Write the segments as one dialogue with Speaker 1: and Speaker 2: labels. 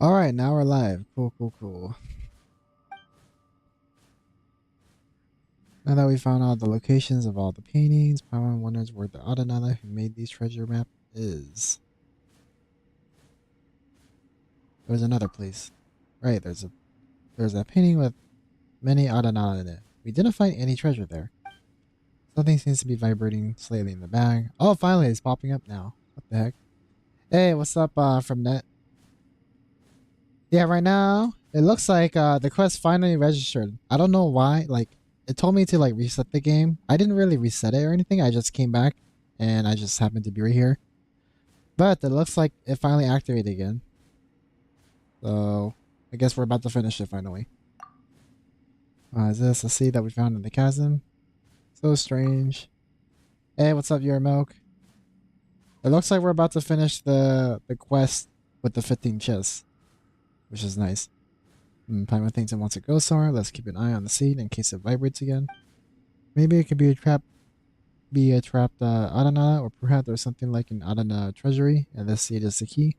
Speaker 1: Alright, now we're live. Cool, cool, cool. Now that we found out the locations of all the paintings, Paimon wonders where the Adanada who made these treasure map is. There's another place. Right, there's a painting with many Adanada in it. We didn't find any treasure there. Something seems to be vibrating slightly in the bag. Oh, finally, it's popping up now. What the heck? Hey, what's up from net? Yeah, right now, it looks like the quest finally registered. I don't know why, like, it told me to like reset the game. I didn't really reset it or anything. I just came back and I just happened to be right here. But it looks like it finally activated again. So I guess we're about to finish it finally. Is this a seed that we found in the chasm? So strange. Hey, what's up, your milk? It looks like we're about to finish the quest with the 15 chests, which is nice. Paimon thinks it wants to go somewhere. Let's keep an eye on the seed in case it vibrates again. Maybe it could be a trapped Adana, or perhaps there's something like an Adana treasury, and this seed is the key.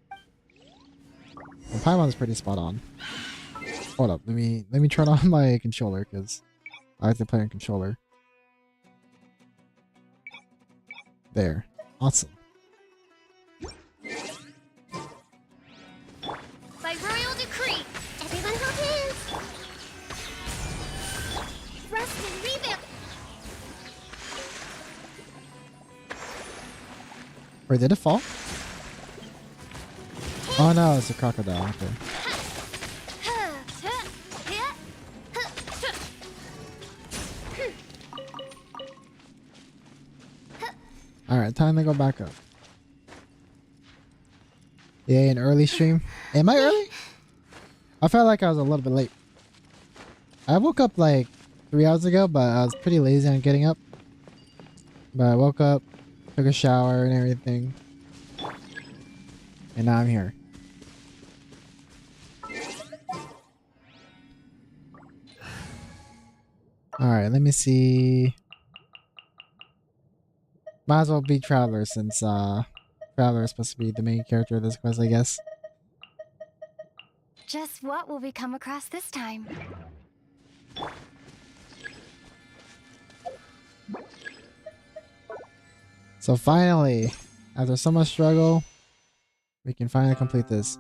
Speaker 1: Well, Paimon is pretty spot on. Hold up, let me turn on my controller because I like to play on controller. There, awesome.
Speaker 2: By royal decree, everyone hold hands. Thrust and revamp.
Speaker 1: Wait, did it fall? Oh no, it's a crocodile. Okay. Alright, time to go back up. Yay, an early stream. Am I early? I felt like I was a little bit late. I woke up like 3 hours ago, but I was pretty lazy on getting up. But I woke up, took a shower and everything. And now I'm here. Alright, let me see. Might as well be Traveler since Traveler is supposed to be the main character of this quest, I guess.
Speaker 2: Just what will we come across this time?
Speaker 1: So finally, after so much struggle, we can finally complete this.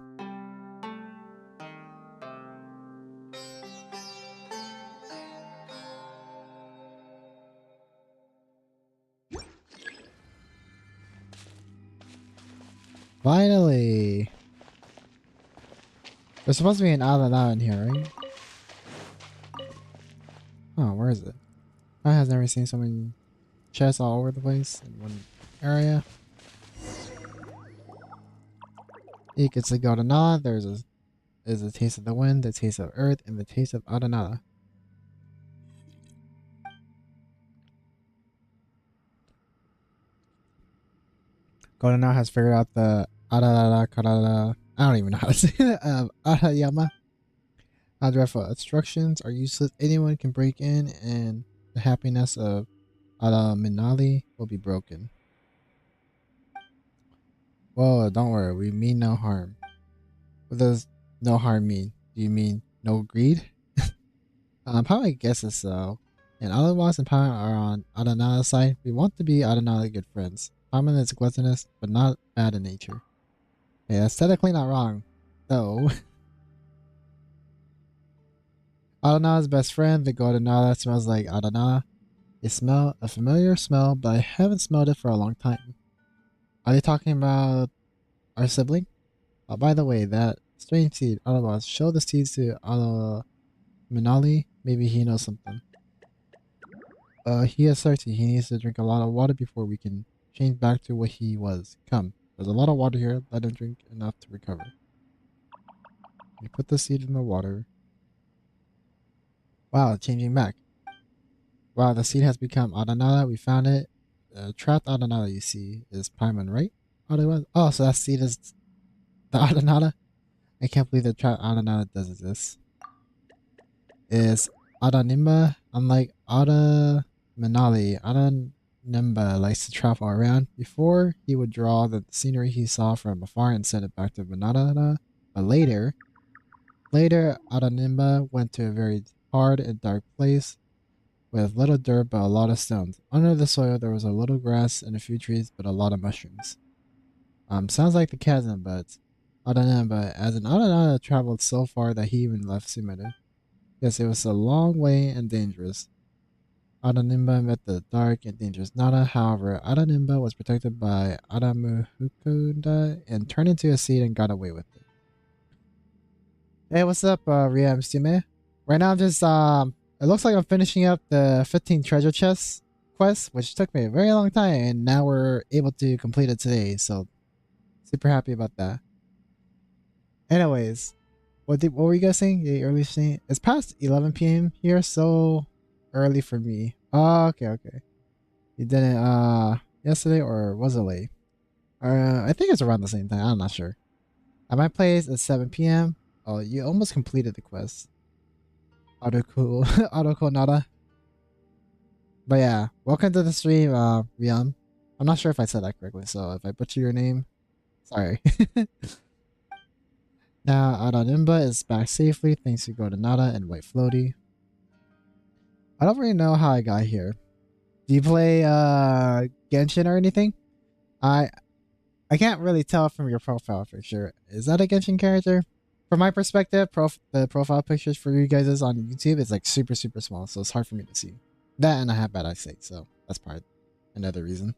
Speaker 1: Finally! There's supposed to be an Adana in here, right? Oh, where is it? I have never seen so many chests all over the place in one area. He gets the Adana. There's a taste of the wind, the taste of earth, and the taste of Adana. Godana has figured out the Adana Karada. I don't even know how to say that. Arayama. Dreadful instructions are useless. Anyone can break in, and the happiness of Ada Minali will be broken. Whoa, don't worry. We mean no harm. What does no harm mean? Do you mean no greed? Probably guesses so. And Aluwas and Paimon are on Adanala's side. We want to be Adanala good friends. Paimon is gluttonous, but not bad in nature. Okay, that's technically not wrong, though. Adanala's best friend, the Adanala, smells like Adana. They smell a familiar smell, but I haven't smelled it for a long time. Are they talking about our sibling? Oh, by the way, that strange seed, Aluwas, show the seeds to Minali. Maybe he knows something. He is thirsty. He needs to drink a lot of water before we can change back to what he was. Come, there's a lot of water here. Let him drink enough to recover. We put the seed in the water. Wow, changing back. Wow, the seed has become Adanala. We found it. Trapped Adanala, you see, is Paimon, right? Oh, so that seed is the Adanala? I can't believe the trapped Adanala does exist. Is Adanimba, unlike Ada Minali, Adanimba likes to travel around. Before, he would draw the scenery he saw from afar and send it back to Minada, but later, Later, Adanimba went to a very hard and dark place with little dirt but a lot of stones. Under the soil, there was a little grass and a few trees, but a lot of mushrooms. Sounds like the chasm, but Adanimba, as an Adanana traveled so far that he even left Sumeru. Yes, it was a long way and dangerous. Adanimba met the dark and dangerous Nada. However, Adanimba was protected by Adamuhukunda and turned into a seed and got away with it. Hey, what's up, Ria and Sume? Right now I'm just it looks like I'm finishing up the 15 treasure chests quest, which took me a very long time, and now we're able to complete it today, so super happy about that. Anyways, what were you guys saying? The early scene? It's past 11 p.m. here, so early for me. Oh, okay. You didn't yesterday, or was it late? I think it's around the same time. I'm not sure. At my place at 7 p.m. Oh, you almost completed the quest. Autocool nada. But yeah, welcome to the stream, Rian. I'm not sure if I said that correctly, so if I butcher your name, sorry. Now, Adanimba is back safely thanks to Golden Nada and White Floaty. I don't really know how I got here. Do you play Genshin or anything? I can't really tell from your profile picture. Is that a Genshin character? From my perspective, the profile pictures for you guys is on YouTube is like super small, so it's hard for me to see. That and I have bad eyesight, so that's part another reason.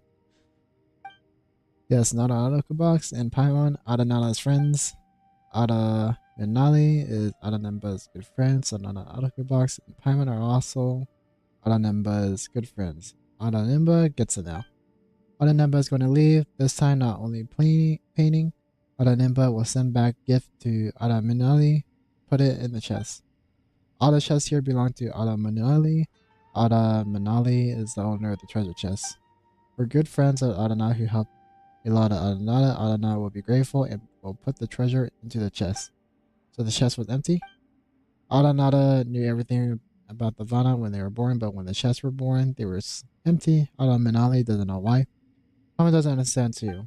Speaker 1: Yes, Nada Arukubox and Paimon, Adanala's friends. Ada Minali is Adanimba's good friend, so Nada Arukubox and Paimon are also Adanimba's good friends. Adanimba gets it now. Adanimba is going to leave, this time not only painting. Adanimba will send back gift to Ada Minali, put it in the chest. All the chests here belong to Ada Minali. Ada Minali is the owner of the treasure chest. We're good friends of Adana who helped a lot of Adana. Adana will be grateful and will put the treasure into the chest. So the chest was empty. Adanada knew everything about the Vana when they were born, but when the chests were born, they were empty. Ada Minali doesn't know why. Mama doesn't understand too.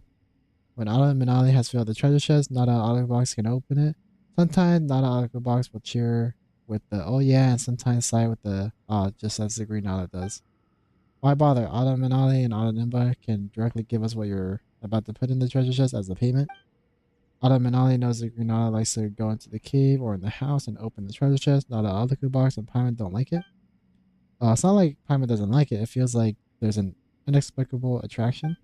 Speaker 1: When Ada Minali has filled the treasure chest, Nada Arukubox can open it. Sometimes Nada Arukubox will cheer with the oh yeah, and sometimes side with the ah, just as the green Nada does. Why bother? Ada Minali and Adanimba can directly give us what you're about to put in the treasure chest as a payment. Ada Minali knows that green Nada likes to go into the cave or in the house and open the treasure chest. Nada Arukubox and Paimon don't like it. It's not like Paimon doesn't like it. It feels like there's an inexplicable attraction.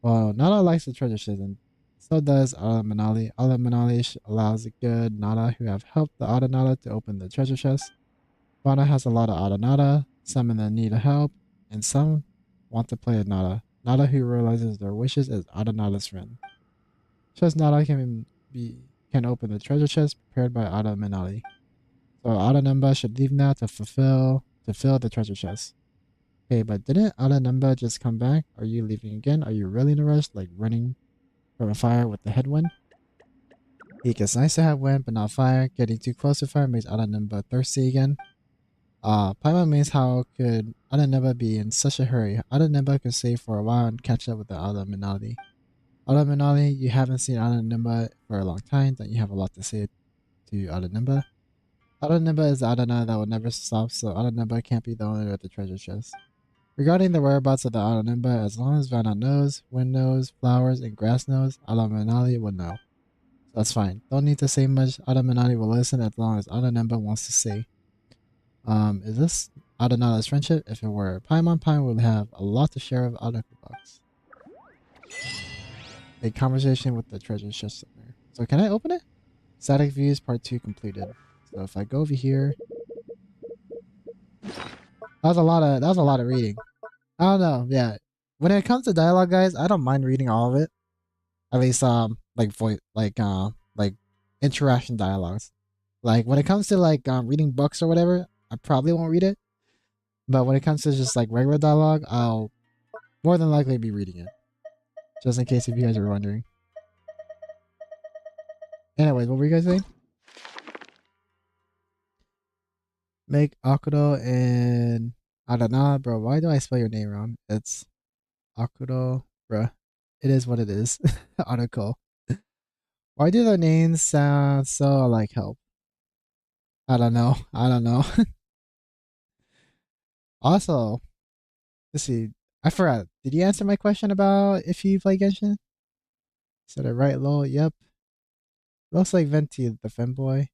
Speaker 1: Well, Nada likes the treasure chest, and so does Ada Minali. Ada Minali allows the good Nada who have helped the Ada Nada to open the treasure chest. Vana has a lot of Ada Nada, some in the need of help, and some want to play with Nada. Nada who realizes their wishes is Ada Nada's friend. Just Nada can open the treasure chest prepared by Ada Minali. So Adanimba should leave now to fill the treasure chest. Okay, but didn't Adanimba just come back? Are you leaving again? Are you really in a rush, like running from a fire with the headwind? It's nice to have wind, but not fire. Getting too close to fire makes Adanimba thirsty again. Paimon means how could Adanimba be in such a hurry? Adanimba could save for a while and catch up with the Ada Minali. Ada Minali, you haven't seen Adanimba for a long time, then you have a lot to say to Adanimba. Adanimba is the Adana that will never stop, so Adanimba can't be the owner of the treasure chest. Regarding the whereabouts of the Adanimba, as long as Vanna knows, wind knows, flowers and grass knows, Ada Minali will know. So that's fine. Don't need to say much. Ada Minali will listen as long as Adanimba wants to say. Is this Adanala's friendship? If it were Paimon, would have a lot to share with Arukubox. A conversation with the treasure chest owner. So can I open it? Static views part 2 completed. So if I go over here, that was a lot of reading. I don't know. Yeah, when it comes to dialogue, guys, I don't mind reading all of it. At least like voice like interaction dialogues. Like when it comes to like reading books or whatever, I probably won't read it. But when it comes to just like regular dialogue, I'll more than likely be reading it. Just in case if you guys are wondering. Anyways, what were you guys saying? Make Akuro and I don't know, bro. Why do I spell your name wrong? It's Akuro, bro. It is what it is. Article. Why do the names sound so like help? I don't know. I don't know. Also, let's see. I forgot. Did you answer my question about if you play Genshin? Said it right, lol. Yep. Looks like Venti, the femboy.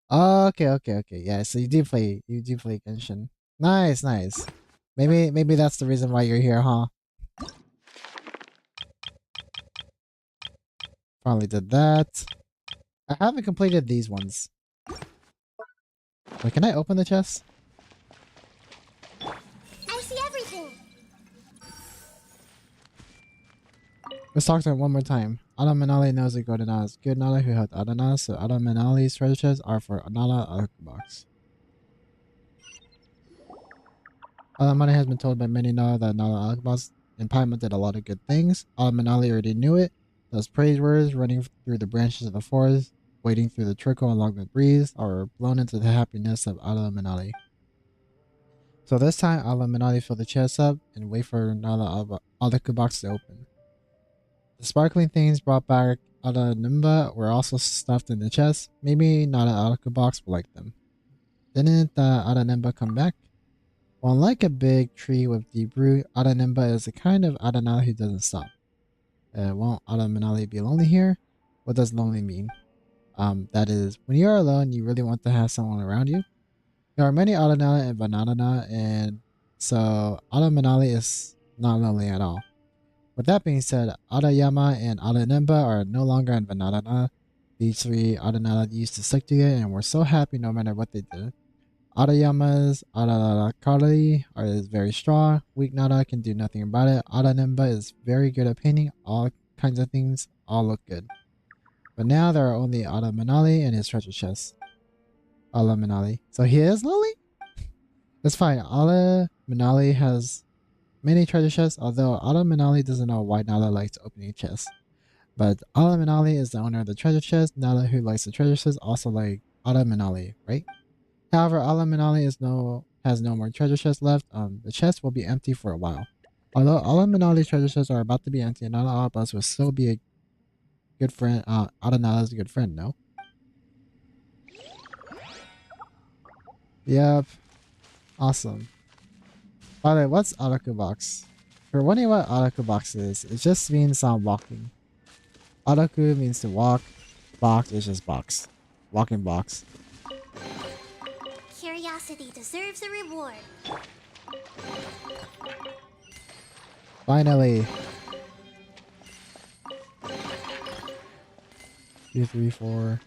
Speaker 1: Oh, okay, okay, okay. Yeah, so you do play Genshin. Nice, nice. Maybe that's the reason why you're here, huh? Finally did that. I haven't completed these ones. Wait, can I open the chest?
Speaker 2: I see everything.
Speaker 1: Let's talk to him one more time. Adam Manali knows that Godana is good Nala who helped Adana, so Adam Manali's treasure chests are for Nala Arukubox. Adam Manali has been told by many Nala that Nala Arukubox in Paimon did a lot of good things. Adam Manali already knew it. Those praise words running through the branches of the forest, wading through the trickle along the breeze, are blown into the happiness of Adam Manali. So this time, Adam Manali fill the chest up and wait for Nala Arukubox to open. The sparkling things brought back Ada Nimba were also stuffed in the chest. Maybe not an Arukubox will like them. Didn't Ada Nimba come back? Well, unlike a big tree with deep root, Ada Nimba is the kind of Adanali who doesn't stop. Won't Ada Manali be lonely here? What does lonely mean? That is, when you're alone, you really want to have someone around you. There are many Adanali and Banana, and so Ada Manali is not lonely at all. With that being said, Adayama and Adanemba are no longer in Vanadana. These three Adanala used to stick together and were so happy no matter what they did. Adayama's Adakari is very strong. Weak Nada can do nothing about it. Adanemba is very good at painting. All kinds of things all look good. But now there are only Ada Manali and his treasure chest. Ala Manali. So he is lonely? That's fine. Ala Manali has many treasure chests, although Ala Manali doesn't know why Nala likes opening chests. But Ala Manali is the owner of the treasure chest. Nala, who likes the treasure chest, also like Ala Manali, right? However, Ala Manali has no more treasure chests left. The chest will be empty for a while. Although Ala Manali's treasure chests are about to be empty, Nala all of us will still be a good friend. Ala Nala's a good friend, no? Yep. Awesome. By the way, what's Arukubox? If you're wondering what Arukubox is, it just means walking. Araku means to walk. Box is just box. Walking box.
Speaker 2: Curiosity deserves a reward.
Speaker 1: Finally. 2, 3, 4,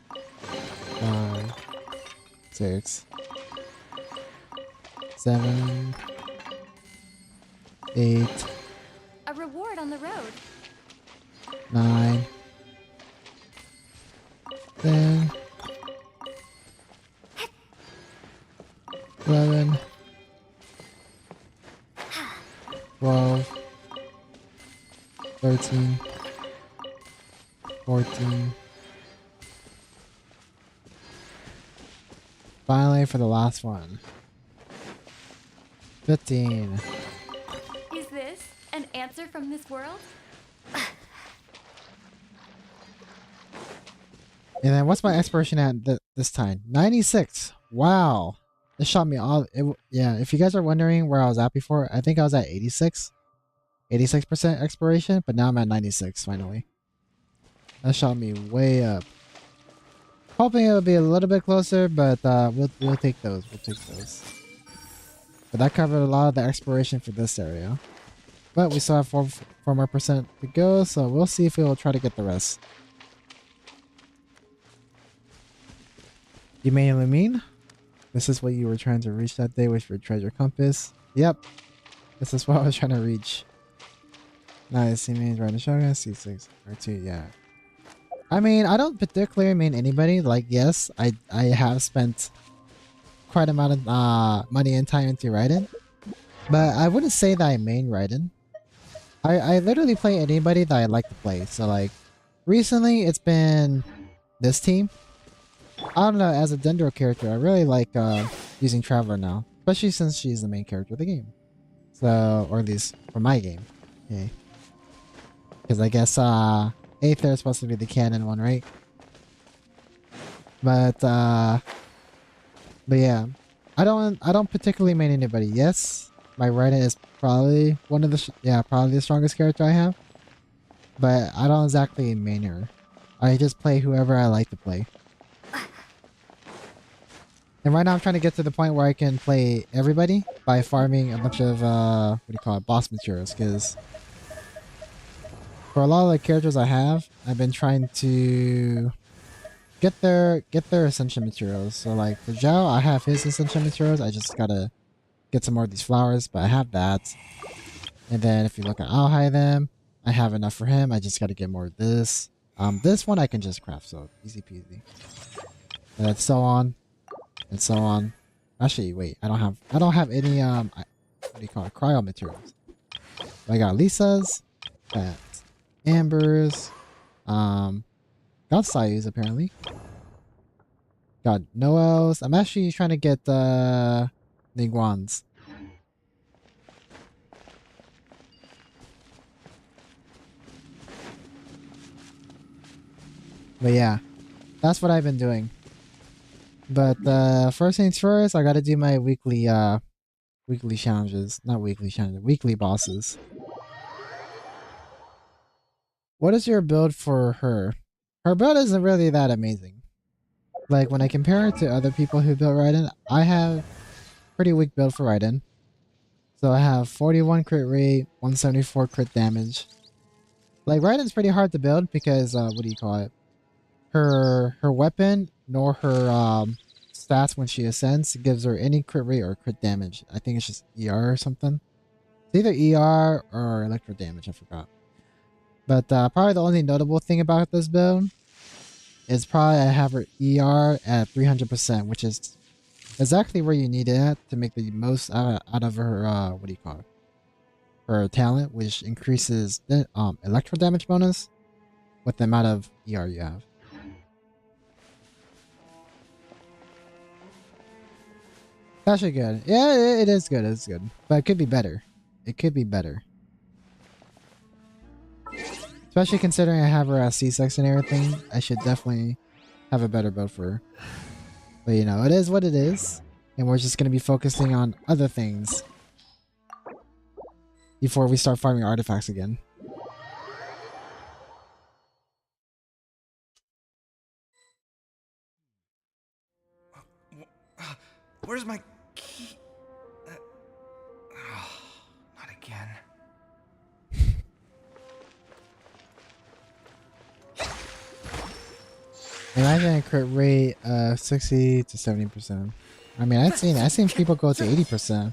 Speaker 1: 5, 6, 7, 8,
Speaker 2: A reward on the road.
Speaker 1: 9, 10, 11, 12, 13, 14. Finally for the last one. 15.
Speaker 2: Is this an answer from this world?
Speaker 1: And then what's my expiration at this time? 96. Wow. It shot me all. Yeah, if you guys are wondering where I was at before, I think I was at 86. 86% expiration, but now I'm at 96 finally. That shot me way up. Hoping it'll be a little bit closer, but we'll take those. We'll take those. But that covered a lot of the expiration for this area. But we still have 4 more percent to go, so we'll see if we'll try to get the rest. You mainly mean? This is what you were trying to reach that day with your treasure compass? Yep. This is what I was trying to reach. Nice, he means riding shotgun, C6, R2, yeah. I mean, I don't particularly mean anybody. Like, yes, I have spent quite amount of money and time into Raiden. But I wouldn't say that I main Raiden. I literally play anybody that I like to play. So like, recently it's been this team. I don't know, as a Dendro character, I really like using Traveler now. Especially since she's the main character of the game. So, or at least for my game. Okay. Because I guess Aether is supposed to be the canon one, right? But But yeah, I don't particularly main anybody. Yes, my Raiden is probably one of the probably the strongest character I have. But I don't exactly main her. I just play whoever I like to play. And right now I'm trying to get to the point where I can play everybody by farming a bunch of what do you call it, boss materials. Because for a lot of the characters I have, I've been trying to get their ascension materials. So like for Zhao, I have his ascension materials. I just gotta get some more of these flowers, but I have that. And then if you look at Alhai them, I have enough for him. I just gotta get more of this. This one I can just craft, so easy peasy. And then so on and so on. Actually, wait, I don't have any what do you call it, cryo materials. I got Lisa's, got Amber's, got Sayu's apparently. Got Noel's. I'm actually trying to get Niguan's. But yeah, that's what I've been doing. But first things first, I gotta do my weekly challenges. Not weekly challenges, weekly bosses. What is your build for her? Her build isn't really that amazing. Like when I compare it to other people who built Raiden, I have pretty weak build for Raiden. So I have 41 crit rate, 174 crit damage. Like Raiden's pretty hard to build because what do you call it? Her weapon nor her stats when she ascends gives her any crit rate or crit damage. I think it's just ER or something. It's either ER or electro damage, I forgot. But probably the only notable thing about this build is probably I have her ER at 300%, which is exactly where you need it at to make the most out of her, what do you call it? Her talent, which increases the electro damage bonus with the amount of ER you have. It's actually good. Yeah, it is good. It's good. But it could be better. It could be better. Especially considering I have her as C6 and everything, I should definitely have a better build for her. But you know, it is what it is. And we're just going to be focusing on other things before we start farming artifacts again.
Speaker 3: Where's my key? Not again.
Speaker 1: Imagine a crit rate of 60 to 70%. I mean, I've seen people go to 80%.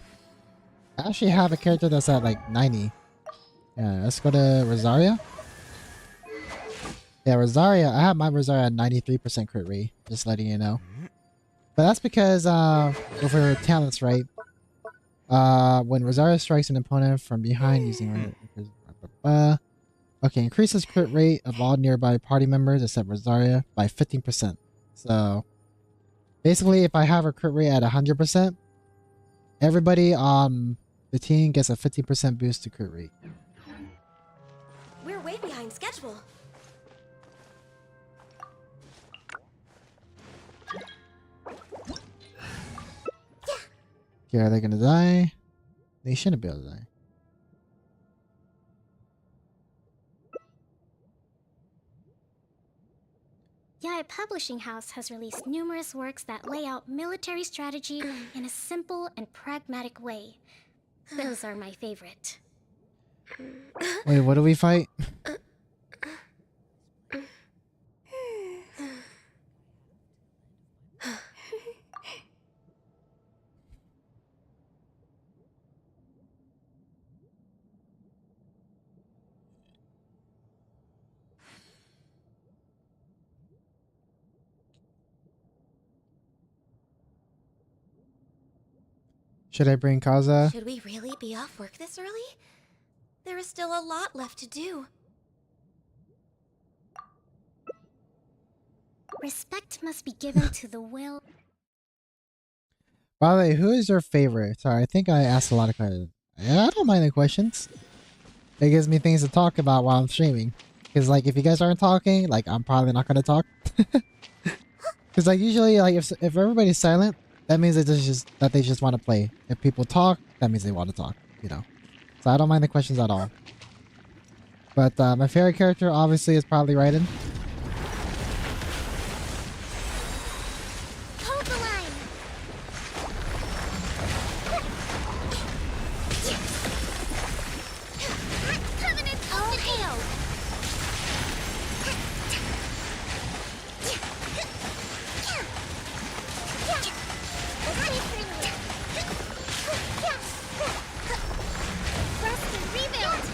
Speaker 1: I actually have a character that's at like 90. Yeah, let's go to Rosaria. Yeah, Rosaria. I have my Rosaria at 93% crit rate. Just letting you know. But that's because with her talents, right? When Rosaria strikes an opponent from behind using okay, increases crit rate of all nearby party members except Rosaria by 15%. So basically, if I have her crit rate at 100%, everybody on the team gets a 50% boost to crit rate.
Speaker 4: We're way behind schedule.
Speaker 1: Okay, are they gonna die? They shouldn't be able to die.
Speaker 5: Yaya Publishing House has released numerous works that lay out military strategy in a simple and pragmatic way. Those are my favorite.
Speaker 1: Wait, what do we fight? Should I bring Kaza?
Speaker 4: Should we really be off work this early? There is still a lot left to do.
Speaker 5: Respect must be given to the will.
Speaker 1: By the way, who is your favorite? Sorry, I think I asked a lot of questions. Yeah, I don't mind the questions. It gives me things to talk about while I'm streaming. Because, like, if you guys aren't talking, like, I'm probably not going to talk. Because, like, usually, like, if everybody's silent, that means that they just want to play. If people talk, that means they want to talk, you know. So I don't mind the questions at all. But my favorite character obviously is probably Raiden.
Speaker 5: Hold the line. Covenant, all hail. Rest and rebuild.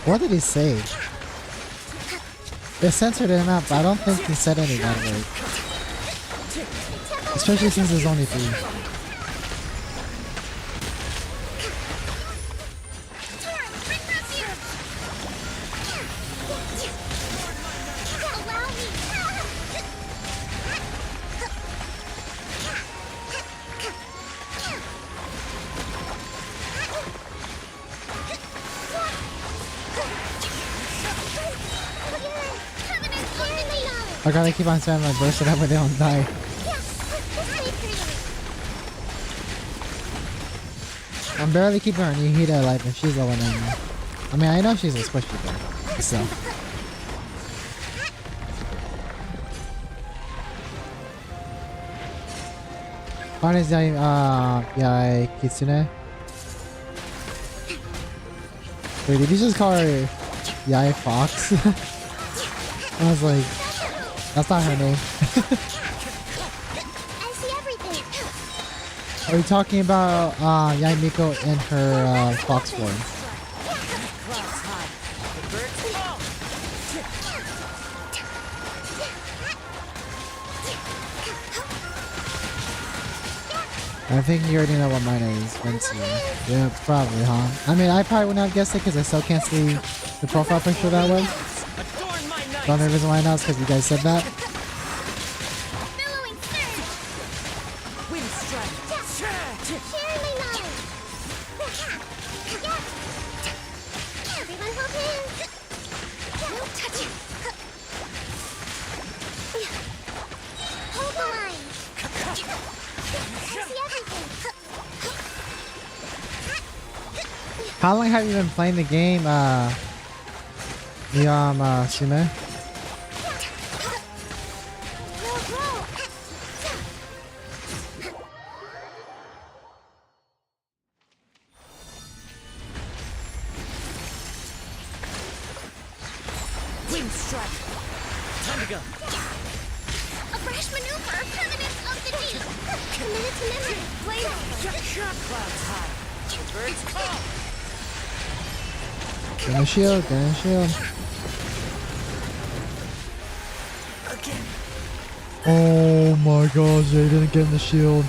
Speaker 1: What did he say? They censored him out, but I don't think he said any bad words. Especially since there's only 3.
Speaker 5: Allow me.
Speaker 1: I gotta keep on spamming my burst so that way they don't die. I'm barely keeping her Nihida alive and she's low on ammo. I mean, I know she's a squishy though, so. Honest Yai Kitsune. Wait, did you just call her Yai Fox? I was like, that's not her name.
Speaker 5: I see everything.
Speaker 1: Are we talking about Yai Miko in her fox form? I think you already know what mine is. Fancy. Yeah, probably, huh? I mean, I probably would not guess it because I still can't see the profile picture that way. The only reason why I know is because you guys said that.
Speaker 5: Billowing surge.
Speaker 6: Wind strike.
Speaker 5: Sharing my knowledge. Everyone hold hands. No touching. Hold the line. I see everything.
Speaker 1: How long have you been playing the game, Sume?
Speaker 6: Wind strike. Time to go.
Speaker 5: A fresh maneuver. Permanence of the deep. Committed to memory.
Speaker 6: Clouds high. Birds call.
Speaker 1: Get a shield, get a shield.
Speaker 6: Again.
Speaker 1: Oh my gosh, they didn't get in the shield.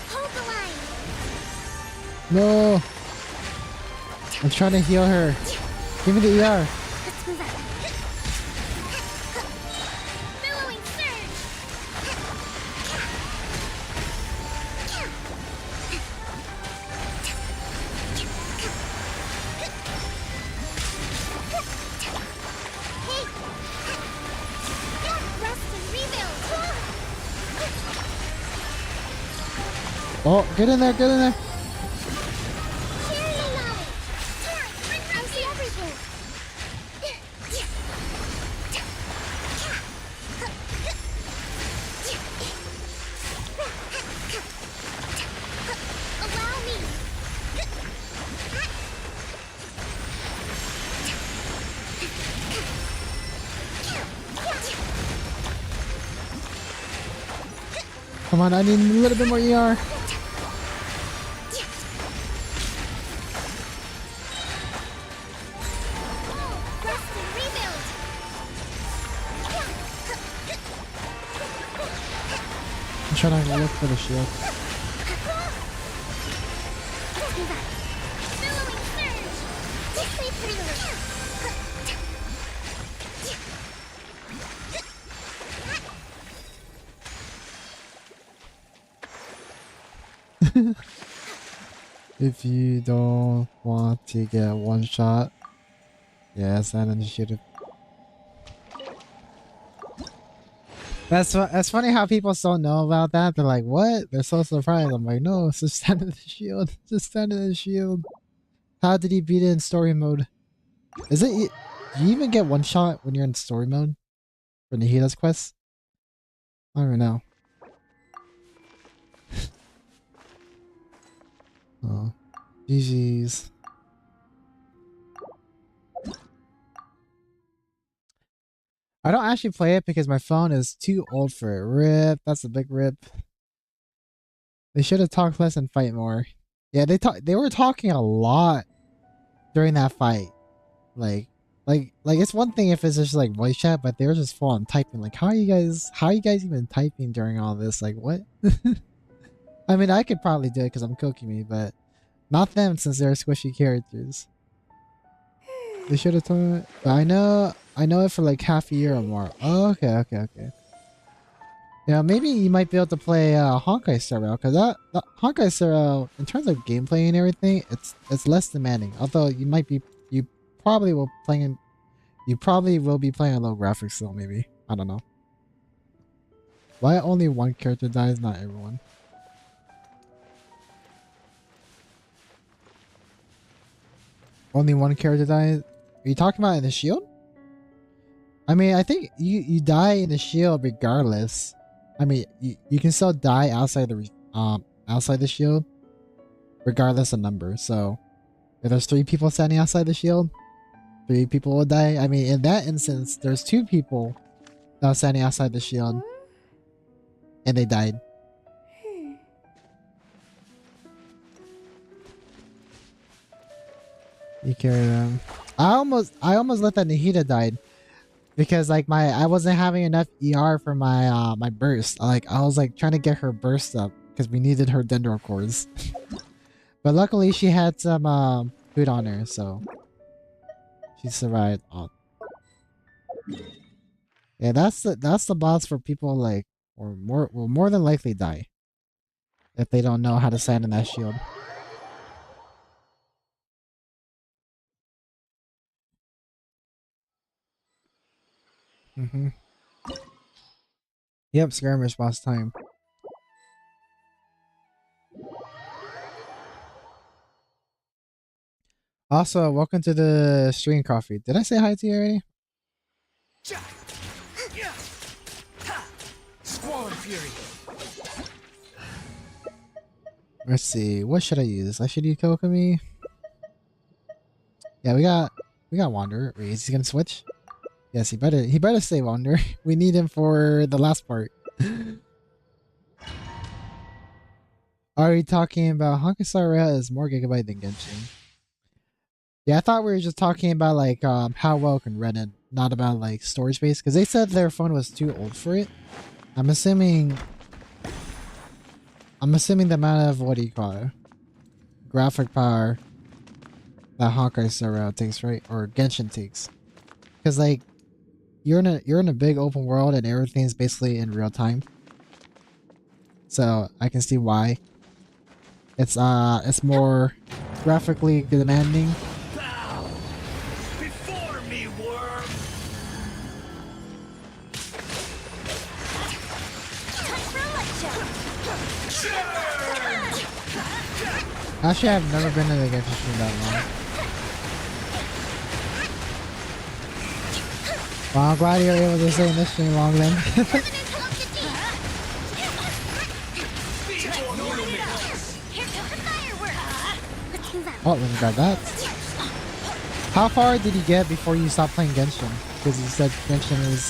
Speaker 5: Hold the line.
Speaker 1: No! I'm trying to heal her. Give me the ER.
Speaker 5: Let's move out. Billowing surge. Hey. Rest and rebuild.
Speaker 1: Oh, get in there, get in there.
Speaker 5: Sharing my knowledge. I see everything. Allow me.
Speaker 1: Come on, I need a little bit more ER.
Speaker 5: Rest and rebuild.
Speaker 1: I'm trying to look for the shield.
Speaker 5: Let's move out. Billowing surge. Sleep freely.
Speaker 1: If you don't want to get one shot, yeah, stand in the shield. That's funny how people still know about that. They're like, what? They're so surprised. I'm like, no, it's just stand in the shield. Just stand in the shield. How did he beat it in story mode? Is it? Do you even get one shot when you're in story mode for Nihida's quest? I don't know. Oh, GG's. I don't actually play it because my phone is too old for it. Rip. That's a big rip. They should have talked less and fight more. Yeah, they were talking a lot during that fight. Like it's one thing if it's just like voice chat, but they were just full on typing. Like, how are you guys even typing during all this? Like, what? I mean, I could probably do it because I'm Kokimi, but not them since they're squishy characters. They should have told me. But I know it for like half a year or more. Oh, okay. Yeah, maybe you might be able to play Honkai Star Rail, because that Honkai Star Rail, in terms of gameplay and everything, it's less demanding. Although you probably will be playing a low graphics still, maybe. I don't know. Why only one character dies, not everyone? Only one character dies? Are you talking about in the shield? I mean, I think you die in the shield regardless. I mean, you can still die outside the shield, regardless of number. So, if there's 3 people standing outside the shield, 3 people will die. I mean, in that instance, there's 2 people that were standing outside the shield, and they died. You carry them. I almost let that Nihida died. Because like I wasn't having enough ER for my my burst. Like I was like trying to get her burst up because we needed her dendro cores. But luckily she had some food on her, so she survived. Oh. Yeah, that's the boss for people like will more than likely die if they don't know how to stand in that shield. Yep, skirmish boss time. Also, welcome to the stream coffee. Did I say hi to you already?
Speaker 6: Squall and fury.
Speaker 1: Let's see. What should I use? I should use Kokumi. Yeah, we got Wanderer. Wait, is he gonna switch? Yes, he better stay Wanderer. We need him for the last part. Are you talking about Honkai Star Rail is more gigabyte than Genshin? Yeah, I thought we were just talking about like how well it can run it, not about like storage space, because they said their phone was too old for it. I'm assuming the amount of, what do you call it, graphic power that Honkai Star Rail takes, right? Or Genshin takes. Because like you're in a big open world and everything's basically in real time. So I can see why it's more graphically demanding.
Speaker 6: Bow before me, worm.
Speaker 1: Actually, I've never been in the Genshin stream that long. Well, I'm glad you're able to stay in this stream long then. Oh, let me grab that. How far did you get before you stopped playing Genshin? Because you said Genshin is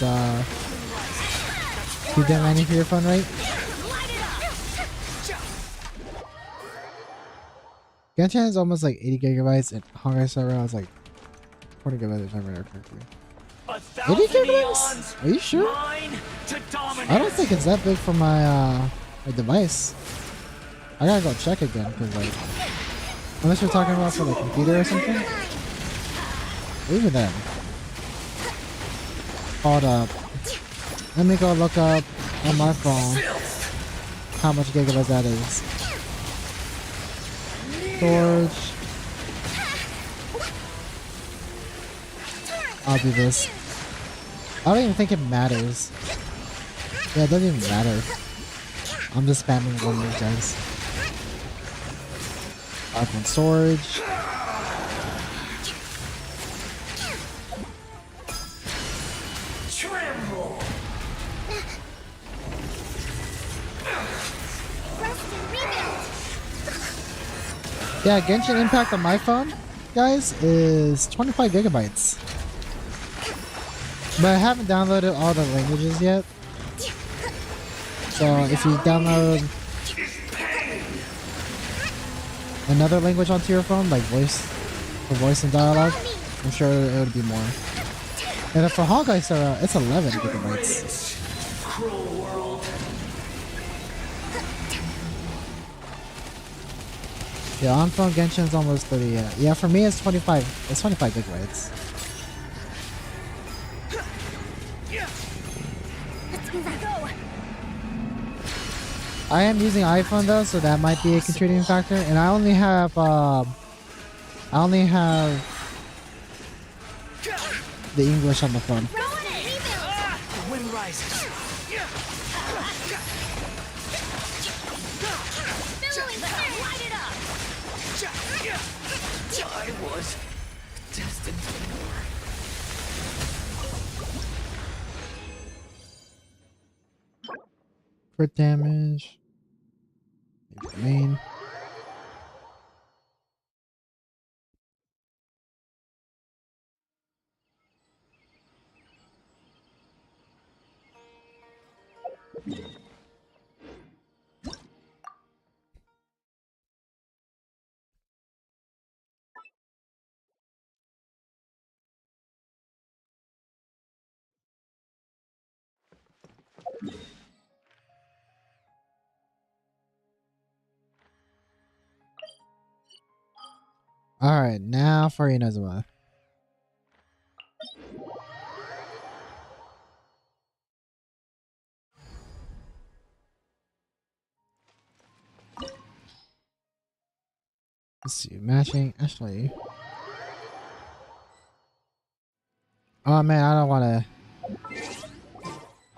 Speaker 1: too demanding for your phone, right? Genshin is almost like 80 gigabytes and Honkai Star Rail is like 20 gigabytes if I remember correctly. 80 gigabytes? Are you sure? I don't think it's that big for my my device. I gotta go check again because like, unless you're talking about for the computer or something. Even then. Hold up. Let me go look up on my phone how much gigabytes that is. storage. I'll do this. I don't even think it matters. Yeah, it doesn't even matter. I'm just spamming one move, guys. Arc storage.
Speaker 6: Tremble.
Speaker 1: Yeah, Genshin Impact on my phone, guys, is 25 gigabytes. But I haven't downloaded all the languages yet. So if you download another language onto your phone, like voice, for voice and dialogue, I'm sure it would be more. And for Honkai Star, it's 11 gigabytes.
Speaker 6: Cruel world.
Speaker 1: Yeah, on phone Genshin's almost 30. Yeah, for me it's 25. It's 25 gigabytes. I am using iPhone though, so that might be a contributing factor. And I only have the English on the phone.
Speaker 6: The wind rises. I was destined for more.
Speaker 1: Crit damage. Main. Alright, now for Inazuma. Let's see, matching actually. Oh man, I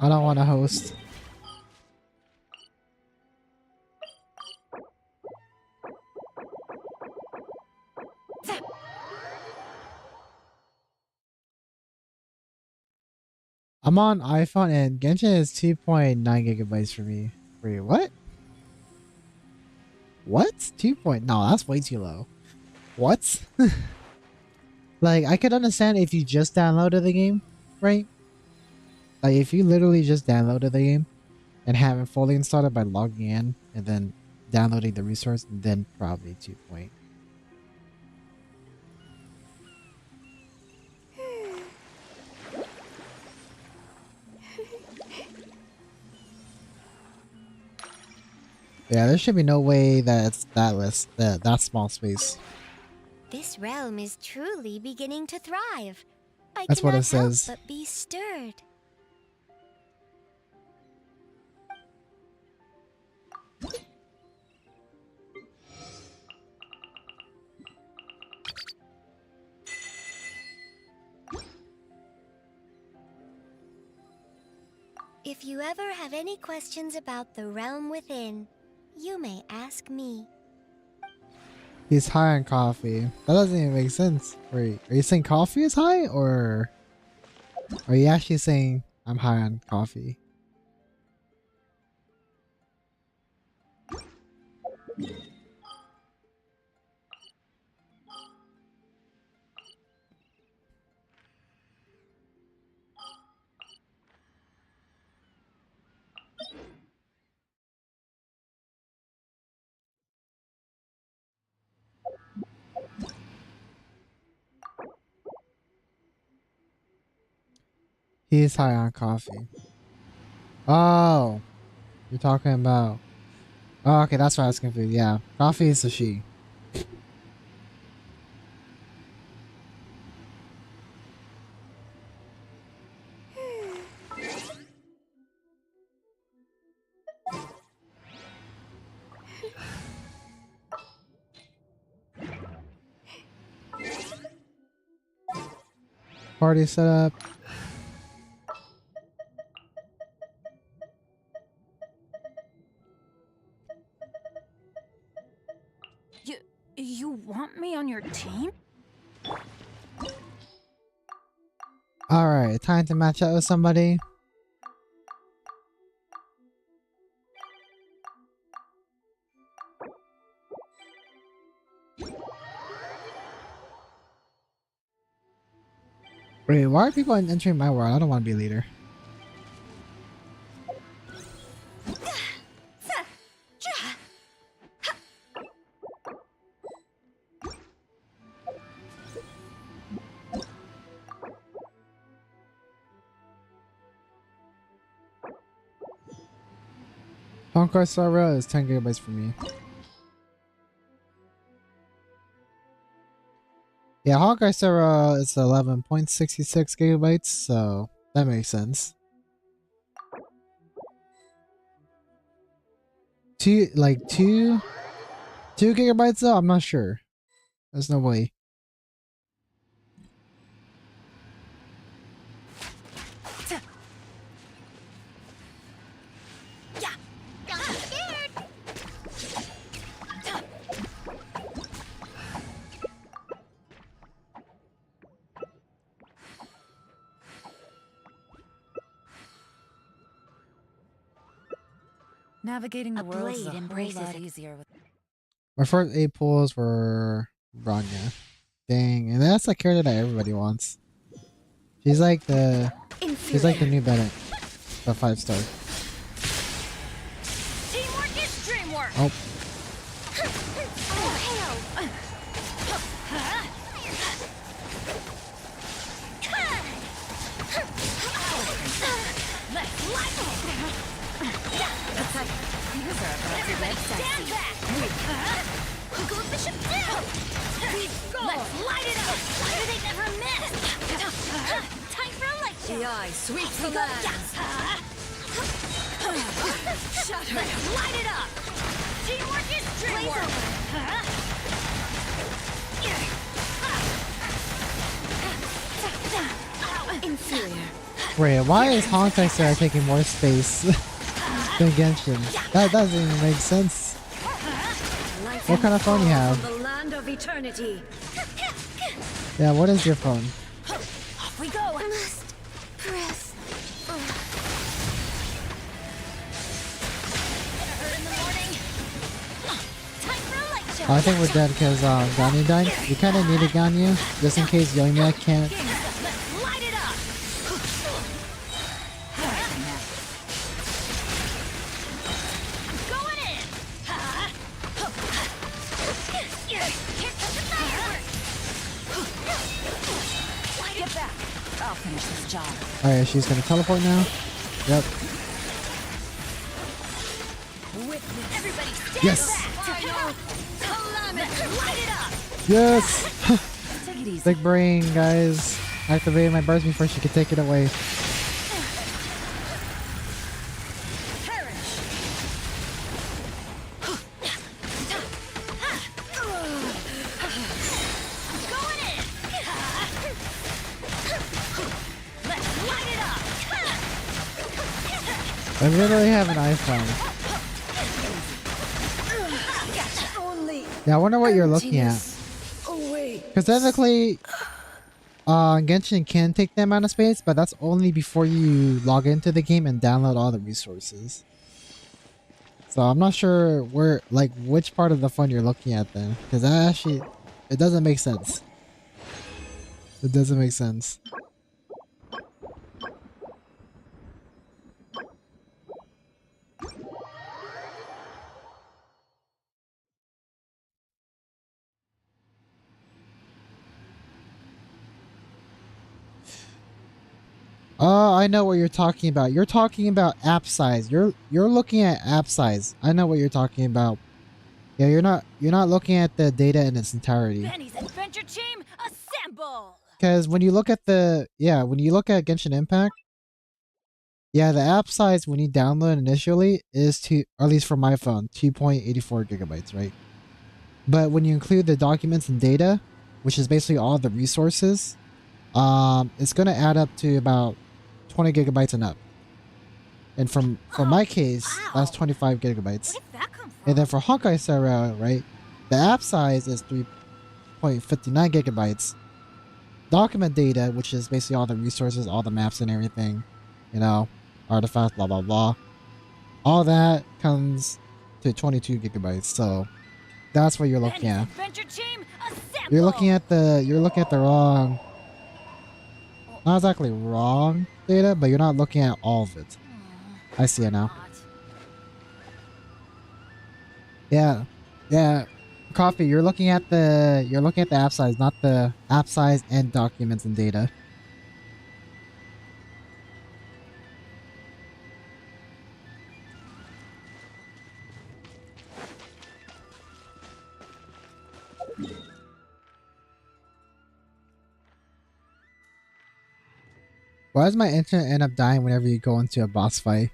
Speaker 1: don't wanna host. I'm on iPhone and Genshin is 2.9 gigabytes for me. Wait, what? What? 2. No, that's way too low. What? Like, I could understand if you just downloaded the game, right? Like, if you literally just downloaded the game and haven't fully installed it by logging in and then downloading the resource, then probably 2. Yeah, there should be no way that it's that small space.
Speaker 4: This realm is truly beginning to thrive. I
Speaker 1: That's what
Speaker 4: cannot
Speaker 1: it says.
Speaker 4: help but be stirred. If you ever have any questions about the realm within, you may ask me.
Speaker 1: He's high on coffee. That doesn't even make sense. Wait, are you saying coffee is high, or are you actually saying I'm high on coffee? He's high on coffee. Oh, you're talking about. Oh, okay, that's why I was confused. Yeah, coffee is a she. Party setup.
Speaker 2: You want me on your team?
Speaker 1: Alright, time to match up with somebody. Wait, why are people entering my world? I don't want to be a leader. Honkai Star Rail is 10 gigabytes for me. Yeah, Honkai Star Rail is 11.66 gigabytes, so that makes sense. Two gigabytes though? I'm not sure. There's no way.
Speaker 2: Navigating the world is a whole lot easier with.
Speaker 1: My first 8 pulls were Rania. Dang, and that's the character that everybody wants. She's like the new Bennett, the 5-star.
Speaker 2: Teamwork is dreamwork.
Speaker 1: Oh.
Speaker 2: Let's light it up! Why do they never miss? Time for a light show! The eye sweeps the land! Shut her! Let's light it up! Teamwork is dreamwork! Inferior.
Speaker 1: Wait, why is Honkai Star taking more space than Genshin? That doesn't even make sense. What kind of phone you have?
Speaker 2: The land of eternity.
Speaker 1: Yeah, what is your phone?
Speaker 2: Off we go.
Speaker 4: I must press.
Speaker 2: In the morning. Time for a light show.
Speaker 1: I think we're dead because Ganyu died. We kind of needed Ganyu just in case Yoimiya can't.
Speaker 2: Let's light it up. Going in. Here comes the fireworks. Light it back. I'll finish this job.
Speaker 1: Alright, she's gonna teleport now. Yep.
Speaker 2: Everybody stand
Speaker 1: Yes.
Speaker 2: back. Let's light it up.
Speaker 1: Yes!
Speaker 2: Take it easy.
Speaker 1: Big brain, guys. Activated my burst before she could take it away.
Speaker 2: Going in. Let's light it up.
Speaker 1: I literally have an iPhone. Yeah, I wonder what you're looking at. Because technically, Genshin can take the amount of space, but that's only before you log into the game and download all the resources. So I'm not sure which part of the phone you're looking at then. Because that actually, it doesn't make sense. It doesn't make sense. Oh, I know what you're talking about. You're talking about app size. You're looking at app size. I know what you're talking about. Yeah, you're not looking at the data in its entirety.
Speaker 2: Benny's adventure team, assemble!
Speaker 1: Because when you look at Genshin Impact, yeah, the app size when you download initially is or at least for my phone, 2.84 gigabytes, right? But when you include the documents and data, which is basically all the resources, it's gonna add up to about 20 gigabytes and up. And for my case, that's 25 gigabytes.
Speaker 2: Where did that come from?
Speaker 1: And then for Honkai Star Rail, right, the app size is 3.59 gigabytes. Document data, which is basically all the resources, all the maps and everything, you know, artifacts, blah blah blah. All that comes to 22 gigabytes. So that's what you're looking at.
Speaker 2: Adventure team, assemble!
Speaker 1: You're looking at the wrong, not exactly wrong data, but you're not looking at all of it. I see it now. Yeah. Coffee, you're looking at the app size, not the app size and documents and data. Why does my internet end up dying whenever you go into a boss fight?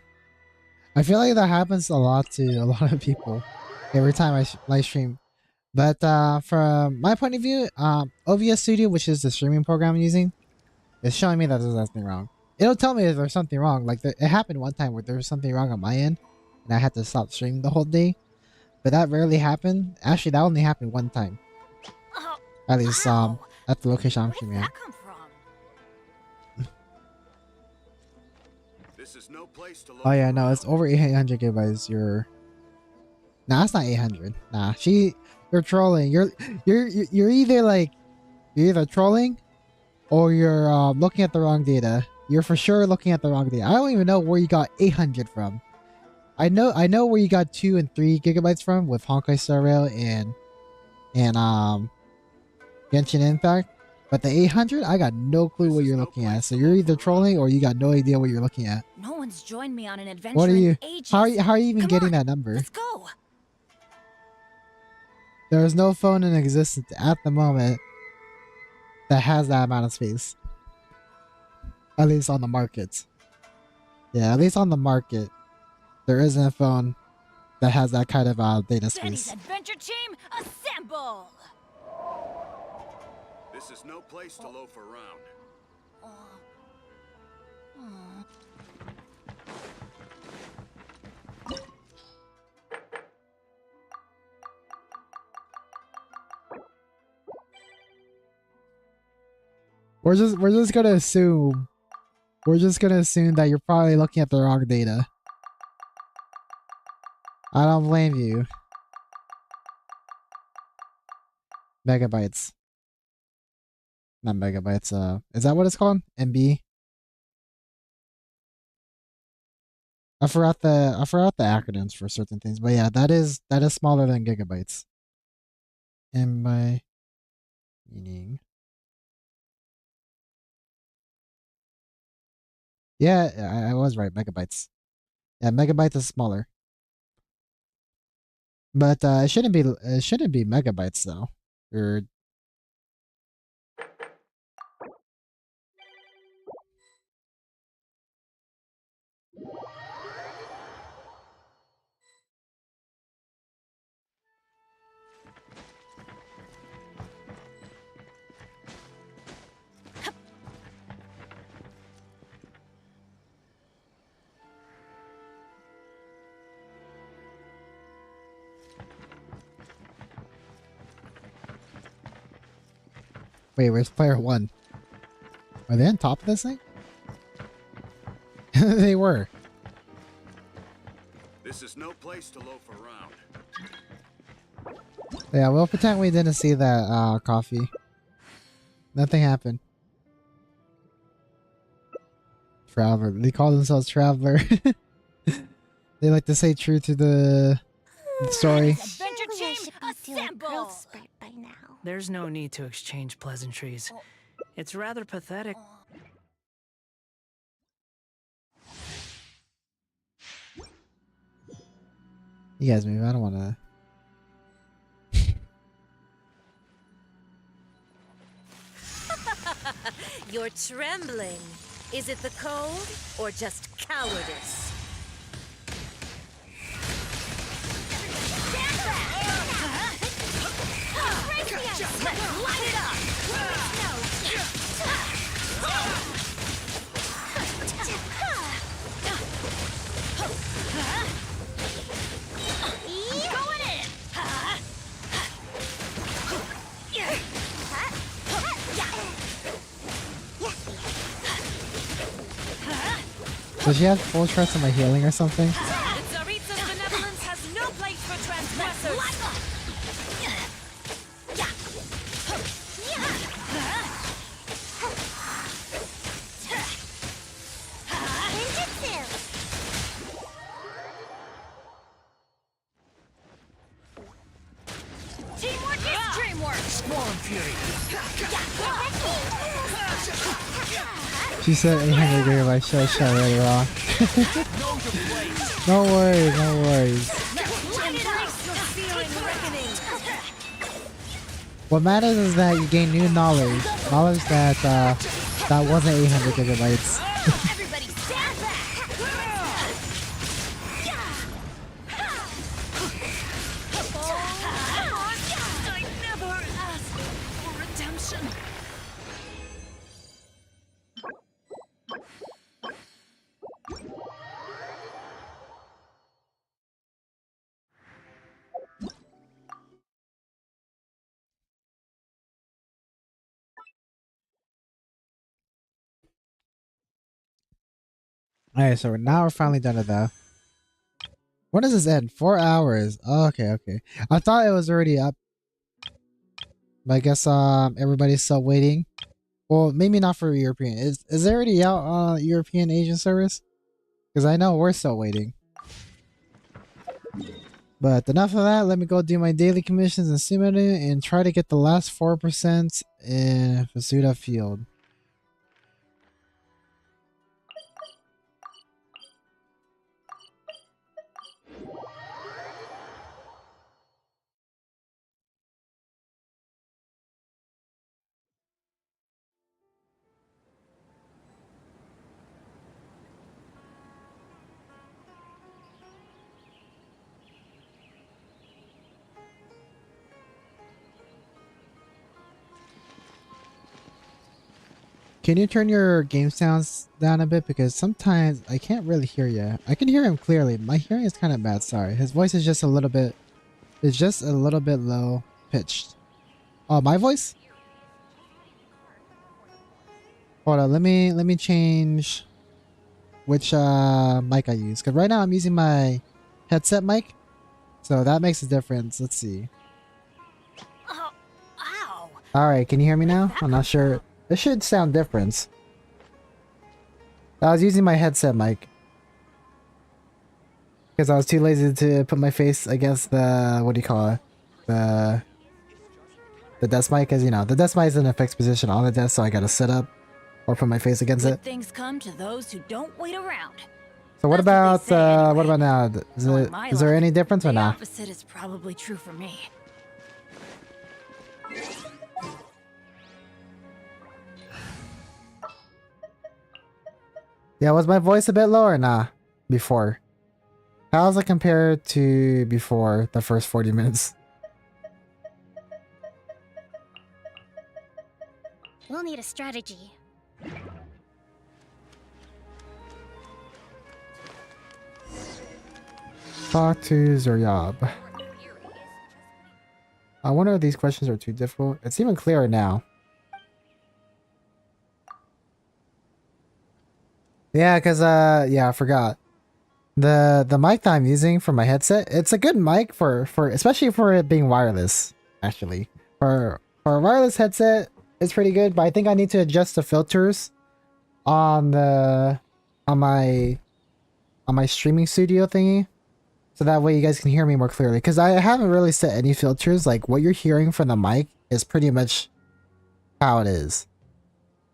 Speaker 1: I feel like that happens a lot to a lot of people every time I live stream. But from my point of view, OBS Studio, which is the streaming program I'm using, is showing me that there's something wrong. It'll tell me if there's something wrong. Like it happened one time where there was something wrong on my end, and I had to stop streaming the whole day. But that rarely happened. Actually, that only happened one time. At least at the location I'm
Speaker 2: Where did
Speaker 1: streaming at.
Speaker 2: that come from?
Speaker 7: This is no place to look.
Speaker 1: Oh yeah, no, it's over 800 gigabytes. Nah, it's not 800. Nah, you're trolling. You're either trolling, or you're looking at the wrong data. You're for sure looking at the wrong data. I don't even know where you got 800 from. I know where you got 2 and 3 gigabytes from with Honkai Star Rail and Genshin Impact. But the 800, I got no clue what you're looking at. So you're either trolling or you got no idea what you're looking at.
Speaker 2: No one's joined me on an adventure
Speaker 1: What are you?
Speaker 2: in ages.
Speaker 1: How are you even
Speaker 2: Come
Speaker 1: getting
Speaker 2: on,
Speaker 1: that number?
Speaker 2: Let's go.
Speaker 1: There is no phone in existence at the moment that has that amount of space. At least on the market. Yeah, at least on the market, there isn't a phone that has that kind of data
Speaker 2: Benny's
Speaker 1: space.
Speaker 2: adventure team, assemble!
Speaker 7: This is no place to loaf around.
Speaker 1: We're just gonna assume. We're just gonna assume that you're probably looking at the wrong data. I don't blame you. Megabytes. Not megabytes, is that what it's called? MB? I forgot the acronyms for certain things, but yeah, that is smaller than gigabytes. MB meaning. Yeah, I was right, megabytes. Yeah, megabytes is smaller. But it shouldn't be megabytes though. Or wait, where's player 1? Are they on top of this thing? They were.
Speaker 7: This is no place to loaf around.
Speaker 1: Yeah, we'll pretend we didn't see that coffee. Nothing happened. Traveler. They call themselves Traveler. They like to say true to the story.
Speaker 2: Adventure team, assemble!
Speaker 4: spurt by now.
Speaker 6: There's no need to exchange pleasantries. It's rather pathetic.
Speaker 1: You guys, maybe I don't want to.
Speaker 8: You're trembling. Is it the cold or just cowardice?
Speaker 2: Let's light it up!
Speaker 1: Does she have full trust in my healing or something?
Speaker 8: The Tsaritsa's benevolence has no place for transgressors.
Speaker 2: Teamwork is dreamwork.
Speaker 3: Swarm Fury.
Speaker 1: She said 800 gigabytes. Shut really wrong. No worries, no worries. What matters is that you gain new knowledge. Knowledge that that wasn't 800 gigabytes.
Speaker 2: Everybody stand back.
Speaker 8: I never asked for redemption.
Speaker 1: Alright, so now we're finally done with that. When does this end? 4 hours. Oh, okay, okay. I thought it was already up. But I guess everybody's still waiting. Well, maybe not for European. Is it already out on European Asian service? Because I know we're still waiting. But enough of that. Let me go do my daily commissions in Sumeru and try to get the last 4% in Fasuda Field. Can you turn your game sounds down a bit? Because sometimes I can't really hear you. I can hear him clearly. My hearing is kind of bad, sorry. His voice is just a little bit... It's just a little bit low pitched. Oh, my voice? Hold on, let me change which mic I use. Because right now I'm using my headset mic. So that makes a difference. Let's see.
Speaker 2: Oh, ow.
Speaker 1: Alright, can you hear me now? I'm not sure. It should sound different. I was using my headset mic. Because I was too lazy to put my face against the... What do you call it? The desk mic. Because, you know, the desk mic is in a fixed position on the desk. So I gotta sit up. Or put my face against
Speaker 2: Good
Speaker 1: it.
Speaker 2: things come to those who don't wait around.
Speaker 1: So what
Speaker 2: That's what they say
Speaker 1: about... What
Speaker 2: anyway.
Speaker 1: about now?
Speaker 2: Knowing my
Speaker 1: Is there
Speaker 2: luck,
Speaker 1: any difference or
Speaker 2: the
Speaker 1: not?
Speaker 2: opposite is probably true for me.
Speaker 1: Yeah, was my voice a bit lower or nah? Before. How's it compared to before the first 40 minutes?
Speaker 5: We'll need a strategy.
Speaker 1: Talk to Zoryab. I wonder if these questions are too difficult. It's even clearer now. Yeah, because yeah, I forgot. The mic that I'm using for my headset, it's a good mic for especially for it being wireless, actually. For a wireless headset, it's pretty good, but I think I need to adjust the filters on my streaming studio thingy. So that way you guys can hear me more clearly. Because I haven't really set any filters. Like, what you're hearing from the mic is pretty much how it is.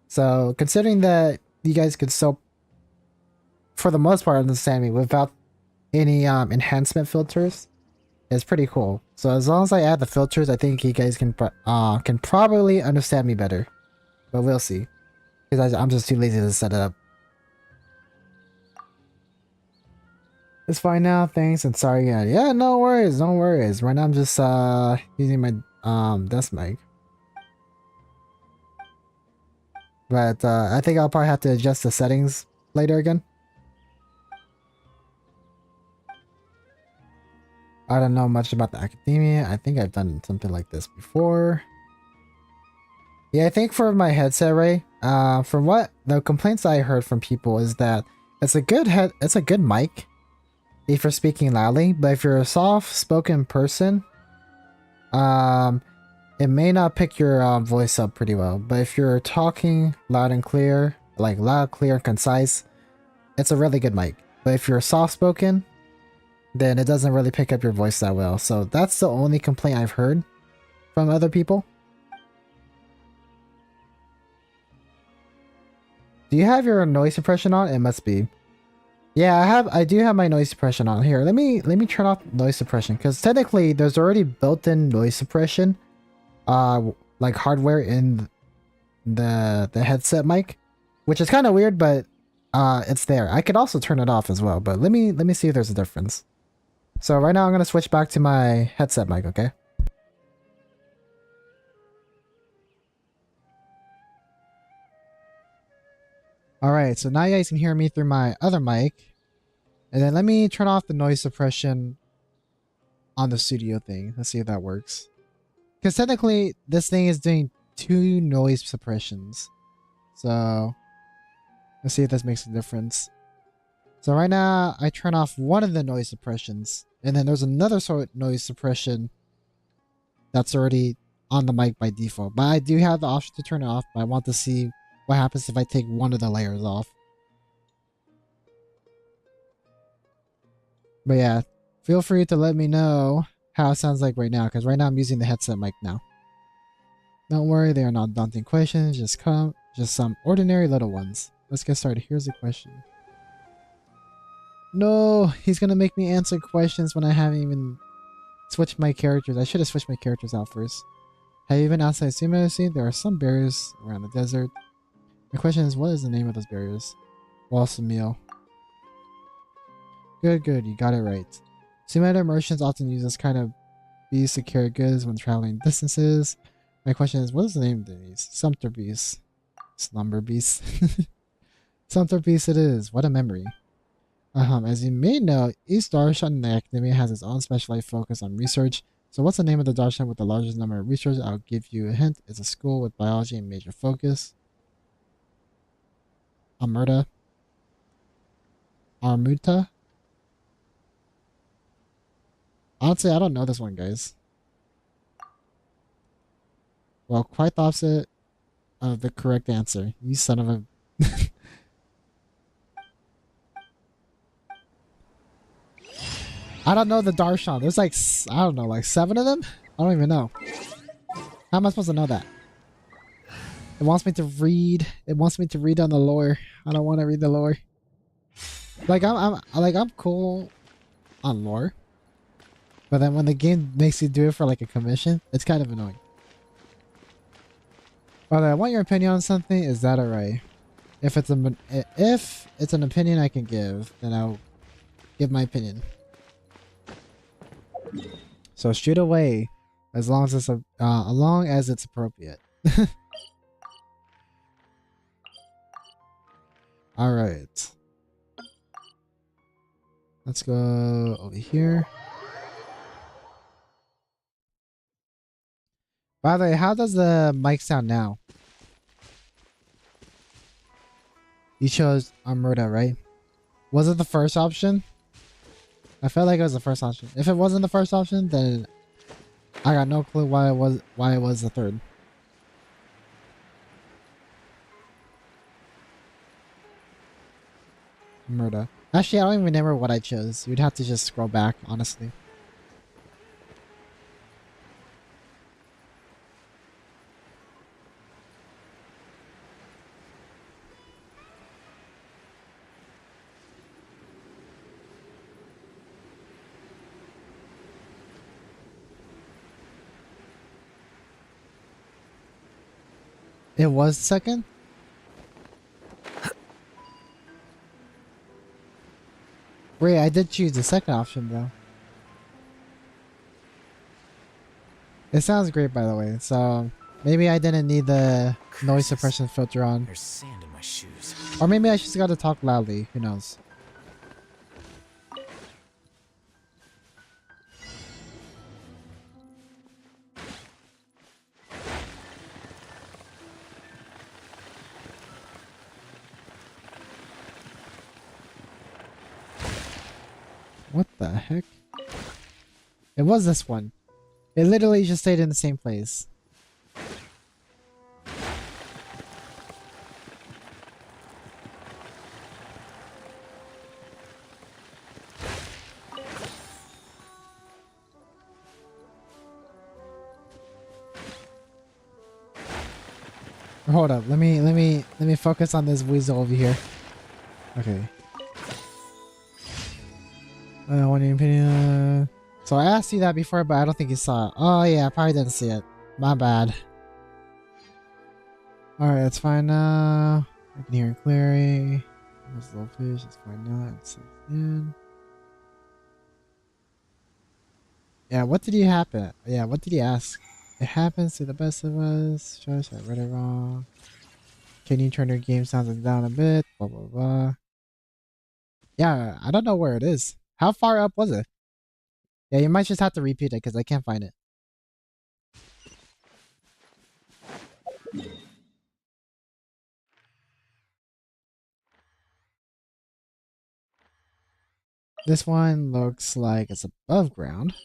Speaker 1: So, considering that you guys could still, for the most part, understand me without any enhancement filters, it's pretty cool. So, as long as I add the filters, I think you guys can probably understand me better. But we'll see. Because I'm just too lazy to set it up. It's fine now, thanks, and sorry again. Yeah, no worries, no worries. Right now I'm just using my desk mic. But I think I'll probably have to adjust the settings later again. I don't know much about the academia. I think I've done something like this before. Yeah, I think for my headset, right? From what the complaints I heard from people is that It's a good head. It's a good mic if you're speaking loudly, but if you're a soft-spoken person, it may not pick your voice up pretty well. But if you're talking loud and clear, like loud, clear, and concise, it's a really good mic. But if you're soft-spoken, then it doesn't really pick up your voice that well. So that's the only complaint I've heard from other people. Do you have your noise suppression on? It must be. Yeah, I do have my noise suppression on here. Let me turn off noise suppression, because technically there's already built-in noise suppression like hardware in the headset mic, which is kind of weird, but it's there. I could also turn it off as well, but let me see if there's a difference. So right now I'm going to switch back to my headset mic, okay? Alright, so now you guys can hear me through my other mic. And then let me turn off the noise suppression on the studio thing. Let's see if that works. Because technically, this thing is doing 2 noise suppressions. So, let's see if this makes a difference. So right now, I turn off one of the noise suppressions. And then there's another sort of noise suppression that's already on the mic by default. But I do have the option to turn it off. But I want to see what happens if I take one of the layers off. But yeah, feel free to let me know how it sounds like right now, because right now I'm using the headset mic now. Don't worry, they are not daunting questions, just some ordinary little ones. Let's get started. Here's the question. No, he's gonna make me answer questions when I haven't even switched my characters. I should have switched my characters out first. Have you been outside Sumeru? There are some barriers around the desert. My question is, what is the name of those barriers? Walls of meal. Good, you got it right. Sumeru merchants often use this kind of beast to carry goods when traveling distances. My question is, what is the name of these? Sumpter beasts. Slumber beasts. Sumpter beasts it is. What a memory. As you may know, each Darshan in the academia has its own specialized focus on research. So what's the name of the Darshan with the largest number of research? I'll give you a hint. It's a school with biology and major focus. Amurta. Armuta. Honestly, I don't know this one, guys. Well, quite the opposite of the correct answer. You son of a... I don't know the Darshan. There's like, I don't know, like 7 of them? I don't even know. How am I supposed to know that? It wants me to read. It wants me to read on the lore. I don't want to read the lore. Like, I'm cool on lore. But then when the game makes you do it for like a commission, it's kind of annoying. But I want your opinion on something. Is that alright? If it's an opinion I can give, then I'll give my opinion. So shoot away, as long as it's appropriate. All right. Let's go over here. By the way, how does the mic sound now? You chose Amurta, right? Was it the first option? I felt like it was the first option. If it wasn't the first option, then I got no clue why it was the third. Amurta. Actually, I don't even remember what I chose. You'd have to just scroll back, honestly. It was second? Wait, I did choose the second option though. It sounds great, by the way, so maybe I didn't need the noise suppression filter on.
Speaker 3: There's sand in my shoes.
Speaker 1: Or maybe I just gotta talk loudly, who knows. What the heck? It was this one. It literally just stayed in the same place. Hold up, let me focus on this weasel over here. Okay. What do you opinion? So I asked you that before, but I don't think you saw it. Oh yeah, I probably didn't see it. My bad. Alright, it's fine now. I can hear it clearly. There's a little fish, it's fine now. It's in. Yeah, what did you happen? Yeah, what did you ask? It happens to the best of us. Josh, I read it wrong. Can you turn your game sounds down a bit? Blah blah blah. Yeah, I don't know where it is. How far up was it? Yeah, you might just have to repeat it because I can't find it. This one looks like it's above ground.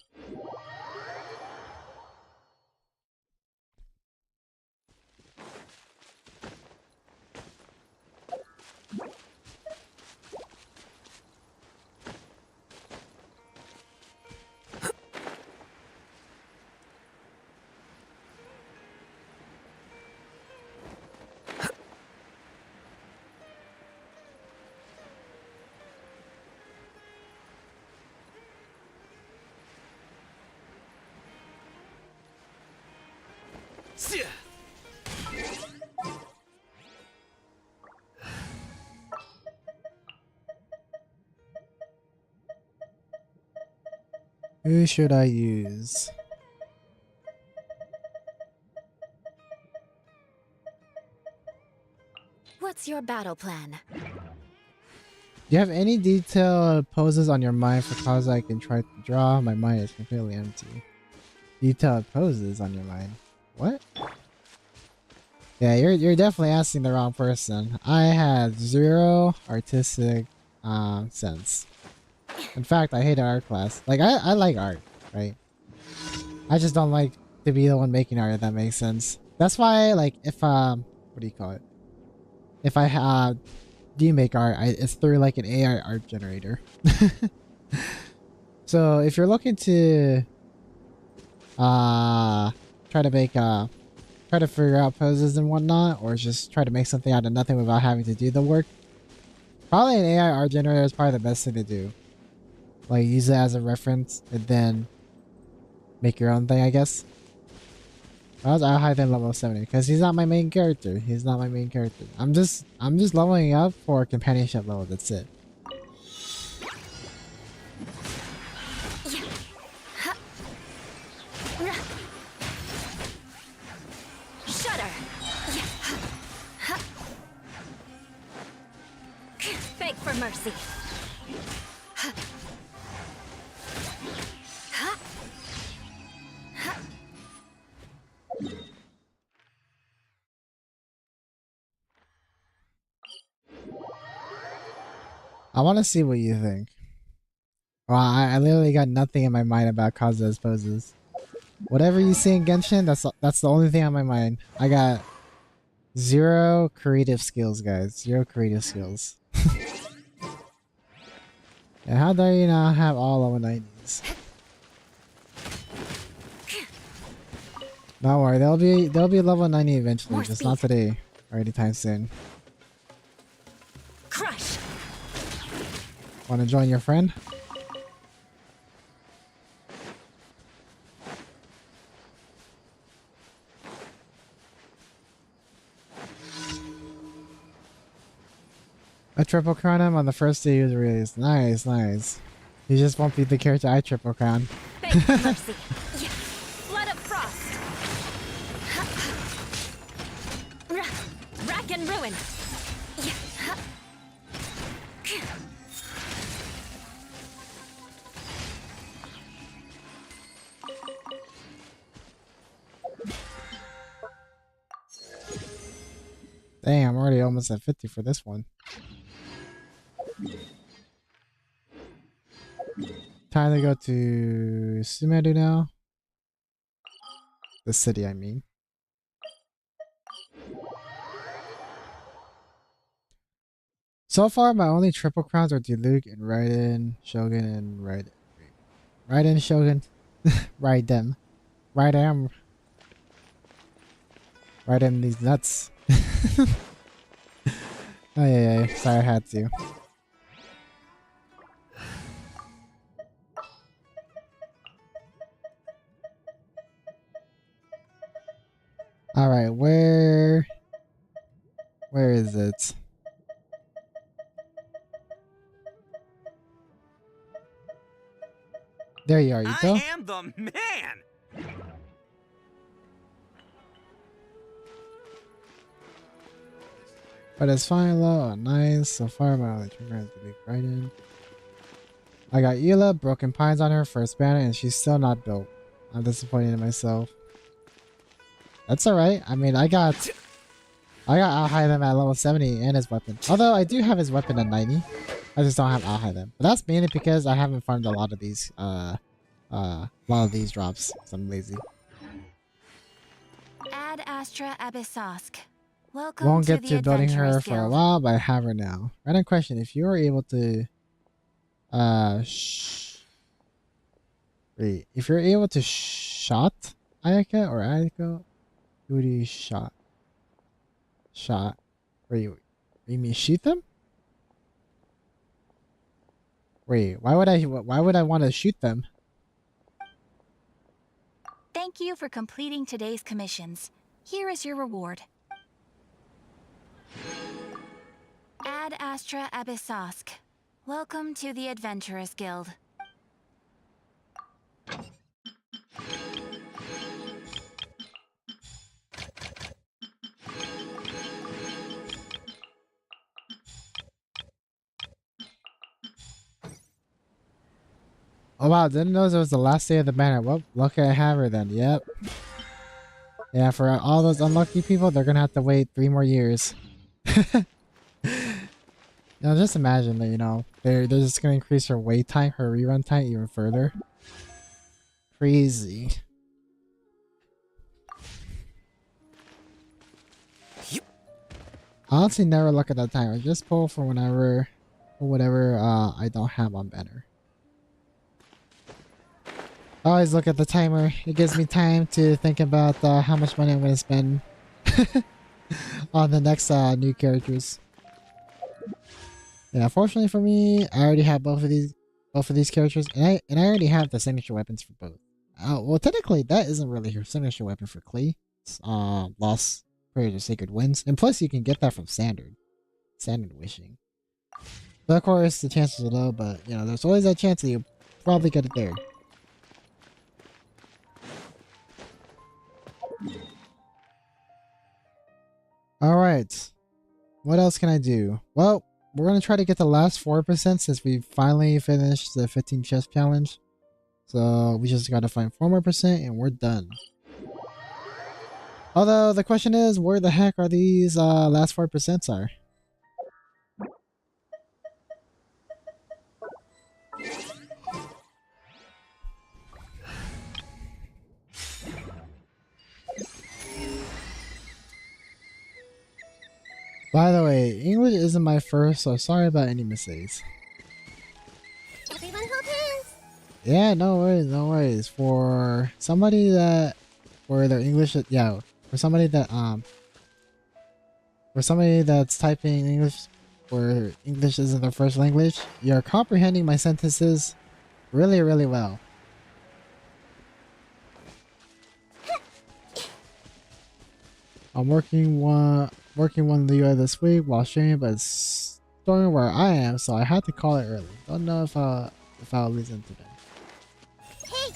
Speaker 1: Who should I use?
Speaker 2: What's your battle plan?
Speaker 1: Do you have any detailed poses on your mind for cause I can try to draw? My mind is completely empty. Detailed poses on your mind. What? Yeah, you're definitely asking the wrong person. I had zero artistic sense. In fact, I hated art class. Like I like art, right? I just don't like to be the one making art, if that makes sense. That's why, like, if what do you call it? If I do make art, it's through like an AI art generator. So if you're looking to try to make try to figure out poses and whatnot, or just try to make something out of nothing without having to do the work, probably an AI art generator is probably the best thing to do. Like, use it as a reference and then make your own thing, I guess. I was higher than level 70 because he's not my main character. He's not my main character. I'm just leveling up for companionship level. That's it.
Speaker 2: Shudder! Beg for mercy.
Speaker 1: I want to see what you think. Well, I literally got nothing in my mind about Kazu's poses. Whatever you see in Genshin, that's the only thing on my mind. I got zero creative skills, guys. Zero creative skills. And how dare you not have all level 90s? Don't worry, they'll be level 90 eventually,
Speaker 2: More
Speaker 1: just
Speaker 2: speed.
Speaker 1: not today or anytime soon.
Speaker 2: Crush!
Speaker 1: Want to join your friend? I triple crown him on the first day he was released. Nice, nice. He just won't be the character I triple crown.
Speaker 2: Beg for mercy. Flood of frost. Rack and ruin.
Speaker 1: Dang, I'm already almost at 50 for this one. Time to go to Sumeru now. The city, I mean. So far, my only triple crowns are Diluc and Raiden, Shogun, and Raiden, Shogun, Raiden, Raiden, Raiden these nuts. Oh yeah, sorry I had to. All right, where is it? There you are, Ito.
Speaker 3: I am the man.
Speaker 1: But it's fine, low. Oh, nice. So far, my only trigger has to be Raiden. I got Eula, Broken Pines on her first banner, and she's still not built. I'm disappointed in myself. That's alright. I mean, I got out high them at level 70 and his weapon. Although I do have his weapon at 90. I just don't have out high them. But that's mainly because I haven't farmed a lot of these drops. So I'm lazy.
Speaker 2: Ad Astra Abyssosk. Welcome
Speaker 1: Won't
Speaker 2: to
Speaker 1: get
Speaker 2: the
Speaker 1: to building her
Speaker 2: Adventurers
Speaker 1: for a
Speaker 2: Guild.
Speaker 1: while, but I have her now. Random question: if you were able to, if you're able to shot Ayaka or Ayako, who do you shot? You mean shoot them? Wait, why would I want to shoot them?
Speaker 2: Thank you for completing today's commissions. Here is your reward. Ad Astra Abyssosk. Welcome to the Adventurers Guild.
Speaker 1: Oh wow, didn't know it was the last day of the banner. Well, lucky I have her then. Yep. Yeah, for all those unlucky people, they're gonna have to wait 3 more years. Now just imagine that, you know, they're just gonna increase her wait time, her rerun time even further. Crazy. I honestly never look at that timer. Just pull for whenever or whatever I don't have on banner. I always look at the timer. It gives me time to think about how much money I'm gonna spend on the next new characters. Yeah, fortunately for me, I already have both of these characters, and I already have the signature weapons for both. Well, technically, that isn't really her signature weapon for Klee. It's, Lost Prayers of Sacred Winds, and plus you can get that from standard wishing. But of course, the chances are low, but you know, there's always that chance that you probably get it there. All right, what else can I do? Well, we're gonna try to get the last 4% since we finally finished the 15 chest challenge. So we just gotta find 4 more percent and we're done. Although the question is, where the heck are these last 4% are? By the way, English isn't my first, so sorry about any mistakes.
Speaker 4: Everyone hold hands.
Speaker 1: Yeah, no worries, no worries. For somebody that, for their English, yeah, for somebody that's typing English, where English isn't their first language, you're comprehending my sentences really, really well. I'm working one in the UI this week while streaming, but it's storming where I am, so I had to call it early. Don't know if I'll listen to them.
Speaker 4: Hey.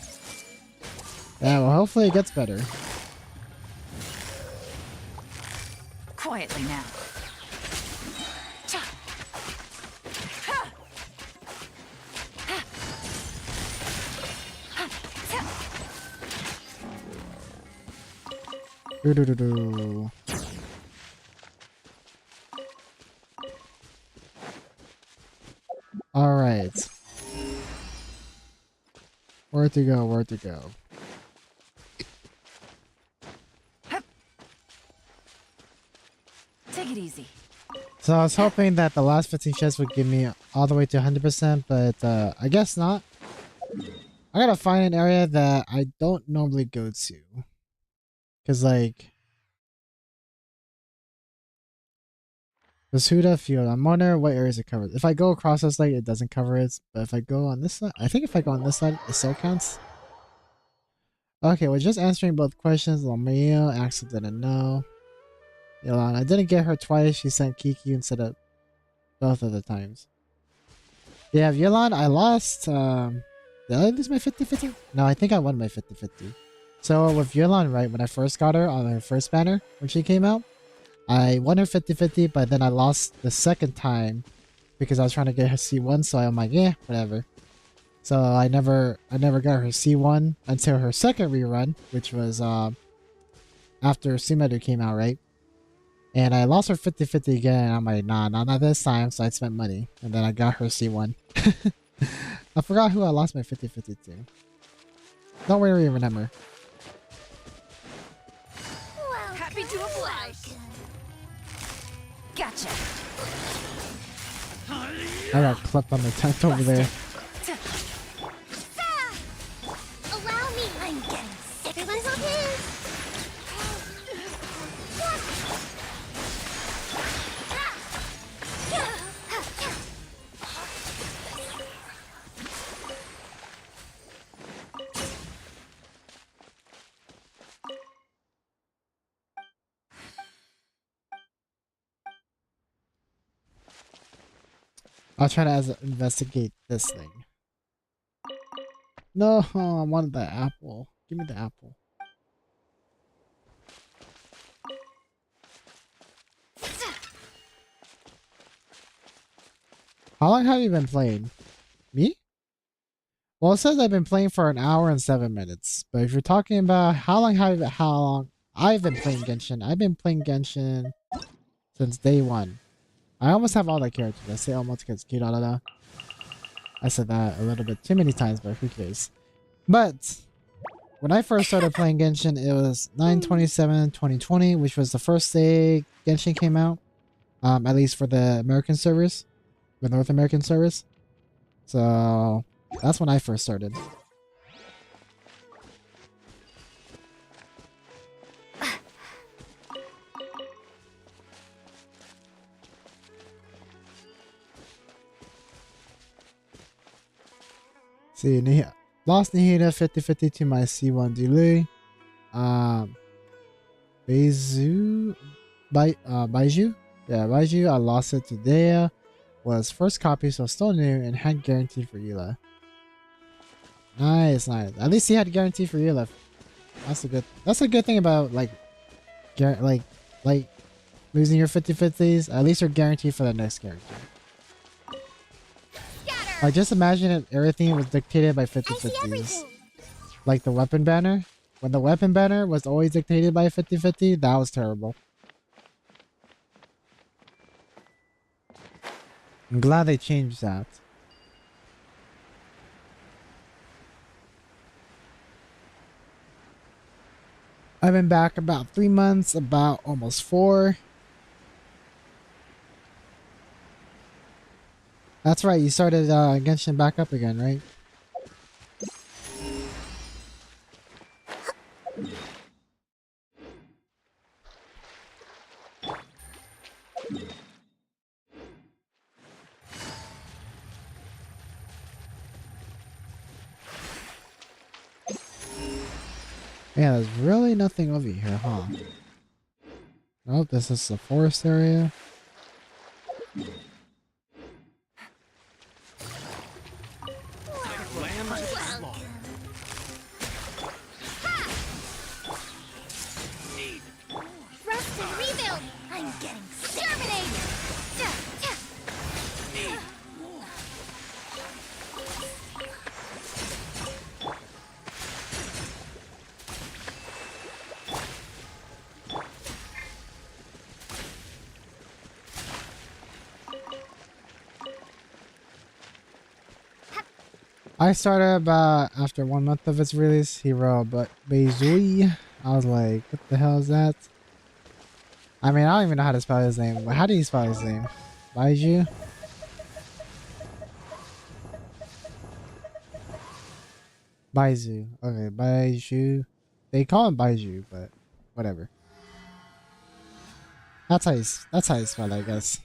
Speaker 1: Yeah, well, hopefully it gets better.
Speaker 2: Quietly now.
Speaker 1: Do-do-do-do. All right. Where to go? Where to go?
Speaker 2: Take it easy.
Speaker 1: So I was hoping that the last 15 chests would give me all the way to 100%, but I guess not. I gotta find an area that I don't normally go to. Cause like... the Suda field. I'm wondering what areas it covers. If I go across this lake, it doesn't cover it. But if I go on this side, I think if I go on this side, it still counts. Okay, we're just answering both questions. Lamio, Axel didn't know. Yolan, I didn't get her twice. She sent Kiki instead of both of the times. Yeah, Yolan, I lost. Did I lose my 50-50? No, I think I won my 50-50. So with Yolan, right, when I first got her on her first banner, when she came out, I won her 50-50, but then I lost the second time because I was trying to get her C1, so I'm like, yeah, whatever. So I never got her C1 until her second rerun, which was after Sumeru came out, right? And I lost her 50-50 again, and I'm like, nah, not this time, so I spent money. And then I got her C1. I forgot who I lost my 50-50 to. Don't worry, remember.
Speaker 2: Happy to oblige. Gotcha.
Speaker 1: I got clipped on the tent over there.
Speaker 5: Allow me.
Speaker 2: I'm getting sick.
Speaker 5: Everyone's on his.
Speaker 1: I'll try to investigate this thing. No, I wanted the apple. Give me the apple. How long have you been playing? Me? Well, it says I've been playing for an hour and 7 minutes. But if you're talking about how long I've been playing Genshin, I've been playing Genshin since day one. I almost have all the characters. I say almost because cute, I don't know. I said that a little bit too many times, but who cares? But when I first started playing Genshin, it was 9/27/2020, which was the first day Genshin came out. At least for the American servers, the North American servers. So that's when I first started. See, lost Nihida 50-50 to my C1 Dulu. Baiju? Yeah, Baiju, I lost it to Dea. Was first copy, so still new, and had guarantee for Eula. Nice, nice. At least he had guarantee for Eula. That's a good thing about like losing your 50-50s. At least you're guaranteed for the next character. Like, just imagine if everything was dictated by 50-50s. Like the weapon banner. When the weapon banner was always dictated by 50-50, that was terrible. I'm glad they changed that. I've been back about 3 months, about almost 4. That's right, you started Genshin back up again, right? Yeah, there's really nothing over here, huh? Oh, this is the forest area.
Speaker 5: Rest and rebuild.
Speaker 2: I'm getting sick.
Speaker 5: Exterminate.
Speaker 1: I started about after 1 month of its release, Hero, but Beizui, I was like, what the hell is that? I mean, I don't even know how to spell his name. How do you spell his name? Baiju? Baizu. Okay, Baiju. They call him Baiju, but whatever. That's how you spell it, I guess.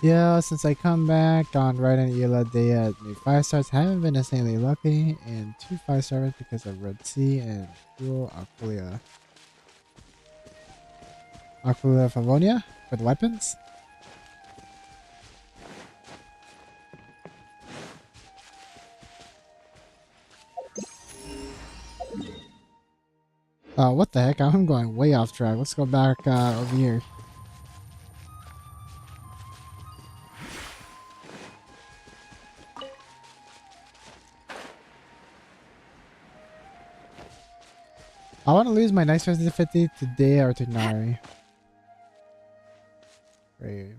Speaker 1: Yeah, since I come back on right on Ila Day at new 5 stars, haven't been insanely lucky, and 2 5-stars because of Red Sea and Fuel Aquila Favonia with weapons. What the heck? I'm going way off track. Let's go back over here. I want to lose my nice 50 today or to Nari. Right.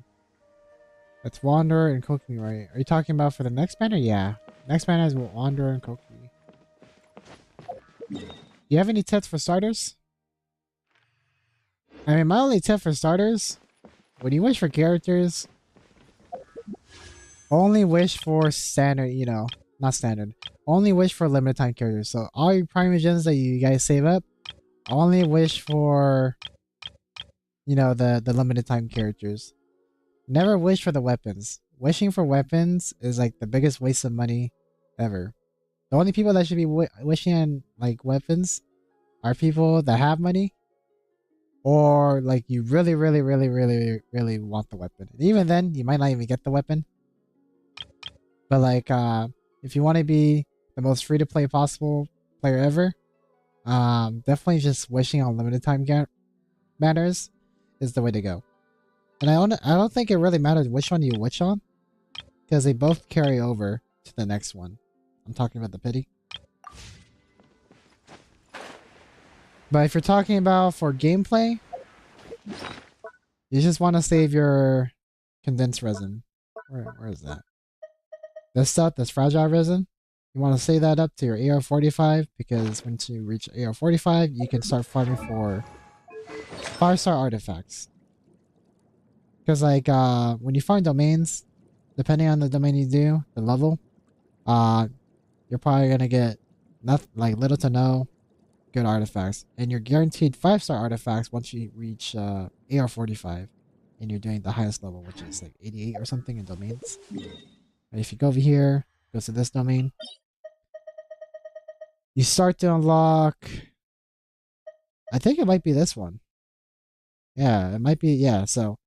Speaker 1: That's Wanderer and Koki, right? Are you talking about for the next banner? Yeah. Next banner is Wanderer and Koki. Do you have any tips for starters? I mean, my only tip for starters, when you wish for characters, only wish for standard, you know, not standard. Only wish for limited time characters. So all your primogens that you guys save up, only wish for, you know, the limited time characters. Never wish for the weapons. Wishing for weapons is like the biggest waste of money ever. The only people that should be wishing on like weapons are people that have money, or like you really want the weapon. And even then, you might not even get the weapon. But like, if you want to be the most free to play possible player ever, definitely just wishing on limited time banners is the way to go. And I don't think it really matters which one you wish on, because they both carry over to the next one. I'm talking about the pity. But if you're talking about for gameplay, you just want to save your condensed resin. Where is that? This stuff, this fragile resin, you want to save that up to your AR45, because once you reach AR45, you can start farming for 5-star artifacts. Because like when you find domains, depending on the domain you do, the level, you're probably gonna get like little to no good artifacts, and you're guaranteed 5-star artifacts once you reach AR45, and you're doing the highest level, which is like 88 or something in domains. And if you go over here, go to this domain, you start to unlock. I think it might be this one. Yeah, it might be. Yeah, so.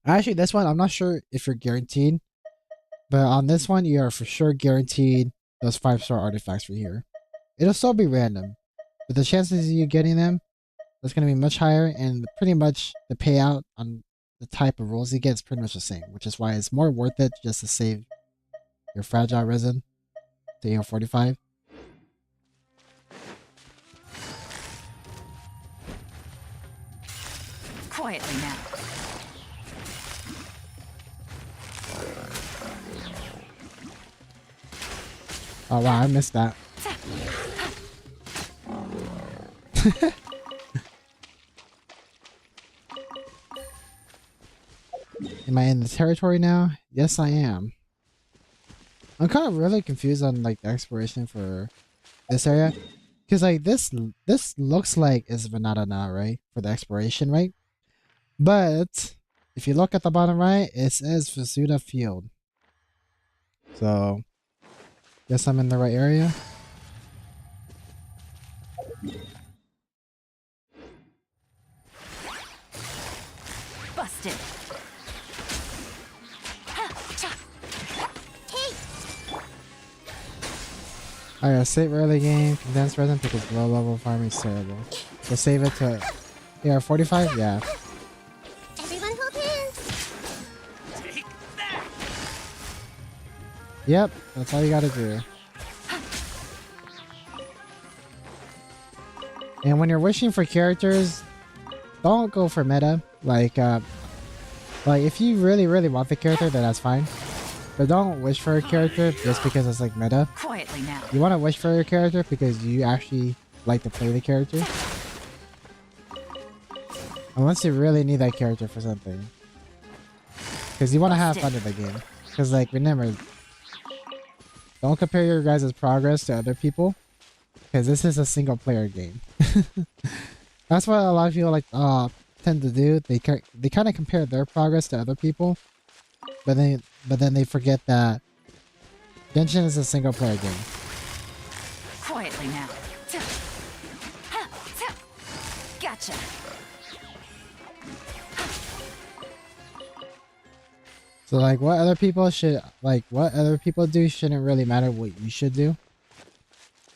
Speaker 1: Actually, this one, I'm not sure if you're guaranteed, but on this one, you are for sure guaranteed those 5-star artifacts right here. It'll still be random, but the chances of you getting them, that's going to be much higher, and pretty much the payout on the type of rolls you get is pretty much the same, which is why it's more worth it just to save your fragile resin to AR45.
Speaker 2: Quietly now.
Speaker 1: Oh wow, I missed that. Am I in the territory now? Yes, I am. I'm kind of really confused on like the exploration for this area, because like this looks like it's Venata now, right? For the exploration, right? But if you look at the bottom right, it says Vasuda Field. So guess I'm in the right area.
Speaker 2: Busted.
Speaker 1: I gotta save early game, condensed resin because low level farming is terrible. So save it to AR45? Yeah.
Speaker 5: Everyone hold hands.
Speaker 3: Take that!
Speaker 1: Yep, that's all you gotta do. And when you're wishing for characters, don't go for meta. Like if you really, really want the character, then that's fine. But don't wish for a character just because it's like meta.
Speaker 2: Quietly now.
Speaker 1: You want to wish for your character because you actually like to play the character. Unless you really need that character for something. Because you want to have fun in the game. Because like, remember, don't compare your guys' progress to other people. Because this is a single player game. That's what a lot of people like tend to do. They kind of compare their progress to other people. But then they forget that Genshin is a single player game.
Speaker 2: Quietly now. Gotcha.
Speaker 1: So like what other people do shouldn't really matter what you should do.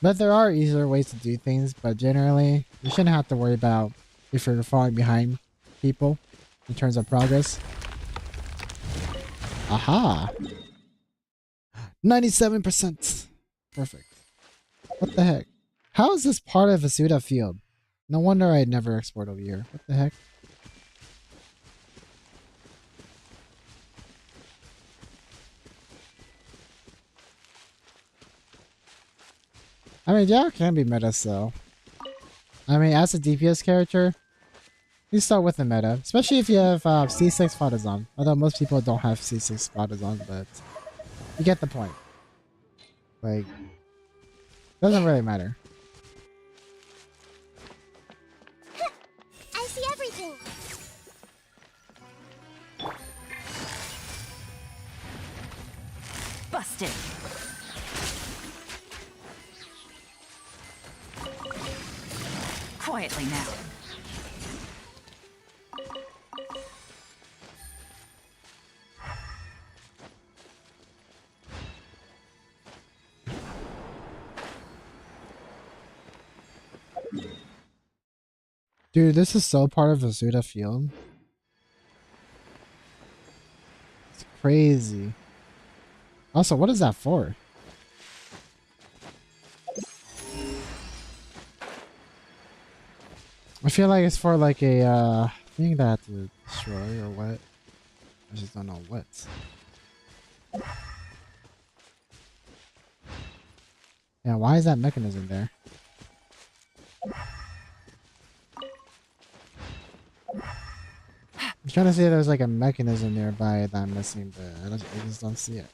Speaker 1: But there are easier ways to do things, but generally you shouldn't have to worry about if you're falling behind people in terms of progress. Aha! 97%! Perfect. What the heck? How is this part of a Suda field? No wonder I never explored over here. What the heck? I mean, yeah, it can be meta, so. I mean, as a DPS character, you start with the meta, especially if you have C6 Fatazon. Although most people don't have C6 Fatazon, but you get the point. Like, doesn't really matter.
Speaker 5: I see everything.
Speaker 2: Busted. Quietly now.
Speaker 1: Dude, this is so part of a Suda field. It's crazy. Also, what is that for? I feel like it's for like a thing that I have to destroy or what. I just don't know what. Yeah, why is that mechanism there? I'm trying to see if there's like a mechanism nearby that I'm missing, but I just don't see it.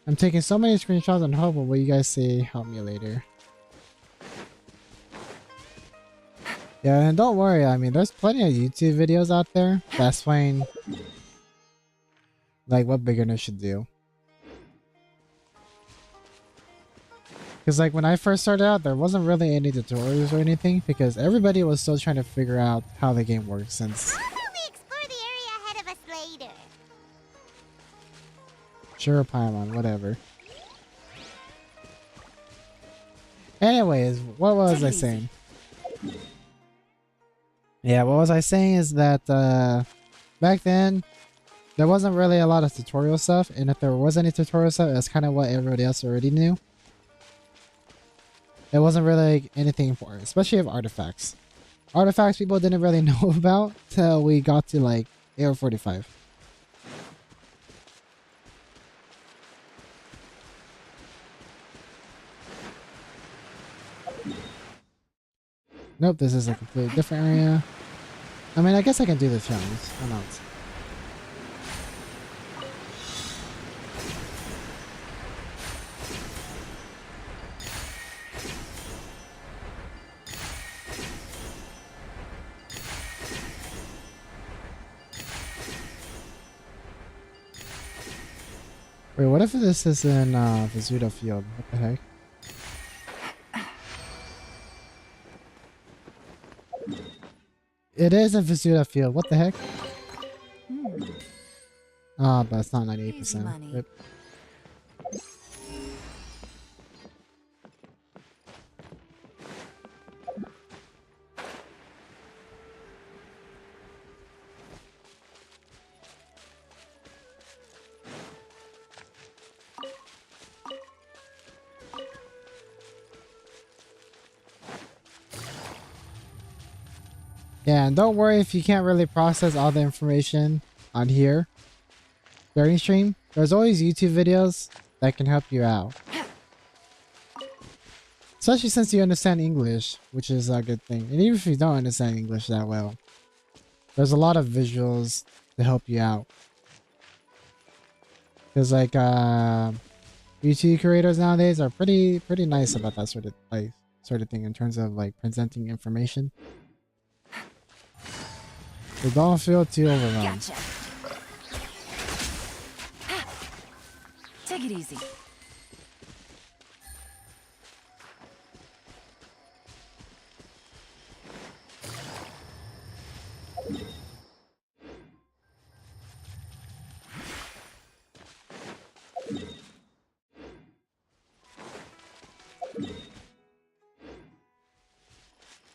Speaker 1: I'm taking so many screenshots and hoping what you guys say help me later. Yeah, and don't worry, I mean, there's plenty of YouTube videos out there that explain like what beginners should do. Because like when I first started out, there wasn't really any tutorials or anything because everybody was still trying to figure out how the game works since...
Speaker 5: How about we explore the area ahead of us later?
Speaker 1: Sure, Paimon, whatever. Anyways, what was I saying? Yeah, what was I saying is that back then there wasn't really a lot of tutorial stuff, and if there was any tutorial stuff, that's kind of what everybody else already knew. It wasn't really like, anything important, especially of artifacts. Artifacts people didn't really know about till we got to like AR 45. Nope, this is a completely different area. I mean, I guess I can do the challenge. Why not? Wait, what if this is in Vizuda Field? What the heck? It is in Vizuda Field. What the heck? Ah, but it's not 98%. Rip. Yeah, and don't worry if you can't really process all the information on here during stream. There's always YouTube videos that can help you out. Especially since you understand English, which is a good thing. And even if you don't understand English that well, there's a lot of visuals to help you out. Because like YouTube creators nowadays are pretty nice about that sort of thing in terms of like presenting information. So don't feel too overwhelmed.
Speaker 2: Gotcha. Take it easy.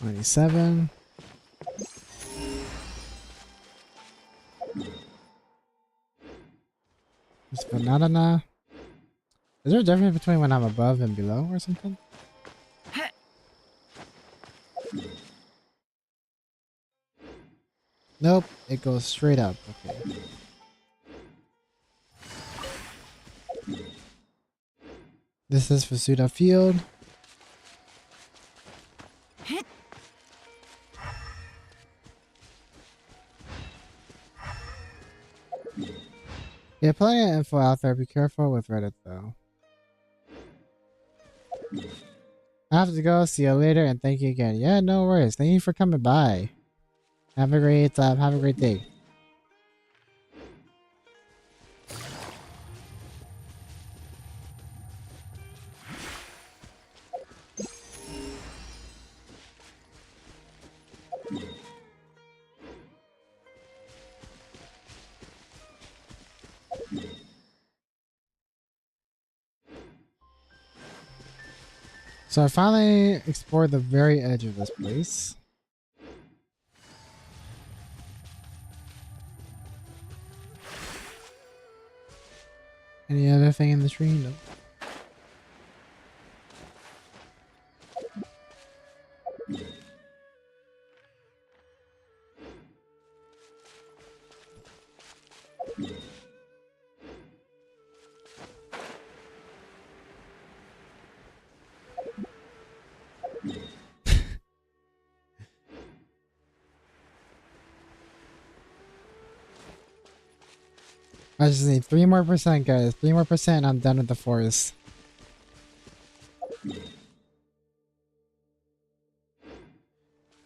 Speaker 1: $27. Just banana. Is there a difference between when I'm above and below or something? Nope, it goes straight up. Okay. This is Fusuda Field. Yeah, plenty of info out there. Be careful with Reddit though. I have to go. See you later, and thank you again. Yeah, no worries. Thank you for coming by. Have a great day. So I finally explored the very edge of this place. Any other thing in the tree? No. I just need 3% more, guys. 3% more, and I'm done with the forest.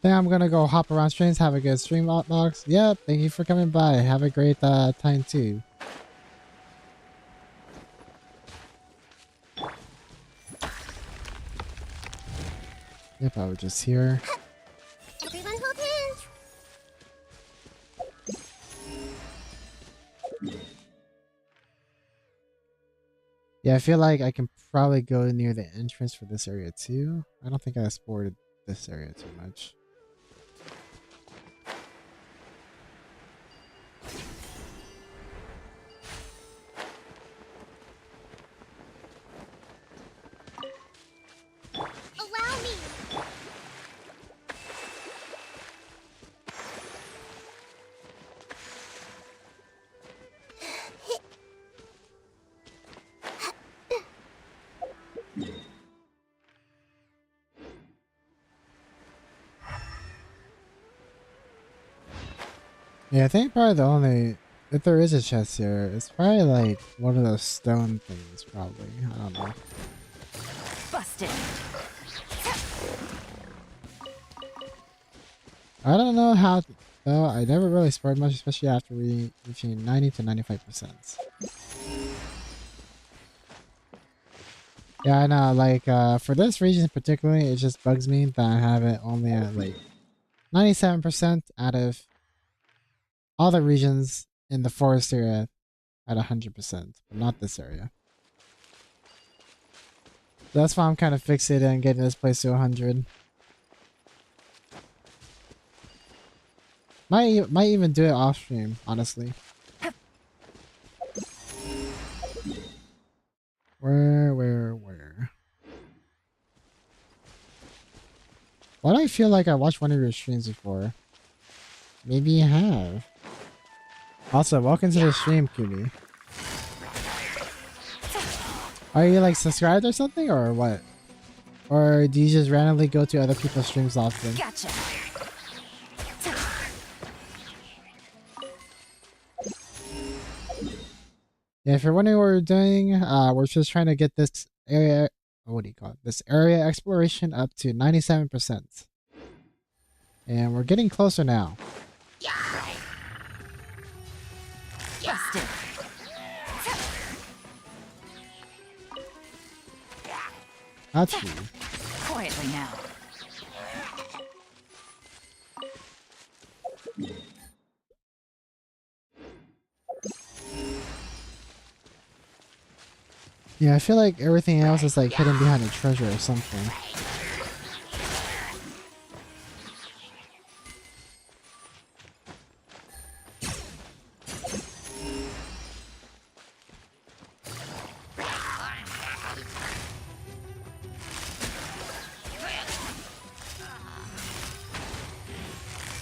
Speaker 1: Then I'm gonna go hop around streams. Have a good stream, Outbox. Yep, thank you for coming by. Have a great time too. Yep, I was just here.
Speaker 5: Everyone hold hands.
Speaker 1: Yeah, I feel like I can probably go near the entrance for this area too. I don't think I explored this area too much.
Speaker 5: Allow me.
Speaker 1: Yeah, I think probably the only, if there is a chest here, it's probably like one of those stone things, probably. I don't know.
Speaker 2: Busted.
Speaker 1: I don't know how, though. I never really explored much, especially after reaching 90 to 95%. Yeah, I know, like, for this region particularly, it just bugs me that I have it only at, like, 97% out of all the regions in the forest area at 100%, but not this area. That's why I'm kind of fixated on getting this place to 100. Might even do it off stream, honestly. Where? Why do I feel like I watched one of your streams before? Maybe you have. Also, welcome to the stream, Kumi. Are you like subscribed or something, or what? Or do you just randomly go to other people's streams often?
Speaker 2: Gotcha.
Speaker 1: Yeah, if you're wondering what we're doing, we're just trying to get this area, what do you call it? This area exploration up to 97%. And we're getting closer now.
Speaker 2: Busted.
Speaker 1: That's you.
Speaker 2: Quietly now.
Speaker 1: Yeah, I feel like everything else is like hidden behind a treasure or something.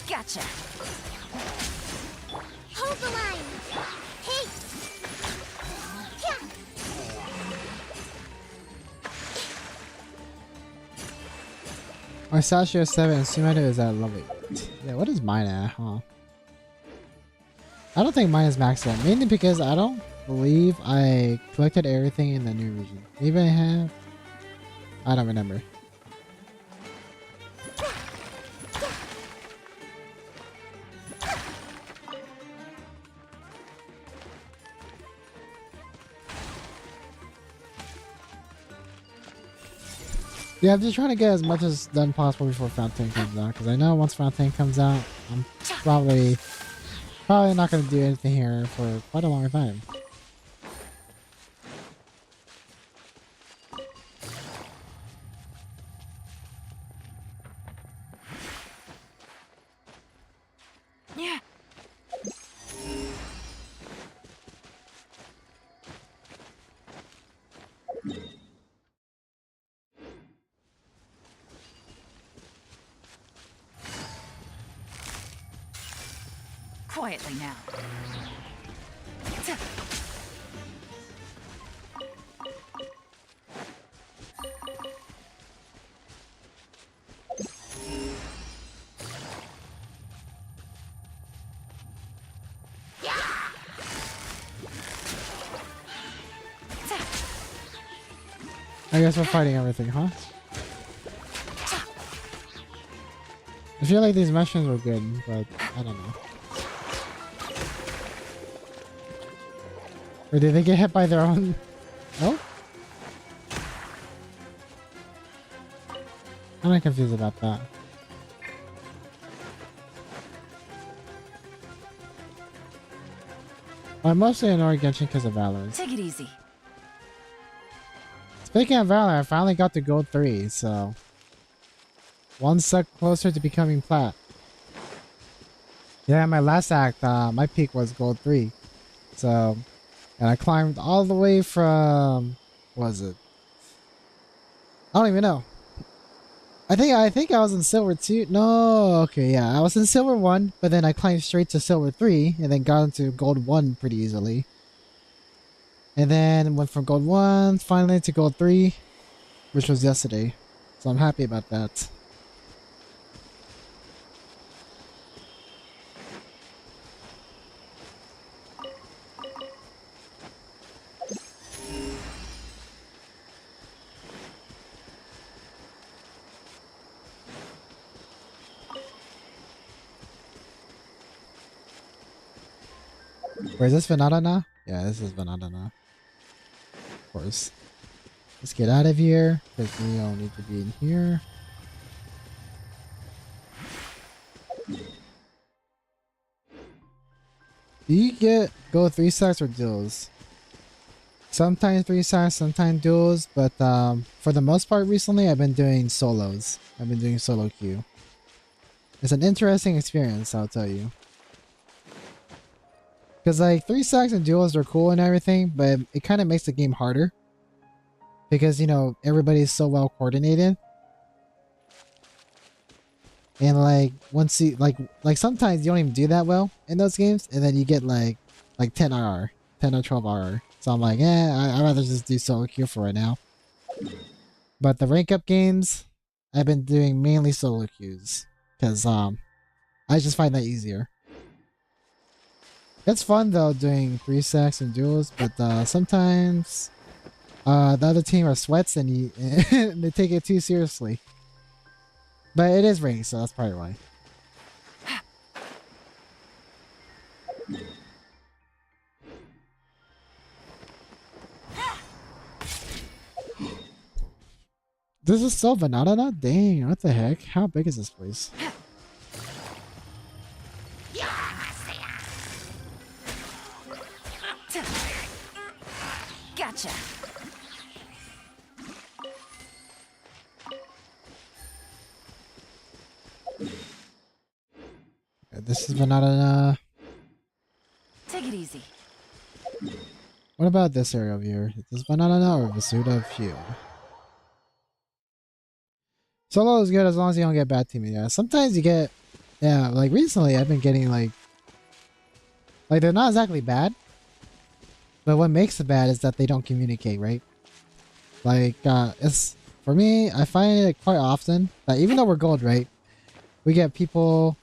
Speaker 2: Gotcha.
Speaker 4: Hold the line. Hey. Yeah.
Speaker 1: My Sasha is 7 and Sumeru is at level 8. Yeah, what is mine at, huh? I don't think mine is maxed out, mainly because I don't believe I collected everything in the new region. Maybe I have? I don't remember. Yeah, I'm just trying to get as much as done possible before Fountain comes out, because I know once Fountain comes out, I'm probably not going to do anything here for quite a long time.
Speaker 2: Yeah. Quietly now.
Speaker 1: I guess we're fighting everything, huh? I feel like these missions were good, but I don't know. Or did they get hit by their own? Oh? I'm confused about that. Well, I mostly annoy Genshin because of Valor.
Speaker 2: Take it easy.
Speaker 1: Speaking of Valor, I finally got to Gold 3, so... one step closer to becoming Plat. Yeah, my last act, my peak was Gold 3. So... and I climbed all the way from... what was it? I don't even know. I think I was in Silver 2. No, okay, yeah. I was in Silver 1, but then I climbed straight to Silver 3, and then got into Gold 1 pretty easily. And then went from Gold 1 finally to Gold 3, which was yesterday. So I'm happy about that. Wait, is this Venata now? Yeah, this is Venata now. Of course. Let's get out of here, because we don't need to be in here. Do you get go 3 stacks or duels? Sometimes 3 stacks, sometimes duels, but for the most part recently I've been doing solos. I've been doing solo queue. It's an interesting experience, I'll tell you. Because like 3 stacks and duels are cool and everything, but it kind of makes the game harder. Because, you know, everybody's so well coordinated. And like once you like sometimes you don't even do that well in those games, and then you get like 10 RR, 10 or 12 RR. So I'm like, I'd rather just do solo queue for right now. But the rank up games, I've been doing mainly solo queues because I just find that easier. It's fun though doing 3 stacks and duels, but sometimes the other team are sweats and you and they take it too seriously. But it is ranked, so that's probably why. This is so banana? Dang, what the heck? How big is this place?
Speaker 2: Gotcha.
Speaker 1: This is banana.
Speaker 2: Take it easy.
Speaker 1: What about this area over here? Is this banana or Vasuda Field? Solo is good as long as you don't get bad teaming. Yeah, sometimes you get, yeah, like recently I've been getting like they're not exactly bad, but what makes it bad is that they don't communicate, right? Like, it's, for me, I find it quite often that even though we're gold, right? We get people,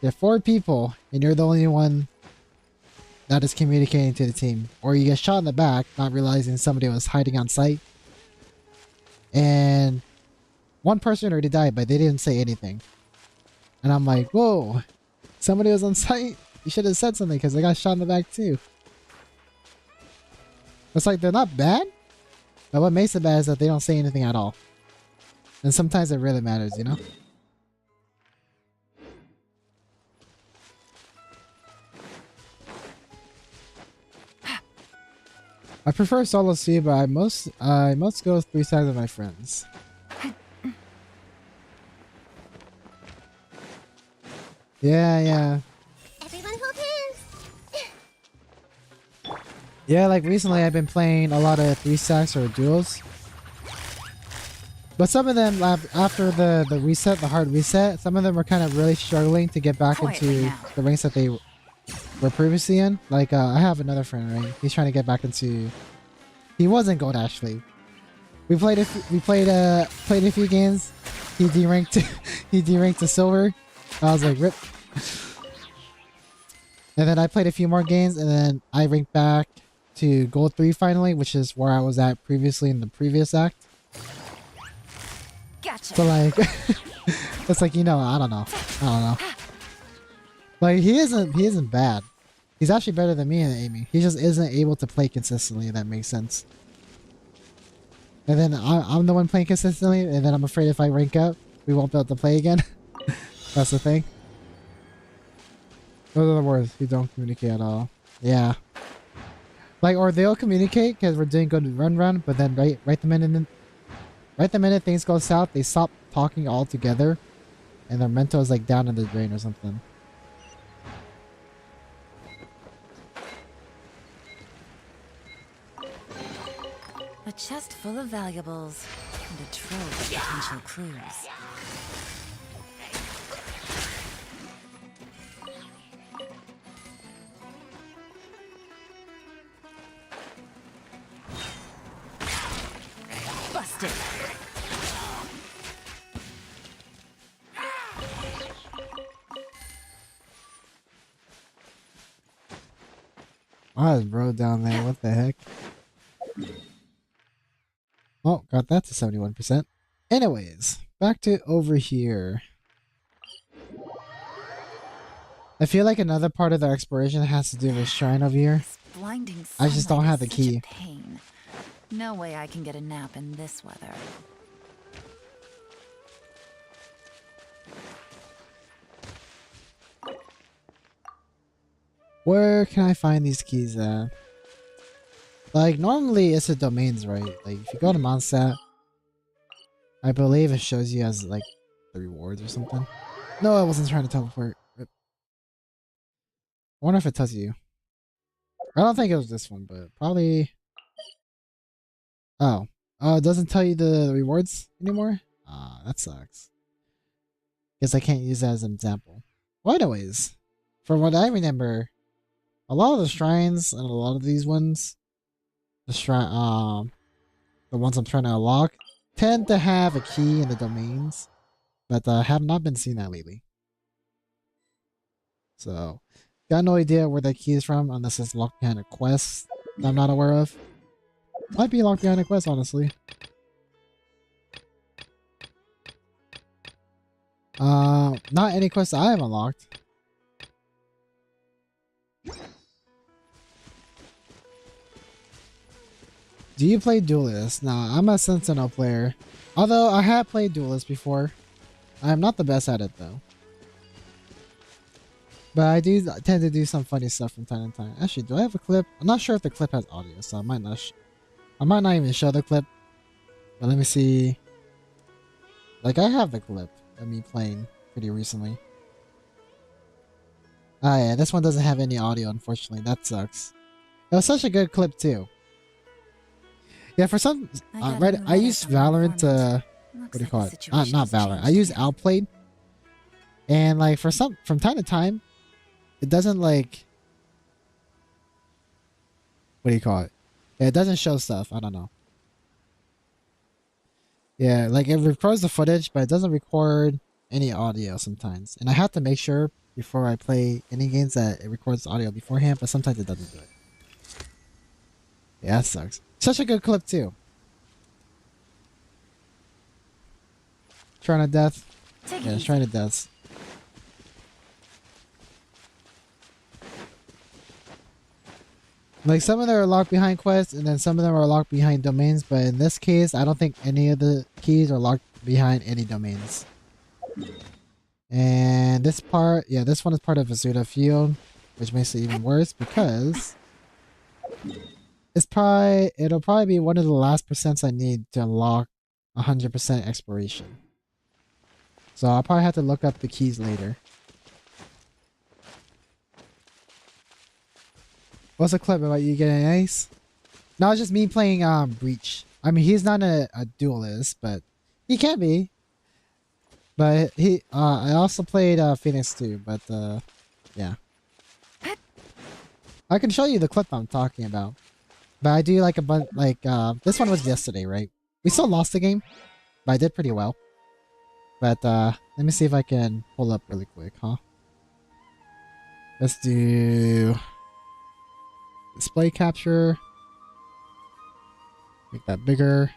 Speaker 1: there are 4 people, and you're the only one that is communicating to the team. Or you get shot in the back, not realizing somebody was hiding on site. And one person already died, but they didn't say anything. And I'm like, whoa, somebody was on site? You should have said something because they got shot in the back too. It's like, they're not bad, but what makes it bad is that they don't say anything at all. And sometimes it really matters, you know? I prefer solo C, but I most go 3 sides with my friends. Yeah.
Speaker 4: Everyone hold hands.
Speaker 1: Yeah, like recently I've been playing a lot of 3 stacks or duels. But some of them, after the reset, the hard reset, some of them were kind of really struggling to get back into the ranks that they were previously in. Like, I have another friend, right? He's trying to get back into... He wasn't gold, actually. We played a few games. He deranked he deranked to silver. I was like, rip. And then I played a few more games, and then I ranked back to gold 3 finally, which is where I was at previously in the previous act.
Speaker 2: Gotcha.
Speaker 1: So like, it's like, you know, I don't know. Like, he isn't bad. He's actually better than me and Amy. He just isn't able to play consistently, if that makes sense. And then I'm the one playing consistently, and then I'm afraid if I rank up, we won't be able to play again. That's the thing. Those are the words. We don't communicate at all. Yeah. Like, or they'll communicate because we're doing good run, but then right the minute things go south, they stop talking altogether, and their mental is like down in the drain or something.
Speaker 2: A chest full of valuables and a trove of potential clues. Busted.
Speaker 1: Why is bro down there? What the heck? Oh, got that to 71%. Anyways, back to over here. I feel like another part of the exploration has to do with shrine over here.
Speaker 2: This blinding
Speaker 1: I just don't
Speaker 2: sunlight
Speaker 1: have the
Speaker 2: is such a
Speaker 1: key.
Speaker 2: pain. No way I can get a nap in this weather.
Speaker 1: Where can I find these keys at? Like, normally it's the domains, right? Like, if you go to Mondstadt, I believe it shows you as, like, the rewards or something. No, I wasn't trying to teleport. I wonder if it tells you. I don't think it was this one, but probably... Oh. Oh, it doesn't tell you the rewards anymore? Ah, that sucks. Guess I can't use that as an example. Well, anyways, from what I remember, a lot of the shrines and a lot of these ones, the ones I'm trying to unlock, tend to have a key in the domains, but I have not been seeing that lately. So, got no idea where that key is from unless it's locked behind a quest that I'm not aware of. Might be locked behind a quest, honestly. Not any quests I have unlocked. Do you play Duelist? Nah, I'm a Sentinel player. Although I have played Duelist before. I am not the best at it though. But I do tend to do some funny stuff from time to time. Actually, do I have a clip? I'm not sure if the clip has audio, so I might not even show the clip. But let me see. Like, I have the clip of me playing pretty recently. Ah, yeah, this one doesn't have any audio, unfortunately. That sucks. It was such a good clip too. Yeah, for some, right, I use Valorant to, what do you call it? Not Valorant. I use Outplayed. And like from time to time, it doesn't like, what do you call it? Yeah, it doesn't show stuff. I don't know. Yeah, like it records the footage, but it doesn't record any audio sometimes. And I have to make sure before I play any games that it records the audio beforehand, but sometimes it doesn't do it. Yeah, that sucks. Such a good clip too. Trying to death. Yeah, it's trying to death. Like some of them are locked behind quests, and then some of them are locked behind domains. But in this case, I don't think any of the keys are locked behind any domains. And this part, yeah, this one is part of a pseudo field, which makes it even worse because it'll probably be one of the last percents I need to unlock 100% exploration. So I'll probably have to look up the keys later. What's a clip about you getting an ace? No, it's just me playing Breach. I mean, he's not a duelist, but he can be. But I also played Phoenix too, but yeah. I can show you the clip I'm talking about. But I do like a bunch, like this one was yesterday, right? We still lost the game, but I did pretty well. But let me see if I can pull up really quick, huh? Let's do display capture. Make that bigger.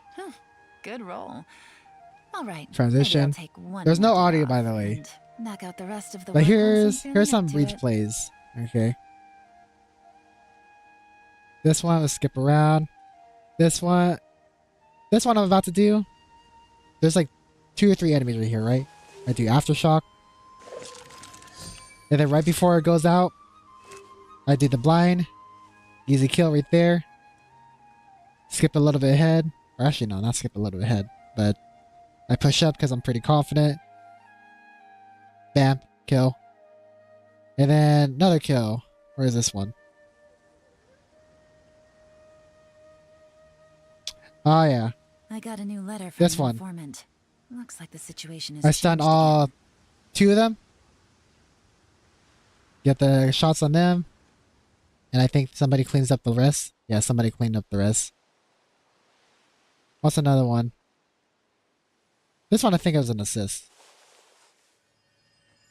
Speaker 2: Good roll. All right.
Speaker 1: Transition. There's no audio, by the way.
Speaker 2: Knock out the rest of the
Speaker 1: But
Speaker 2: work
Speaker 1: here's
Speaker 2: once
Speaker 1: some
Speaker 2: I'm
Speaker 1: Breach
Speaker 2: feeling
Speaker 1: plays. Okay. This one, let's skip around. This one I'm about to do. There's like 2 or 3 enemies right here, right? I do Aftershock. And then right before it goes out, I do the blind. Easy kill right there. Skip a little bit ahead. Or actually, no, not skip a little bit ahead. But I push up because I'm pretty confident. Bam. Kill. And then another kill. Where is this one? Oh, yeah.
Speaker 2: I got a new letter from
Speaker 1: This
Speaker 2: an
Speaker 1: one.
Speaker 2: informant. Looks like the situation is
Speaker 1: I stunned all 2 of them. Get the shots on them. And I think somebody cleans up the rest. Yeah, somebody cleaned up the rest. What's another one? This one I think it was an assist.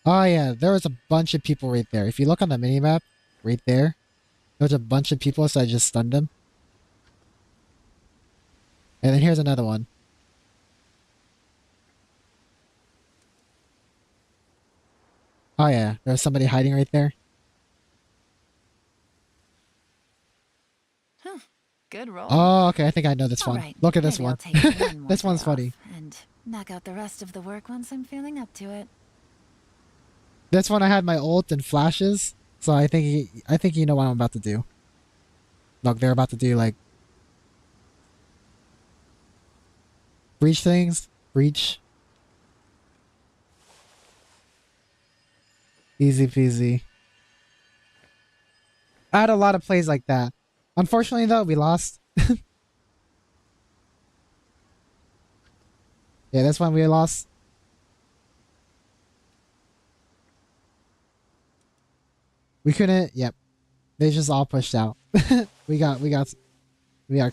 Speaker 1: Oh yeah, there was a bunch of people right there. If you look on the minimap, right there, there's a bunch of people, so I just stunned them. And then here's another one. Oh yeah, there's somebody hiding right there.
Speaker 2: Good roll.
Speaker 1: Oh, okay, I think I know this
Speaker 2: All
Speaker 1: one.
Speaker 2: right,
Speaker 1: Look at this
Speaker 2: maybe
Speaker 1: one.
Speaker 2: I'll take one more
Speaker 1: This one's
Speaker 2: day
Speaker 1: funny.
Speaker 2: off and knock out the rest of the work once I'm feeling up to it.
Speaker 1: This one I had my ult and flashes, so I think you know what I'm about to do. Look, they're about to do like breach things. Breach. Easy peasy. I had a lot of plays like that. Unfortunately, though, we lost. Yeah, this one we lost. We couldn't. Yep. They just all pushed out. we got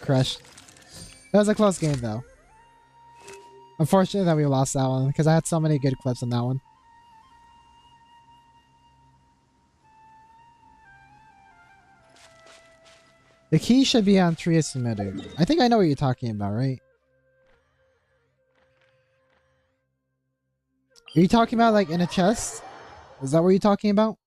Speaker 1: crushed. That was a close game though. Unfortunate that we lost that one because I had so many good clips on that one. The key should be on tree of Sumeru. I think I know what you're talking about, right? Are you talking about like in a chest? Is that what you're talking about?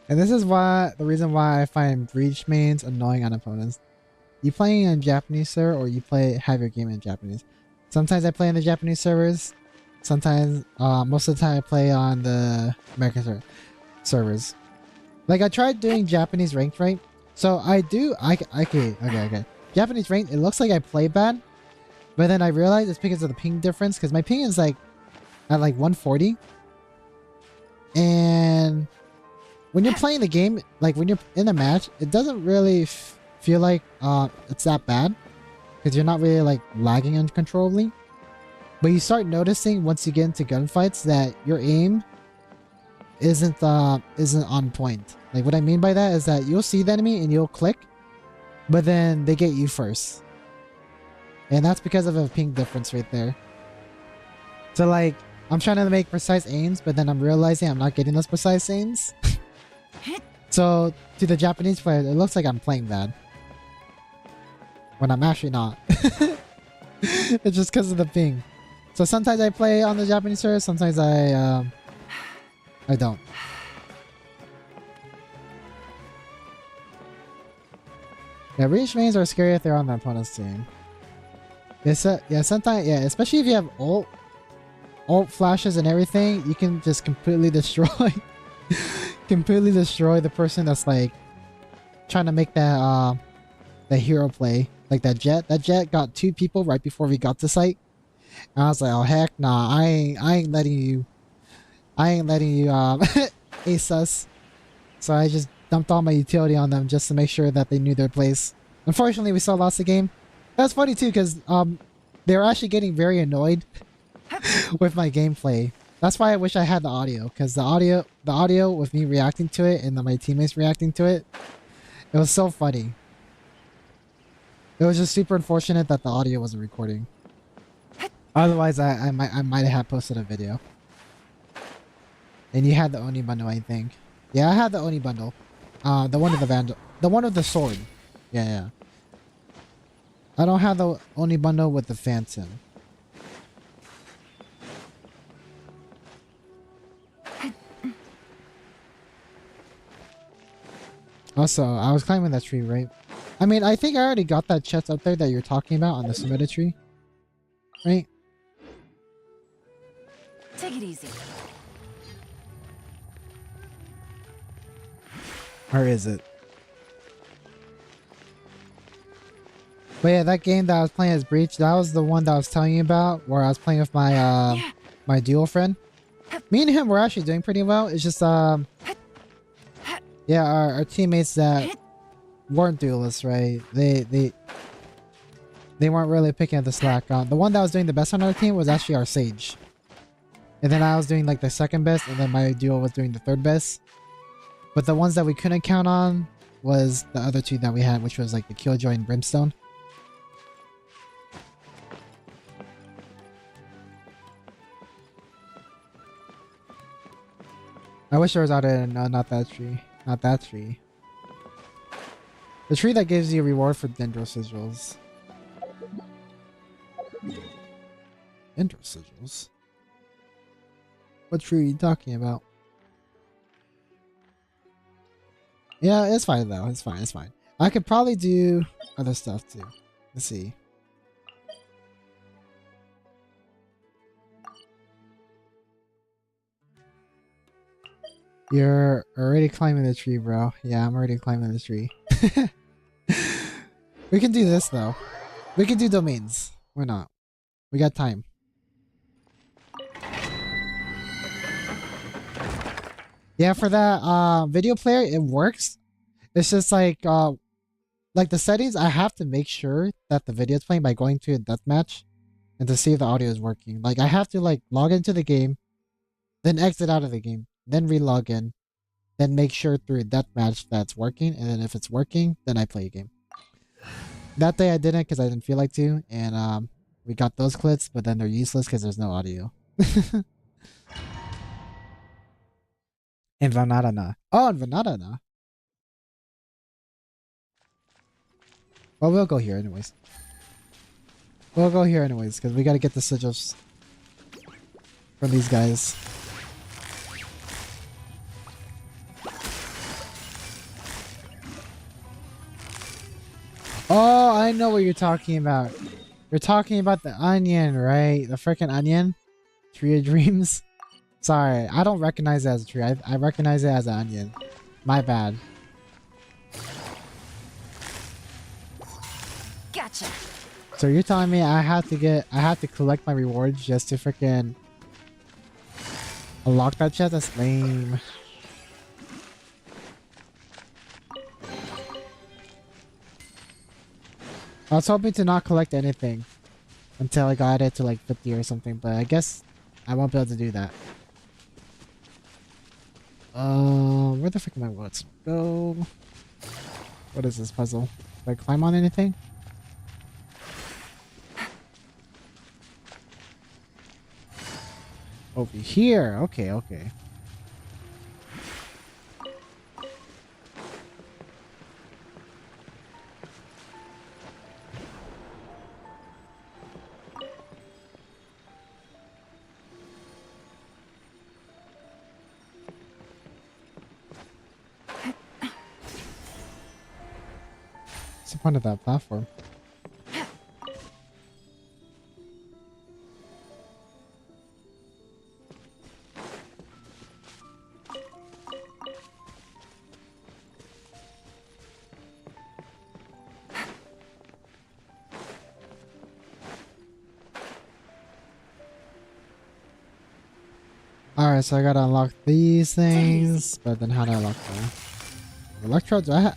Speaker 1: And this is why the reason why I find breach mains annoying on opponents. You playing in Japanese server or you have your game in Japanese. Sometimes I play in the Japanese servers. Sometimes, most of the time I play on the American servers. Like I tried doing Japanese ranked, right? So okay. Japanese ranked, it looks like I play bad. But then I realized it's because of the ping difference. Because my ping is like at like 140. And when you're playing the game, like when you're in a match, it doesn't really feel like it's that bad. Because you're not really like lagging uncontrollably. But you start noticing once you get into gunfights that your aim isn't on point. Like what I mean by that is that you'll see the enemy and you'll click, but then they get you first. And that's because of a ping difference right there. So like I'm trying to make precise aims, but then I'm realizing I'm not getting those precise aims. So to the Japanese players, it looks like I'm playing bad. When I'm actually not. It's just because of the ping. So sometimes I play on the Japanese server, sometimes I don't. Yeah, reach mains are scary if they're on the opponent's team. Yeah, sometimes, yeah, especially if you have ult flashes and everything, you can just completely destroy the person that's like trying to make that hero play. Like that jet got 2 people right before we got to site. And I was like, oh heck nah, I ain't letting you ace us. So I just dumped all my utility on them just to make sure that they knew their place. Unfortunately, we still lost the game. That's funny too, because they were actually getting very annoyed with my gameplay. That's why I wish I had the audio, because the audio with me reacting to it and then my teammates reacting to it, it was so funny. It was just super unfortunate that the audio wasn't recording. Otherwise, I might have posted a video. And you had the Oni bundle, I think. Yeah, I had the Oni bundle. The one with the vandal, the one with the sword. Yeah. I don't have the Oni bundle with the Phantom. Also, I was climbing that tree, right? I mean, I think I already got that chest up there that you're talking about on the Sumeru tree. Right?
Speaker 2: Take it easy.
Speaker 1: Or is it? But yeah, that game that I was playing as Breach, that was the one that I was telling you about, where I was playing with my my duo friend. Me and him were actually doing pretty well. It's just yeah, our teammates that weren't duelists, right? They weren't really picking up the slack. The one that was doing the best on our team was actually our Sage. And then I was doing like the second best, and then my duo was doing the third best. But the ones that we couldn't count on was the other 2 that we had, which was like the Killjoy and Brimstone. I wish there was out there. No, not that tree. Not that tree. The tree that gives you a reward for Dendro Sigils. Dendro Sigils? What tree are you talking about? Yeah, it's fine though. It's fine. It's fine. I could probably do other stuff too. Let's see. You're already climbing the tree, bro. Yeah, I'm already climbing the tree. We can do this though. We can do domains. Why not? We got time. Yeah, for that video player, it works. It's just like like the settings, I have to make sure that the video is playing by going to a deathmatch and to see if the audio is working. Like I have to like log into the game, then exit out of the game, then re-log in, then make sure through deathmatch that's working, and then if it's working, then I play a game. That day I didn't because I didn't feel like to, and we got those clips, but then they're useless because there's no audio. In Vanadana. Oh, in Vanadana. Well, we'll go here anyways. We'll go here anyways, because we gotta get the sigils from these guys. Oh, I know what you're talking about. You're talking about the onion, right? The freaking onion? Tree of Dreams? Sorry, I don't recognize it as a tree. I recognize it as an onion. My bad.
Speaker 2: Gotcha.
Speaker 1: So you're telling me I have to collect my rewards just to freaking unlock that chest? That's lame. I was hoping to not collect anything until I got it to like 50 or something, but I guess I won't be able to do that. Where the frick am I? Let's go. What is this puzzle? Do I climb on anything? Over here. Okay, okay. What's the point of that platform? Alright, so I gotta unlock these things, but then how do I unlock the electrodes? Do I have?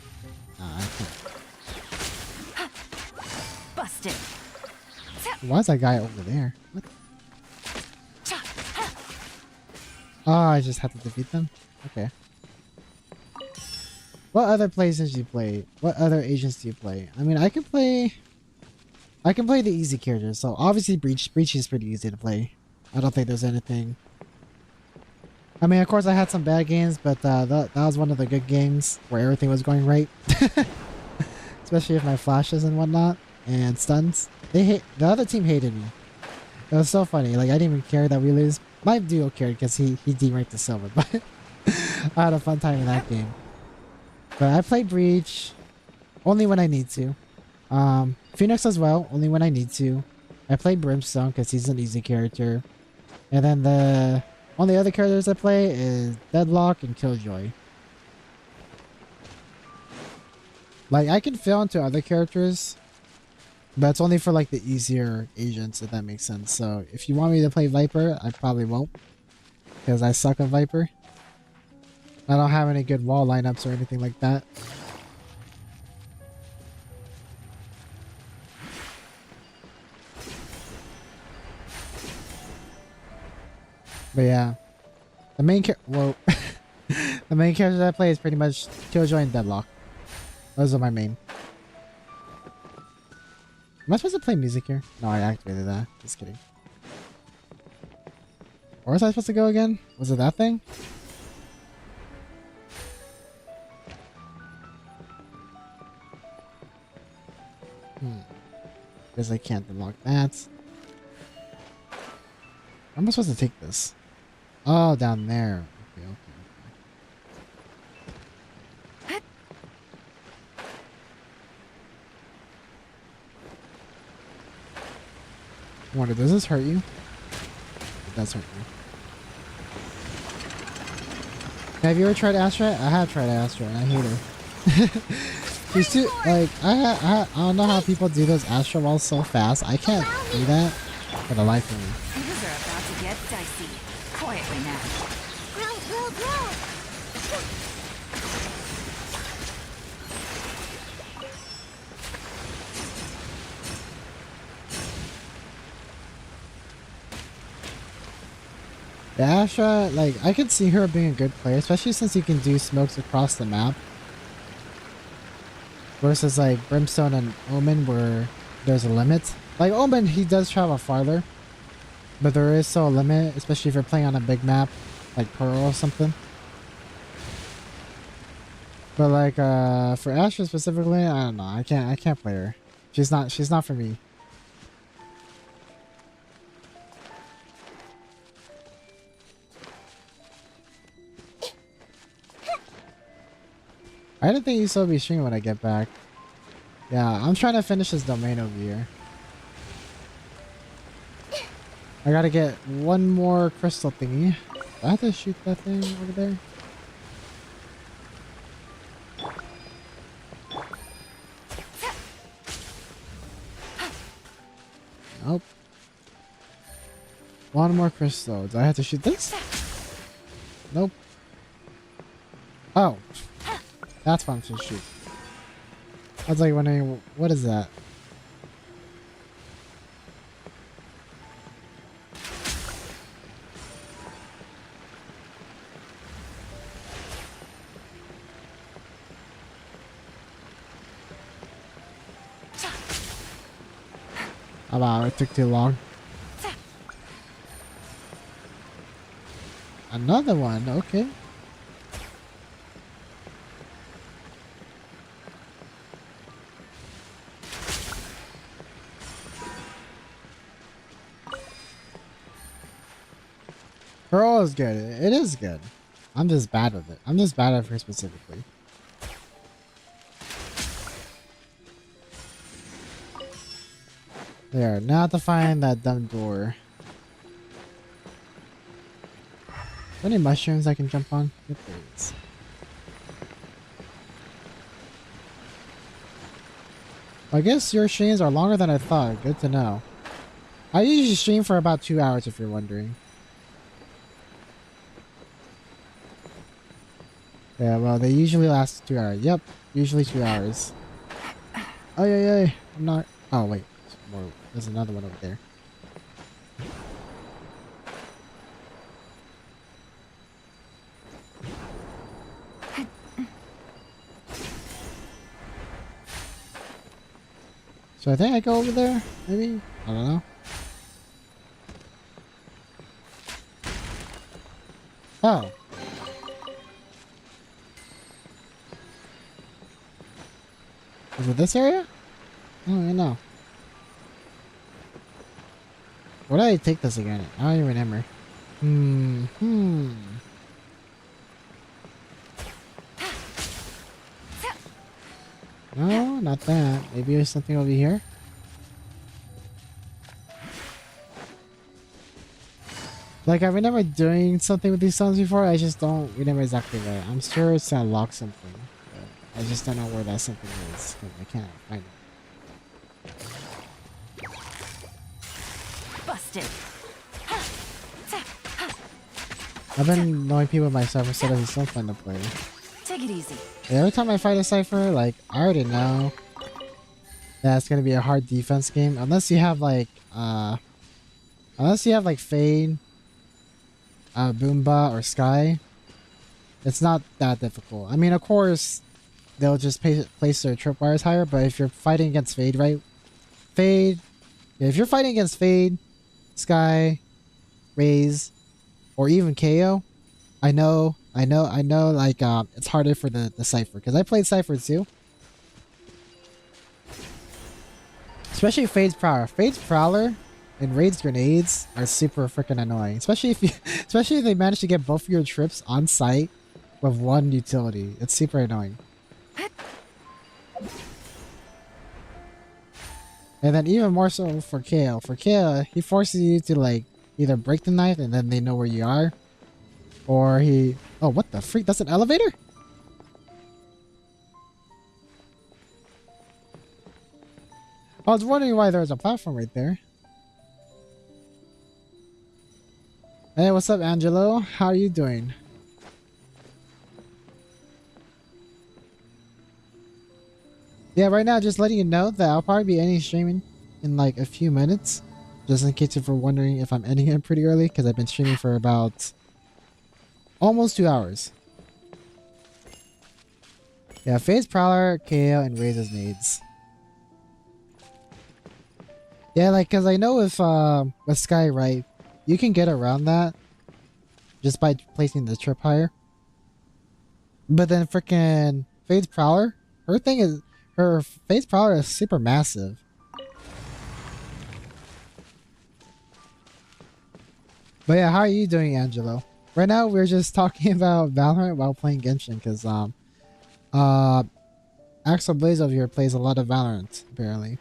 Speaker 1: Nah, I can't.
Speaker 2: Busted.
Speaker 1: Why is that guy over there? What? Oh, I just have to defeat them? Okay. What other places do you play? What other agents do you play? I mean, I can play the easy characters. So obviously Breach is pretty easy to play. I don't think there's anything. I mean, of course I had some bad games, but that was one of the good games where everything was going right. Especially with my flashes and whatnot and stuns. The other team hated me. It was so funny. Like, I didn't even care that we lose. My duo cared because he deranked to silver, but I had a fun time in that game. But I played Breach only when I need to. Phoenix as well, only when I need to. I played Brimstone because he's an easy character. And then the only other characters I play is Deadlock and Killjoy. Like, I can fill into other characters, but it's only for like the easier agents, if that makes sense. So if you want me to play Viper, I probably won't, because I suck at Viper. I don't have any good wall lineups or anything like that. But yeah, the main the main characters I play is pretty much Killjoy and Deadlock. Those are my main. Am I supposed to play music here? No, I activated that. Just kidding. Where was I supposed to go again? Was it that thing? Guess I can't unlock that. Where am I supposed to take this? Oh, down there. Okay, okay. I wonder, does this hurt you? It does hurt you. Have you ever tried Astra? I have tried Astra and I hate her. She's too, like, I don't know how people do those Astra walls so fast. I can't do that for the life of me.
Speaker 2: Things are about to get dicey. Quietly now.
Speaker 5: Grow, grow, grow!
Speaker 1: The Asha, like, I could see her being a good player, especially since you can do smokes across the map. Versus, like, Brimstone and Omen, where there's a limit. Like, Omen, he does travel farther. But there is still a limit, especially if you're playing on a big map, like Pearl or something. But, like, for Asha specifically, I don't know. I can't play her. She's not for me. I don't think you still be streaming when I get back. Yeah, I'm trying to finish this domain over here. I gotta get one more crystal thingy. Do I have to shoot that thing over there? Nope. One more crystal. Do I have to shoot this? Nope. Oh. That's what I'm supposed to shoot. I was like wondering, what is that? Oh wow, it took too long. Another one, okay. Pearl is good. It is good. I'm just bad with it. I'm just bad at her specifically. There, now to find that dumb door. Any mushrooms I can jump on? Yep, there is. I guess your streams are longer than I thought. Good to know. I usually stream for about 2 hours if you're wondering. Yeah, well, they usually last 2 hours. Yep, usually 2 hours. Oh, yeah. I'm not... Oh, wait. There's another one over there. So I think I go over there, maybe? I don't know. Oh. Is it this area? I don't even know. Where did I take this again? I don't even remember. No, not that. Maybe there's something over here. Like, I remember doing something with these songs before. I just don't remember exactly where. I'm sure it's gonna lock something. But I just don't know where that something is. 'Cause I can't find it.
Speaker 2: Busted.
Speaker 1: I've been knowing people myself instead of it's so fun to play.
Speaker 2: Take it easy.
Speaker 1: And every time I fight a cipher, like, I already know that it's gonna be a hard defense game. Unless you have like Fade, Boomba, or Sky. It's not that difficult. I mean, of course, they'll just place their tripwires higher, but if you're fighting against Fade, right? Fade, yeah, if you're fighting against Fade, Sky, Raze, or even KO, I know, like, it's harder for the Cypher, because I played Cypher too. Especially Fade's Prowler. Fade's Prowler and Raid's grenades are super freaking annoying. Especially if they manage to get both of your trips on site with one utility. It's super annoying. And then even more so for KO. For KO, he forces you to, like, either break the knife and then they know where you are. Or he... Oh, what the freak? That's an elevator? I was wondering why there was a platform right there. Hey, what's up, Angelo? How are you doing? Yeah, right now, just letting you know that I'll probably be ending streaming in like a few minutes. Just in case if you're wondering if I'm ending it pretty early, because I've been streaming for about almost 2 hours. Yeah, Phase Prowler, KO, and raises needs. Yeah, like, because I know with Sky, right, you can get around that just by placing the trip higher. But then freaking Phase Prowler, her Phase Prowler is super massive. But yeah, how are you doing, Angelo? Right now, we're just talking about Valorant while playing Genshin, because Axel Blaze over here plays a lot of Valorant, apparently.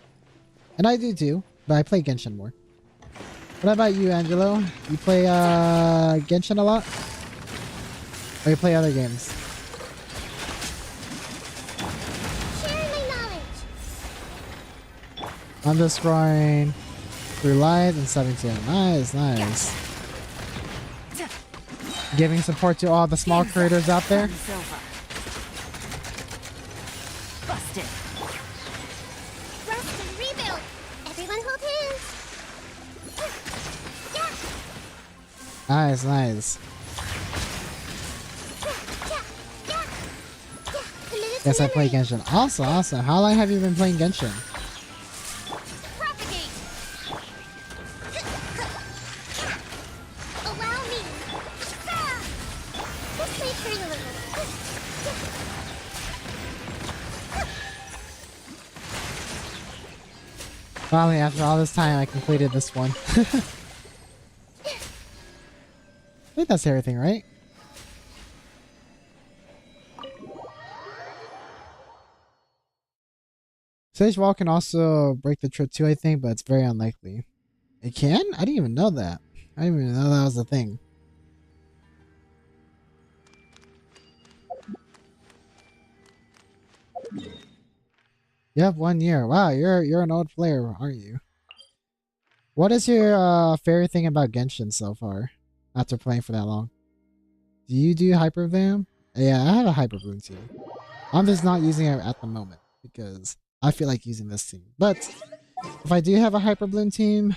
Speaker 1: And I do too, but I play Genshin more. What about you, Angelo? You play Genshin a lot? Or you play other games?
Speaker 5: Sharing my knowledge.
Speaker 1: I'm just scrolling through live and 17. Nice, nice. Giving support to all the small creators out there.
Speaker 2: Busted.
Speaker 5: Rest and rebuild. Everyone hold hands. Yeah.
Speaker 1: Nice, nice. Yes, I play Genshin. Awesome, awesome. How long have you been playing Genshin?
Speaker 5: Propagate. Allow me. Let's play turn a little.
Speaker 1: Finally, after all this time, I completed this one. I think that's everything, right? Sage Wall can also break the trip too, I think, but it's very unlikely. It can? I didn't even know that. I didn't even know that was a thing. You have 1 year. Wow, you're an old player, aren't you? What is your favorite thing about Genshin so far? After playing for that long. Do you do Hypervam? Yeah, I have a Hyperbloom team. I'm just not using it at the moment because I feel like using this team. But if I do have a Hyperbloom team,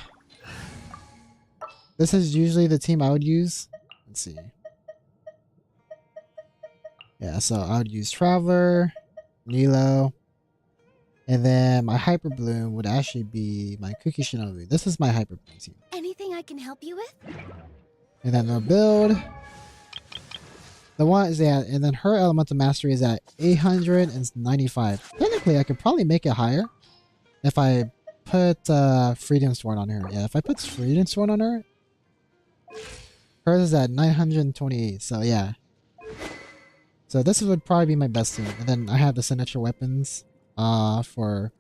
Speaker 1: this is usually the team I would use. Let's see. Yeah, so I would use Traveler, Nilo, and then my Hyperbloom would actually be my Cookie Shinobu. This is my Hyperbloom team.
Speaker 4: Anything I can help you with?
Speaker 1: And then the build. The one is at, and then her Elemental Mastery is at 895. Technically, I could probably make it higher if I put Freedom Sword on her. Yeah, if I put Freedom Sword on her, hers is at 928. So yeah. So this would probably be my best team. And then I have the signature weapons for,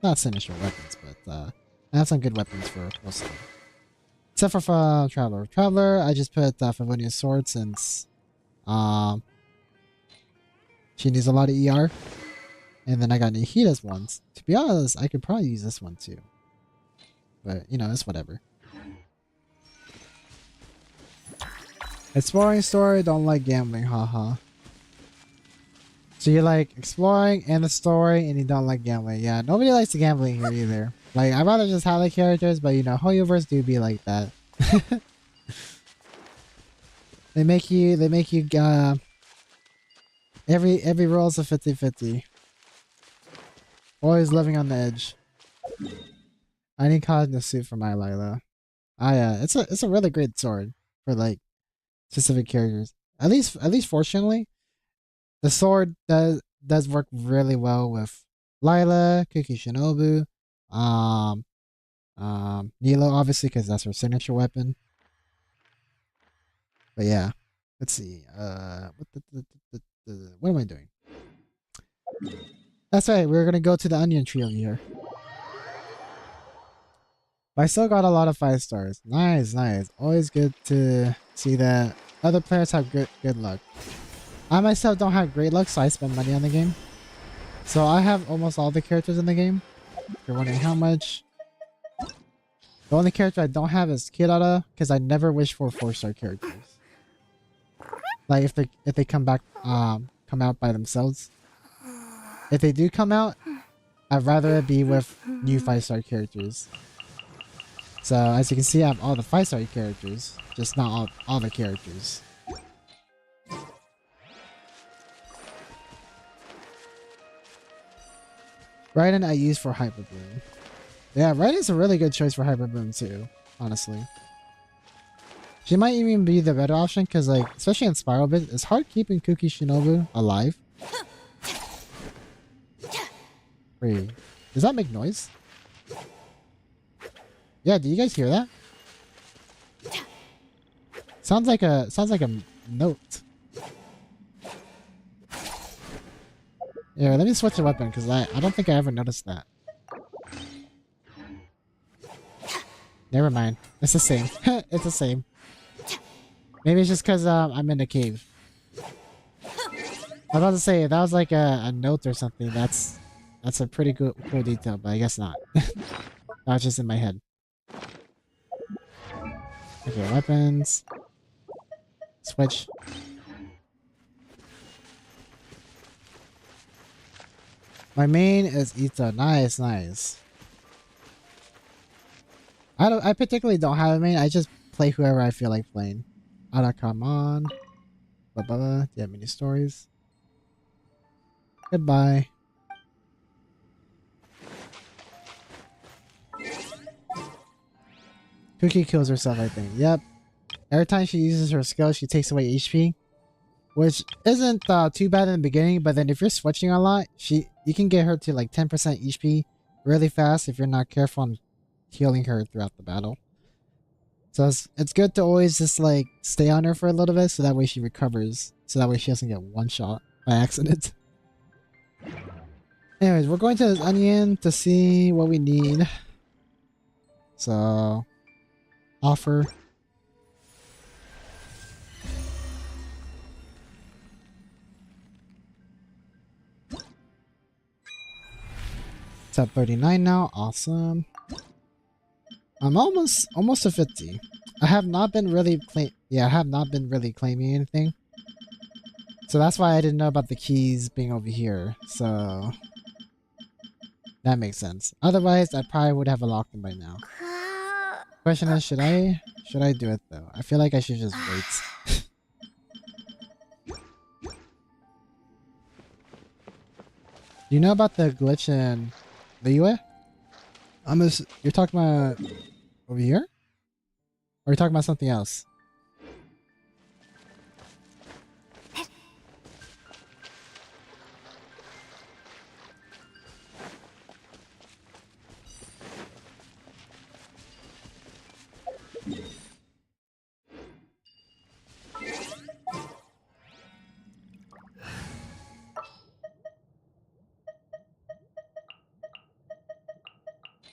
Speaker 1: not signature weapons, but I have some good weapons for most of them. Except for Traveler. Traveler, I just put Favonia's Sword since she needs a lot of ER. And then I got Nihida's ones. To be honest, I could probably use this one too. But, you know, it's whatever. Exploring story, don't like gambling, haha. So you like exploring and the story, and you don't like gambling. Yeah, nobody likes the gambling here either. Like, I'd rather just have the characters, but you know, Hoyoverse do be like that. They make you, every roll is a 50-50. Always living on the edge. I need Cosmo Suit for my Lila. It's a really great sword for like specific characters. At least fortunately, the sword does work really well with Lila, Cookie Shinobu, Nilo obviously because that's her signature weapon. But yeah, let's see. What am I doing? That's right. We're gonna go to the onion tree over here. But I still got a lot of 5 stars. Nice, nice. Always good to see that other players have good luck. I myself don't have great luck, so I spend money on the game. So I have almost all the characters in the game. If you're wondering how much. The only character I don't have is Kirara, because I never wish for 4-star characters. Like if they come out by themselves. If they do come out, I'd rather it be with new 5-star characters. So as you can see, I have all the 5-star characters, just not all the characters. Raiden I use for Hyper Boom. Yeah, Raiden's a really good choice for Hyper Boom too, honestly. She might even be the better option because, like, especially in Spiral Bit, it's hard keeping Kuki Shinobu alive. Wait, does that make noise? Yeah, do you guys hear that? Sounds like a note. Yeah, let me switch the weapon because I don't think I ever noticed that. Never mind. It's the same. It's the same. Maybe it's just because I'm in a cave. I was about to say, if that was like a note or something, that's a pretty cool detail, but I guess not. That was just in my head. Okay, weapons. Switch. My main is Ito. Nice, nice. I particularly don't have a main. I just play whoever I feel like playing. Arakamon. Blah. Do you have any stories? Goodbye. Cookie kills herself, I think. Yep. Every time she uses her skill, she takes away HP. Which isn't too bad in the beginning, but then if you're switching a lot, you can get her to like 10% HP really fast if you're not careful on healing her throughout the battle. So it's good to always just like stay on her for a little bit so that way she recovers. So that way she doesn't get one shot by accident. Anyways, we're going to this onion to see what we need. So, offer. It's at 39 now. Awesome. I'm almost to 50. I have not been really claiming anything. So that's why I didn't know about the keys being over here. So that makes sense. Otherwise, I probably would have unlocked them by now. Question is, should I do it though? I feel like I should just wait. Do you know about the glitch in Liyue? You're talking about over here? Or are you talking about something else?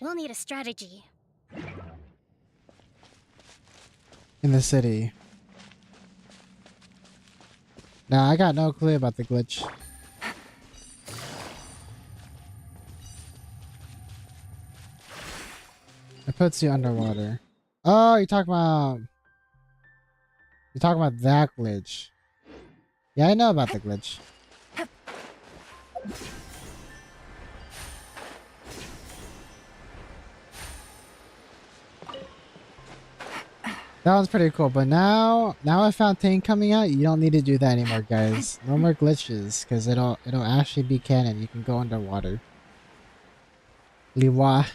Speaker 5: We'll need a strategy.
Speaker 1: In the city. Nah, I got no clue about the glitch. It puts you underwater. Oh, you're talking about that glitch. Yeah, I know about the glitch. That was pretty cool, but now with Fountain coming out, you don't need to do that anymore, guys. No more glitches, because it'll actually be canon. You can go underwater. Liwa.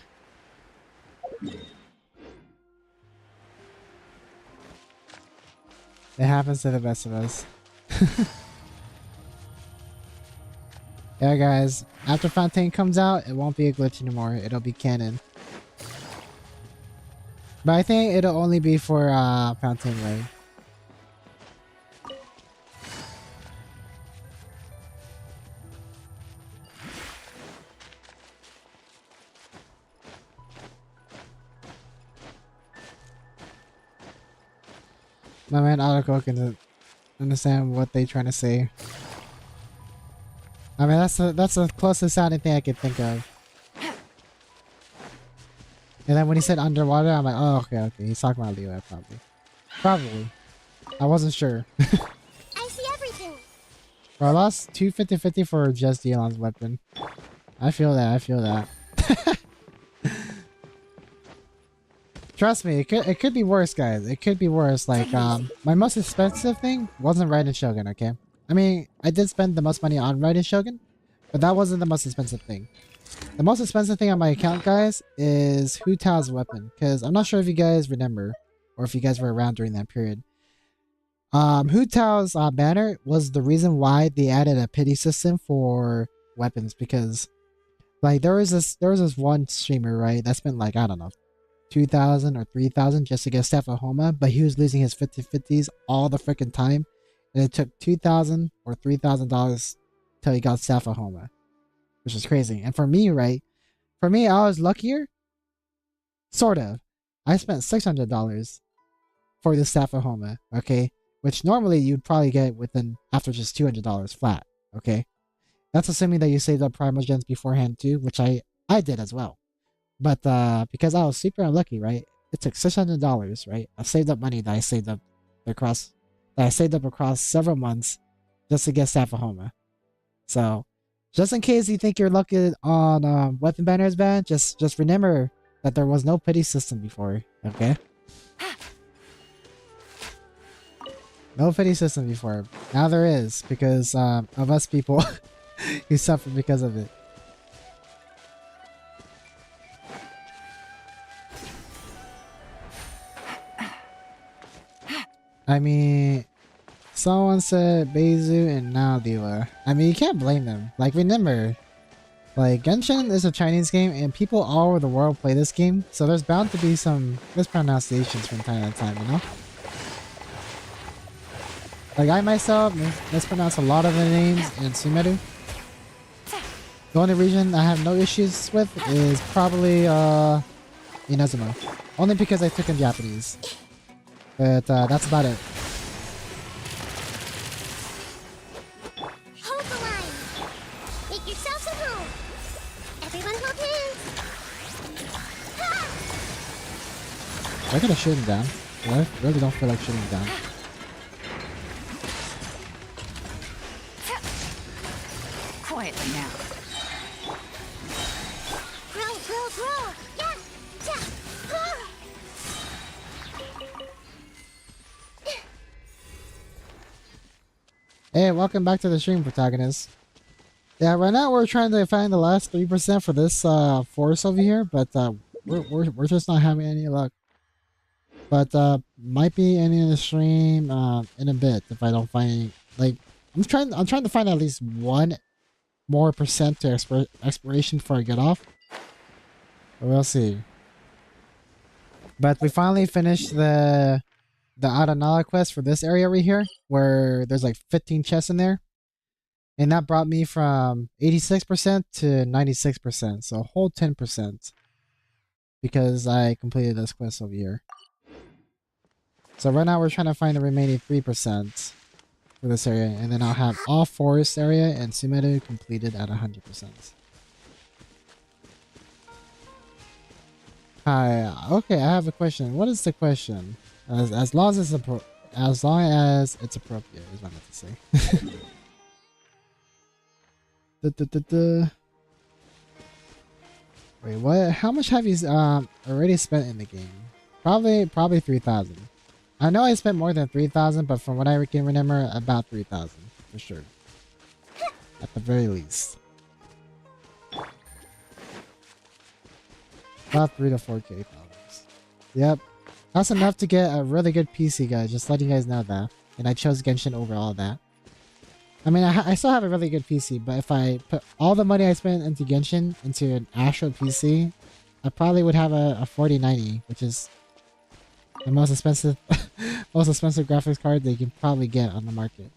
Speaker 1: It happens to the best of us. Yeah, guys. After Fountain comes out, it won't be a glitch anymore. It'll be canon. But I think it'll only be for Fountain Way. My man Aruko can understand what they're trying to say. I mean, that's the closest sounding thing I could think of. And then when he said underwater, I'm like, oh, okay. He's talking about Liyue, probably. I wasn't sure.
Speaker 5: I see everything.
Speaker 1: Bro, I lost 250-50 for just Elon's weapon. I feel that. Trust me, it could be worse, guys. It could be worse. Like, my most expensive thing wasn't Raiden Shogun, okay? I mean, I did spend the most money on Raiden Shogun, but that wasn't the most expensive thing. The most expensive thing on my account, guys, is Hu Tao's weapon. Because I'm not sure if you guys remember, or if you guys were around during that period. Hu Tao's banner was the reason why they added a pity system for weapons. Because, like, there was this one streamer, right, that spent, like, I don't know, 2,000 or 3,000 just to get Staff of Homa, but he was losing his 50/50s all the freaking time. And it took $2,000 or $3,000 till he got Staff of Homa, which is crazy. And for me, right? For me, I was luckier. Sort of. I spent $600 for the Staff of Homa, okay? Which normally you'd probably get within after just $200 flat, okay? That's assuming that you saved up Primal Gens beforehand too, which I did as well. But because I was super unlucky, right? It took $600, right? I saved up money that I saved up across several months just to get Staff of Homa. So, just in case you think you're lucky on weapon banners ban, just remember that there was no pity system before, okay? No pity system before. Now there is, because of us people who suffer because of it. I mean, someone said Beizu and now Dila. I mean, you can't blame them. Like, remember, like, Genshin is a Chinese game and people all over the world play this game, so there's bound to be some mispronunciations from time to time, you know? Like, I myself mispronounce a lot of the names in Sumeru. The only region I have no issues with is probably Inazuma. Only because I took in Japanese. But that's about it.
Speaker 5: Hold the line. Make yourselves a room. Everyone hold hands.
Speaker 1: I gotta shoot him down. I really don't feel like shooting him down.
Speaker 2: Quietly now.
Speaker 5: Grow. Yeah.
Speaker 1: Hey, welcome back to the stream, protagonist. Yeah, right now we're trying to find the last 3% for this forest over here, but we're just not having any luck. But might be ending the stream in a bit if I don't find any. Like, I'm trying to find at least 1 more percent to exploration before I get off. But we'll see. But we finally finished the Aranala quest for this area right here, where there's like 15 chests in there. And that brought me from 86% to 96%, so a whole 10%. Because I completed this quest over here. So right now we're trying to find the remaining 3% for this area, and then I'll have all forest area and Sumeru completed at 100%. Hi, okay, I have a question. What is the question? As long as it's appropriate is what I meant to say. Wait, what? How much have you already spent in the game? Probably 3,000. I know I spent more than 3,000, but from what I can remember, about 3,000 for sure. At the very least. About 3 to 4K dollars. Yep. That's enough to get a really good PC, guys. Just letting you guys know that. And I chose Genshin over all that. I mean, I still have a really good PC, but if I put all the money I spent into Genshin into an actual PC, I probably would have a 4090, which is the most expensive graphics card that you can probably get on the market.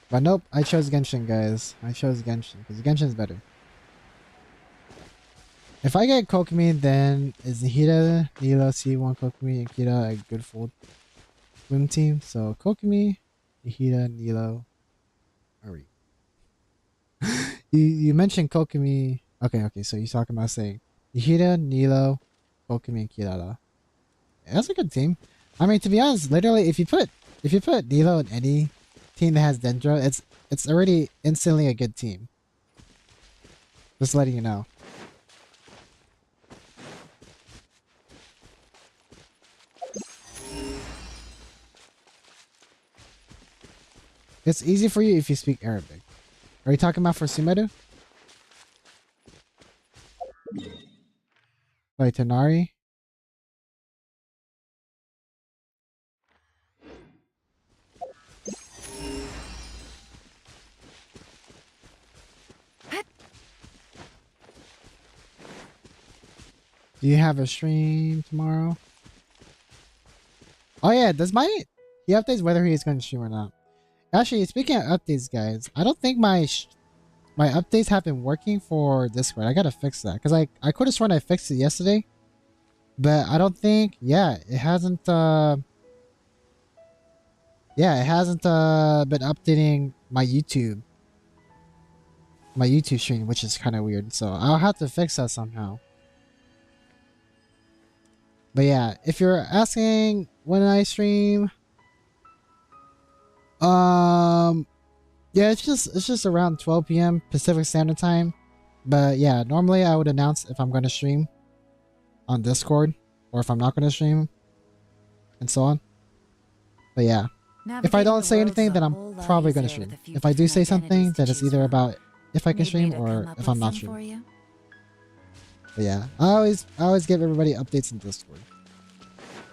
Speaker 1: But nope, I chose Genshin, guys. I chose Genshin because Genshin's better. If I get Kokomi, then is Hida, Nilo, C1, Kokomi, and Kira a good full swim team? So Kokomi, Hida, Nilo, Ari. You mentioned Kokomi. Okay, so you're talking about saying Hida, Nilo, Kokomi, and Kirara. Yeah, that's a good team. I mean, to be honest, literally, if you put Nilo in any team that has Dendro, it's already instantly a good team. Just letting you know. It's easy for you if you speak Arabic. Are you talking about for Sumeru? Like Tanari? Do you have a stream tomorrow? Oh yeah, he updates whether he is going to stream or not. Actually, speaking of updates, guys, I don't think my updates have been working for Discord. I gotta fix that because I could have sworn I fixed it yesterday, but I don't think. Yeah, it hasn't. Yeah, it hasn't been updating my YouTube stream, which is kind of weird. So I'll have to fix that somehow. But yeah, if you're asking when I stream, yeah, it's just around 12 p.m. Pacific Standard Time. But yeah, normally I would announce if I'm going to stream on Discord or if I'm not going to stream and so on. But yeah, if I don't say anything, then I'm probably going to stream. If I do say something, then it's either about if I can stream or if I'm not streaming. But yeah, I always give everybody updates in Discord.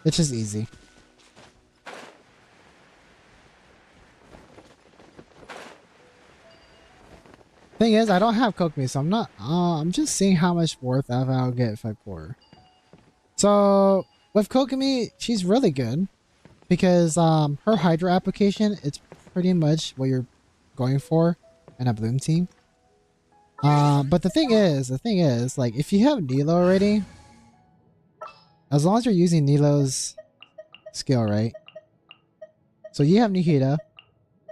Speaker 1: It's just easy. Thing is, I don't have Kokomi, so I'm not. I'm just seeing how much worth I'll get if I pour. So with Kokomi, she's really good because her Hydro application, it's pretty much what you're going for in a Bloom team. But the thing is, like if you have Nilo already, as long as you're using Nilo's skill, right? So you have Nihida.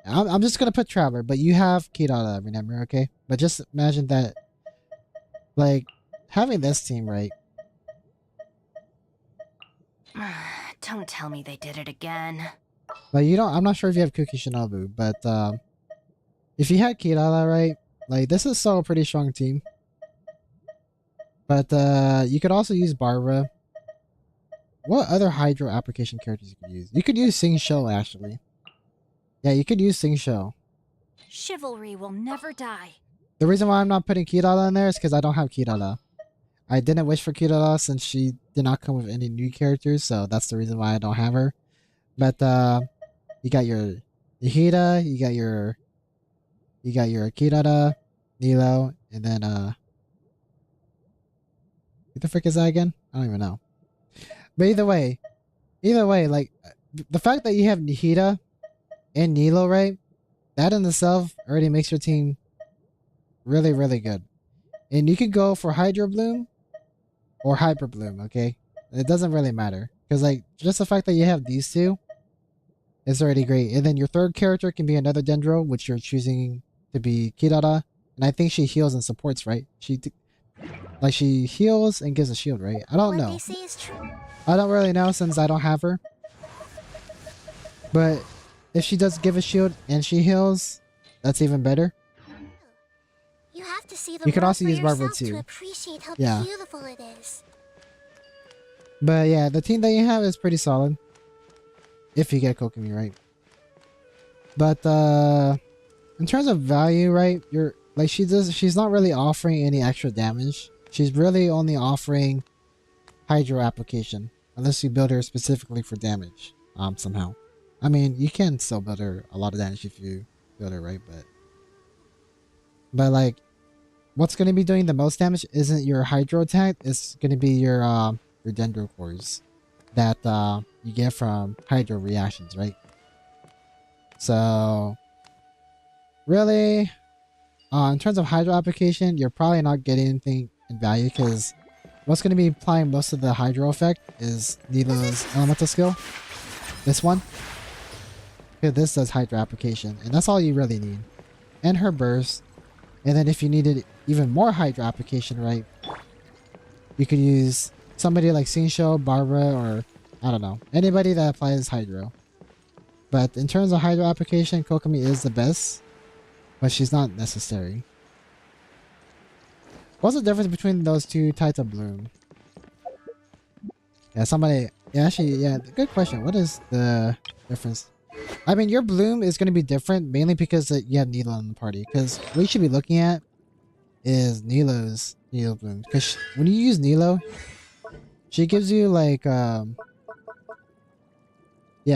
Speaker 1: I'm just gonna put Traveler, but you have Kirara, remember, okay? But just imagine that, like, having this team, right?
Speaker 2: Don't tell me they did it again.
Speaker 1: Like, you don't, I'm not sure if you have Kuki Shinobu, but, if you had Kirara, right? Like, this is still a pretty strong team. But, you could also use Barbara. What other Hydro application characters you could use? You could use Sing Shou, actually. Yeah, you could use Sing Shou.
Speaker 2: Chivalry will never die.
Speaker 1: The reason why I'm not putting Kirara in there is because I don't have Kirara. I didn't wish for Kirara since she did not come with any new characters, so that's the reason why I don't have her. But you got your Nihida, you got your Kirara, Nilo, and then what the frick is that again? I don't even know. But either way, like the fact that you have Nihida and Nilo, right? That in itself already makes your team really, really good. And you could go for Hydro Bloom or Hyper Bloom, okay? It doesn't really matter. Because, like, just the fact that you have these two is already great. And then your third character can be another Dendro, which you're choosing to be Kirara. And I think she heals and supports, right? She heals and gives a shield, right? I don't know.
Speaker 4: What they say is true.
Speaker 1: I don't really know since I don't have her. But if she does give a shield and she heals, that's even better.
Speaker 4: You have to see the
Speaker 1: You could
Speaker 4: world
Speaker 1: also
Speaker 4: for
Speaker 1: use Barbara
Speaker 4: yourself
Speaker 1: too.
Speaker 4: to appreciate how
Speaker 1: Yeah.
Speaker 4: beautiful it is.
Speaker 1: But yeah, the team that you have is pretty solid. If you get Kokomi, right? But in terms of value, right? You're like she's not really offering any extra damage. She's really only offering Hydro application. Unless you build her specifically for damage. Somehow. I mean, you can still build her a lot of damage if you build her, right? But like, what's going to be doing the most damage isn't your Hydro attack. It's going to be your Dendro cores that you get from Hydro reactions, right? So, really, in terms of Hydro application, you're probably not getting anything in value because what's going to be applying most of the Hydro effect is Nilo's elemental skill. This one. Because this does Hydro application, and that's all you really need. And her burst. And then if you needed even more Hydro application, right, you could use somebody like Sing Shou, Barbara, or I don't know, anybody that applies Hydro. But in terms of Hydro application, Kokomi is the best, but she's not necessary. What's the difference between those two types of bloom? Yeah, somebody. Yeah, actually, yeah. Good question. What is the difference? I mean, your bloom is going to be different mainly because you have Nilo in the party. Because what you should be looking at is Nilo's Nilo bloom. Because when you use Nilo, she gives you like yeah.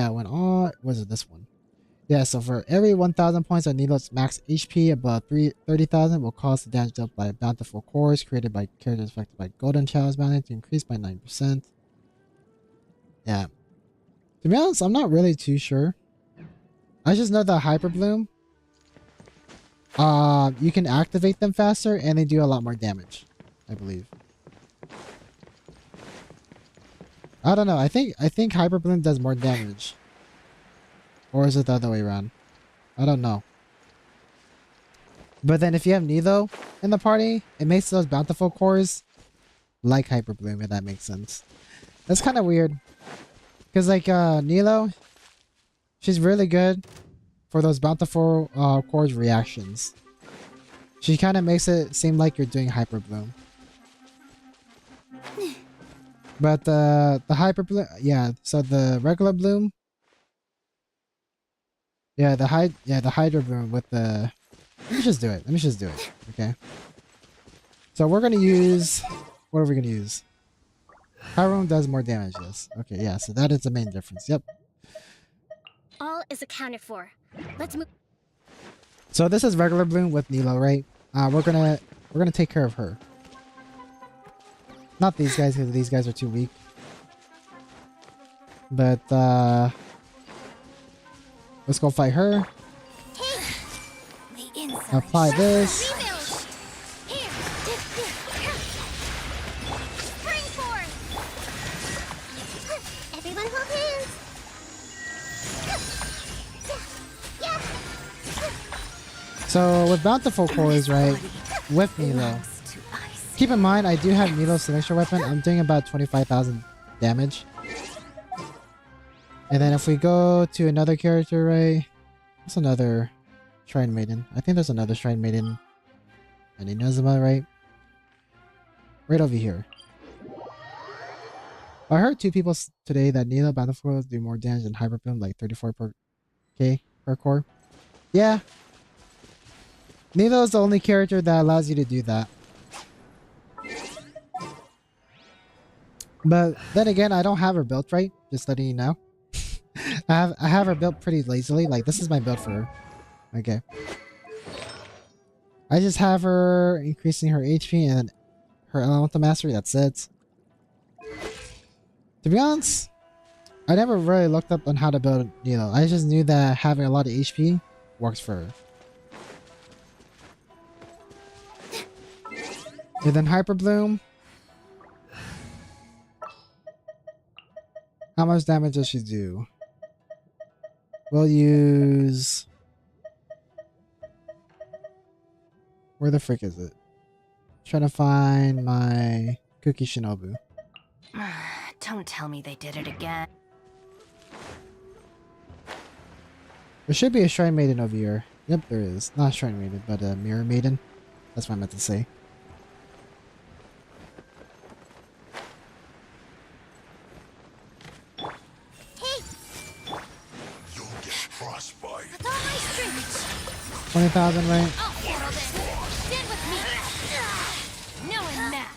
Speaker 1: When all was it this one? Yeah. So for every 1,000 points of Nilo's max HP above 30,000 will cause the damage dealt by a bountiful course created by characters affected by Golden Chalice bounty to increase by 9%. Yeah. To be honest, I'm not really too sure. I just know that Hyper Bloom, you can activate them faster and they do a lot more damage, I believe. I don't know. I think Hyper Bloom does more damage. Or is it the other way around? I don't know. But then if you have Nilo in the party, it makes those bountiful cores like Hyper Bloom, if that makes sense. That's kind of weird. Because like Nilo, she's really good for those bountiful cores reactions. She kind of makes it seem like you're doing Hyper Bloom. But the Hyper Bloom, yeah, so the regular Bloom, yeah, the Hydra Bloom with the, let me just do it, okay? So we're gonna use, what are we gonna use? Pyro does more damage, yes. Okay, yeah, so that is the main difference, yep.
Speaker 5: All is accounted for. Let's move.
Speaker 1: So this is regular Bloom with Nilo, right? We're gonna take care of her. Not these guys, because these guys are too weak. But let's go fight her. Apply this.
Speaker 5: Everyone hold hands.
Speaker 1: So with bountiful cores, right? With Nilo. Keep in mind, I do have Nilo's signature weapon. I'm doing about 25,000 damage. And then if we go to another character, right? What's another Shrine Maiden? I think there's another Shrine Maiden. And Inazuma, right? Right over here. I heard two people today that Nilo bountiful do more damage than Hyper Bloom, like 34 per K per core. Yeah. Nilo is the only character that allows you to do that. But then again, I don't have her built right. Just letting you know. I have her built pretty lazily. Like this is my build for her. Okay. I just have her increasing her HP and her elemental mastery. That's it. To be honest, I never really looked up on how to build Nilo. I just knew that having a lot of HP works for her. And then Hyper Bloom. How much damage does she do? We'll use... Where the frick is it? Trying to find my Cookie Shinobu.
Speaker 2: Don't tell me they did it again.
Speaker 1: There should be a Shrine Maiden over here. Yep, there is. Not a Shrine Maiden, but a Mirror Maiden. That's what I meant to say.
Speaker 7: You'll get frostbite.
Speaker 1: 20,000, right?
Speaker 2: Stand with me. No and Matt.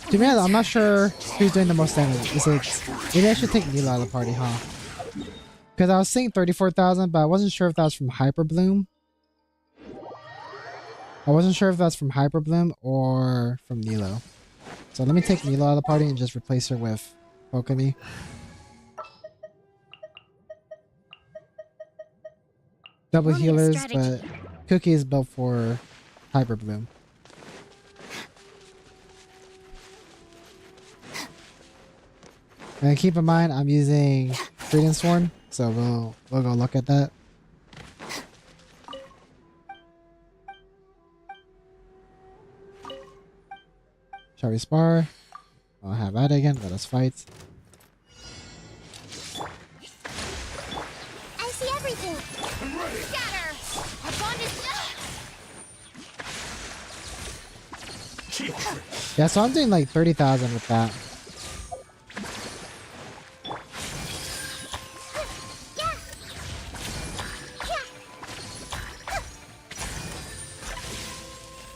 Speaker 1: To be honest, I'm not sure who's doing the most damage. Is it... Maybe I should take Nilo out of the party, huh? Because I was saying 34,000, but I wasn't sure if that was from Hyper Bloom. I wasn't sure if that's from Hyper Bloom or from Nilo. So let me take Nilo out of the party and just replace her with Pokemi. Double
Speaker 5: We'll need a
Speaker 1: healers,
Speaker 5: strategy.
Speaker 1: but Cookie is built for Hyper Bloom. And keep in mind, I'm using Freedom Sworn, so we'll go look at that. Shall we spar? I'll have that again. Let us fight.
Speaker 5: I see everything.
Speaker 2: Scatter. Our bond is.
Speaker 7: Cheap trick.
Speaker 1: Yeah, so I'm doing like 30,000 with that.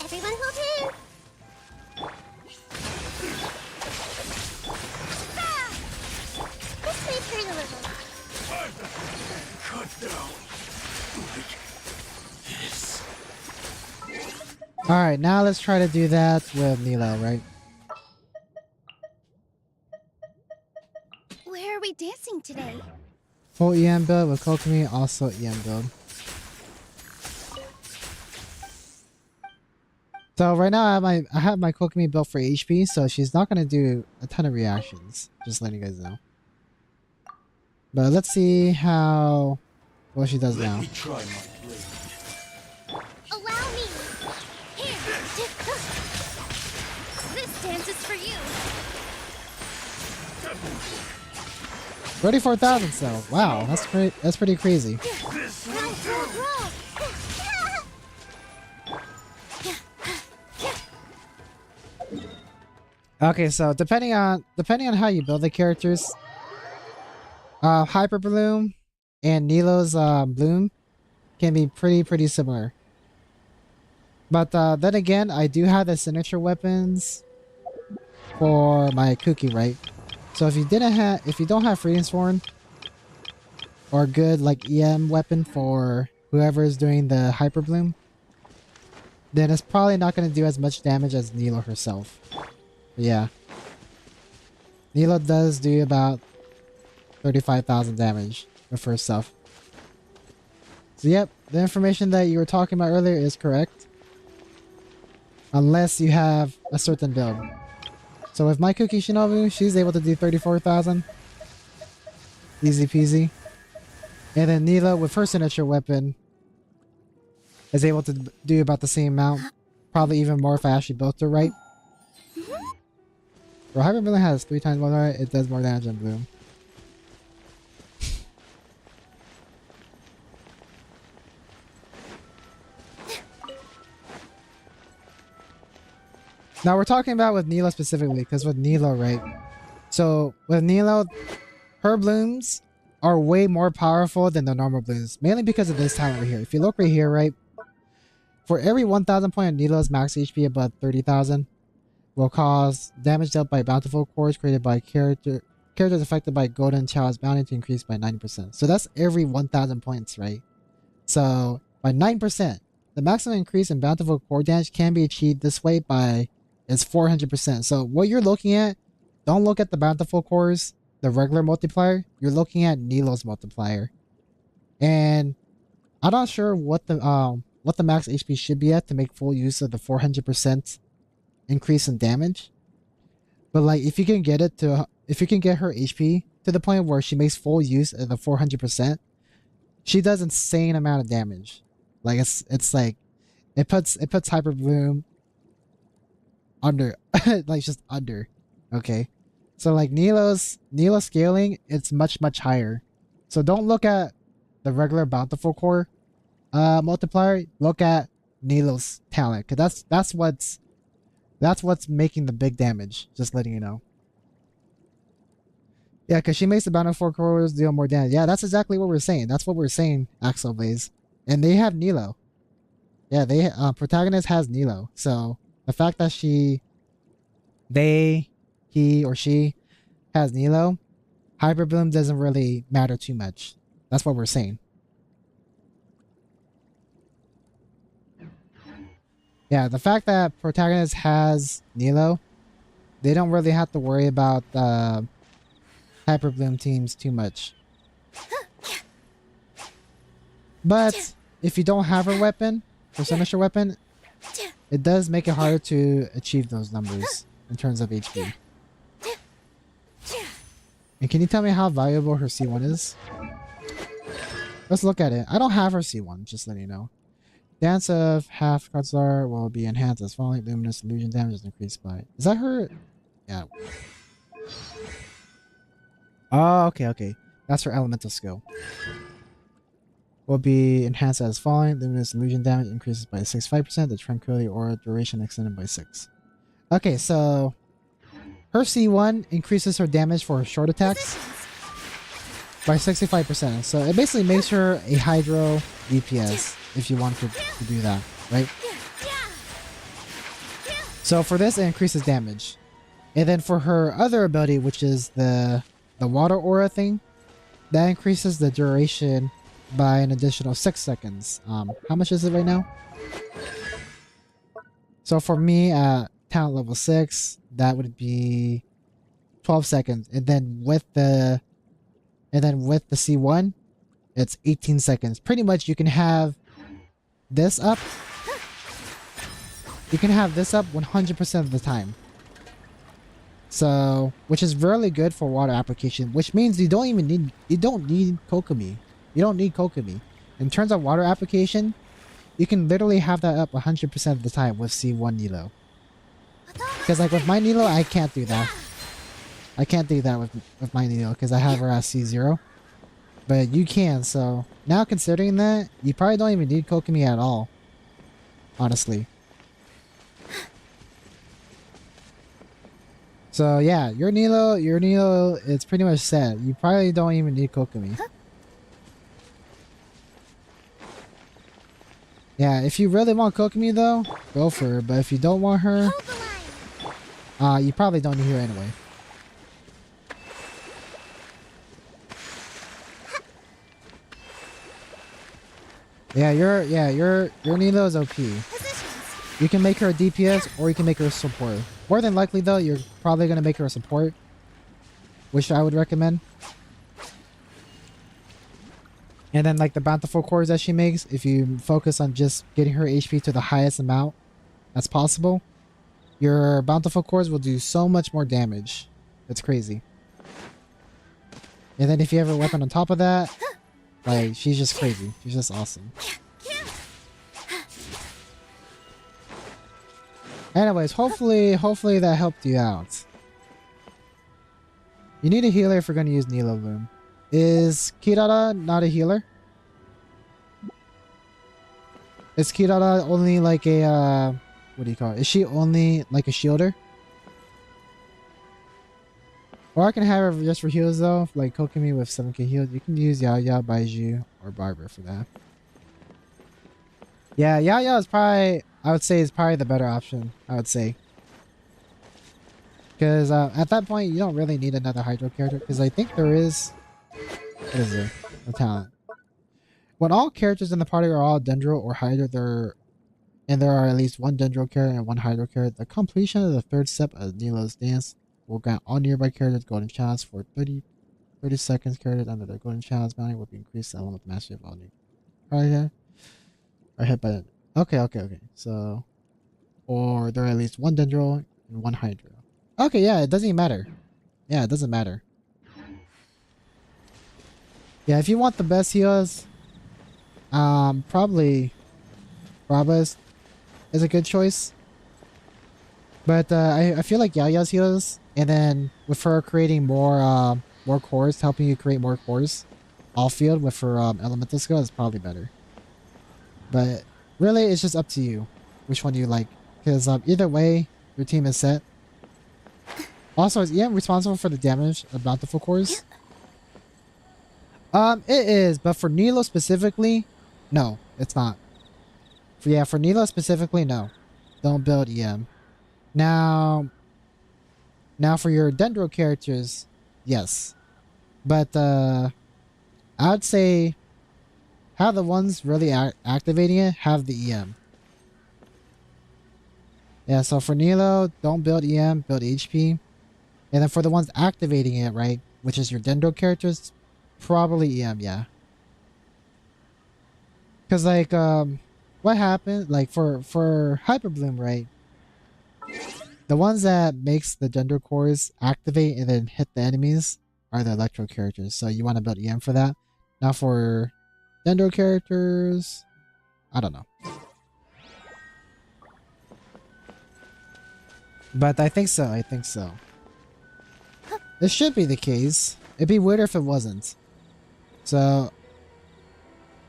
Speaker 4: Everyone hold in. This may hurt a little.
Speaker 7: Cut down. Like this.
Speaker 1: Alright, now let's try to do that with Nilo, right?
Speaker 4: Where are we dancing today?
Speaker 1: Full EM build with Kokomi, also EM build. So right now I have my Kokomi built for HP, so she's not gonna do a ton of reactions. Just letting you guys know. But let's see how well she does now.
Speaker 7: Let me try my blade.
Speaker 4: Allow me. Here. This dance is for you.
Speaker 1: 34,000 so wow, that's pretty crazy.
Speaker 4: Roll.
Speaker 1: Okay, so depending on how you build the characters, Hyper Bloom and Nilo's Bloom can be pretty similar. But then again, I do have the signature weapons for my Kuki, right? So if you don't have Freedom Sworn or good like EM weapon for whoever is doing the Hyper Bloom, then it's probably not going to do as much damage as Nilo herself. But yeah, Nilo does do about 35,000 damage with her stuff. So yep, the information that you were talking about earlier is correct. Unless you have a certain build. So with my Kuki Shinobu, she's able to do 34,000. Easy peasy. And then Nilo with her signature weapon is able to do about the same amount. Probably even more if I actually built her right. Bro, Hyper Bloom has 3 times more damage. It does more damage than Bloom. Now we're talking about with Nilo specifically, because with Nilo, right? So with Nilo, her blooms are way more powerful than the normal blooms, mainly because of this talent right here. If you look right here, right? For every 1,000 point of Nilo's max HP above 30,000 will cause damage dealt by bountiful cores created by characters affected by Golden Child's bounty to increase by 90%. So that's every 1,000 points, right? So by 9%, the maximum increase in bountiful core damage can be achieved this way by is 400%. So what you're looking at, don't look at the bountiful cores, the regular multiplier. You're looking at Nilo's multiplier, and I'm not sure what the max HP should be at to make full use of the 400% increase in damage. But like, if you can get her HP to the point where she makes full use of the 400%, she does insane amount of damage. Like it's like it puts Hyper Bloom under like just under. Okay, so like Nilo scaling, it's much higher. So don't look at the regular bountiful core multiplier. Look at Nilo's talent, because that's what's making the big damage. Just letting you know. Yeah, because she makes the bountiful cores deal more damage. Yeah, that's exactly what we're saying. That's what we're saying, Axel Blaze. And they have Nilo. Yeah, they protagonist has Nilo. So the fact that he or she has Nilo, Hyper Bloom doesn't really matter too much. That's what we're saying. Yeah, the fact that protagonist has Nilo, they don't really have to worry about Hyper Bloom teams too much. But if you don't have her weapon, her signature weapon, it does make it harder to achieve those numbers in terms of HP. And can you tell me how valuable her C1 is? Let's look at it. I don't have her C1, just letting you know. Dance of half Cutslar will be enhanced as falling luminous illusion damage is increased by. Is that her? Yeah. Oh, okay. That's her elemental skill. Will be enhanced as following. Luminous illusion damage increases by 65%. The tranquility aura duration extended by 6. Okay, so her C1 increases her damage for her short attacks by 65%. So it basically makes her a Hydro DPS if you want to do that, right? So for this, it increases damage. And then for her other ability, which is the water aura thing, that increases the duration by an additional 6 seconds. How much is it right now? So for me at talent level 6, that would be 12 seconds. And then with the C1, it's 18 seconds. Pretty much you can have this up. You can have this up 100% of the time. So, which is really good for water application, which means you don't need Kokomi. You don't need Kokomi. In terms of water application, you can literally have that up 100% of the time with C1 Nilo. Because like with my Nilo, I can't do that. I can't do that with my Nilo because I have her at C0. But you can, so now considering that, you probably don't even need Kokomi at all. Honestly. So yeah, your Nilo, it's pretty much set. You probably don't even need Kokomi. Yeah, if you really want Kokomi though, go for her. But if you don't want her, you probably don't need her anyway. Yeah, your Nilo is OP. You can make her a DPS or you can make her a support. More than likely though, you're probably gonna make her a support, which I would recommend. And then like the bountiful cores that she makes, if you focus on just getting her HP to the highest amount that's possible, your bountiful cores will do so much more damage. It's crazy. And then if you have a weapon on top of that, like she's just crazy. She's just awesome. Anyways, hopefully that helped you out. You need a healer if you're going to use Nilo Loom. Is Kirara not a healer? Is Kirara only like a, what do you call it? Is she only like a shielder? Or I can have her just for heals though, like Kokomi with 7k heals. You can use Yaya, Baiju, or Barber for that. Yeah, Yaya is probably, I would say, is probably the better option, I would say. Because at that point, you don't really need another Hydro character. Because I think there is... What is it? A talent. When all characters in the party are all Dendro or Hydro, and there are at least one Dendro character and one Hydro character, the completion of the third step of Nilo's dance will grant all nearby characters golden chance for 30 seconds. Characters under the golden chance bounty will be increased along with mastery of all new. Right, are hit by it. Okay. So, or there are at least one Dendro and one Hydro. Okay, yeah, it doesn't even matter. Yeah, it doesn't matter. Yeah, if you want the best heals, probably Brabus is a good choice. But I feel like Yaya's heals, and then with her creating more cores, helping you create more cores, all field with her elemental skill is probably better. But really, it's just up to you which one you like. Because either way, your team is set. Also, is EM responsible for the damage of bountiful cores? It is, but for Nilo specifically, no, it's not. For Nilo specifically, no. Don't build EM. Now for your Dendro characters, yes. But I'd say have the ones really activating it have the EM. Yeah, so for Nilo, don't build EM, build HP. And then for the ones activating it, right, which is your Dendro characters, probably EM, yeah. Because like what happened, like for Hyper Bloom, right, the ones that makes the Dendro cores activate and then hit the enemies are the Electro characters, so you want to build EM for that. Now for Dendro characters, I don't know, but I think so. This should be the case. It'd be weirder if it wasn't. So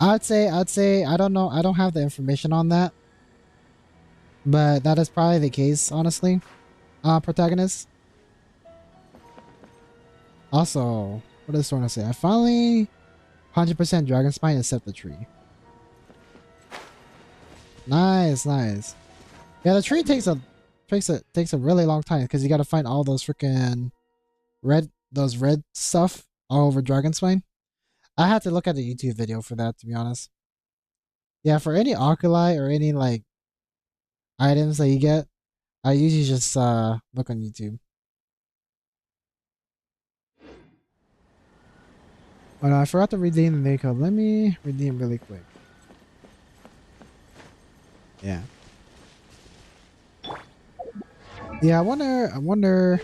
Speaker 1: I'd say I don't know. I don't have the information on that, but that is probably the case, honestly. protagonist. Also, what does this one say? I finally 100% dragon spine except the tree. Nice, nice. Yeah, the tree takes a really long time because you got to find all those freaking red stuff all over dragon spine. I had to look at the YouTube video for that, to be honest. Yeah, for any oculi or any like items that you get, I usually just look on YouTube. Oh no, I forgot to redeem the new code. Let me redeem really quick. Yeah. Yeah, I wonder.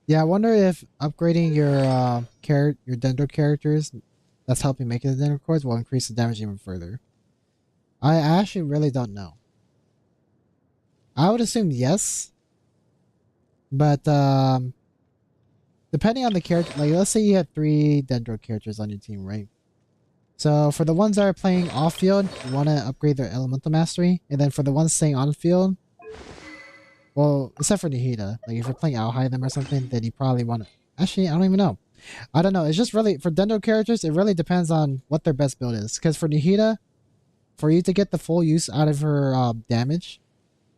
Speaker 1: Yeah, I wonder if upgrading your your dendro characters that's helping make it the dendro cores will increase the damage even further. I actually really don't know. I would assume yes. But depending on the character, like let's say you have 3 dendro characters on your team, right? So for the ones that are playing off field, you want to upgrade their elemental mastery, and then for the ones staying on field, well, except for Nihida, like if you're playing out high them or something, then you probably want to. Actually, I don't even know. I don't know. It's just really for dendro characters. It really depends on what their best build is. Because for Nihida, for you to get the full use out of her damage,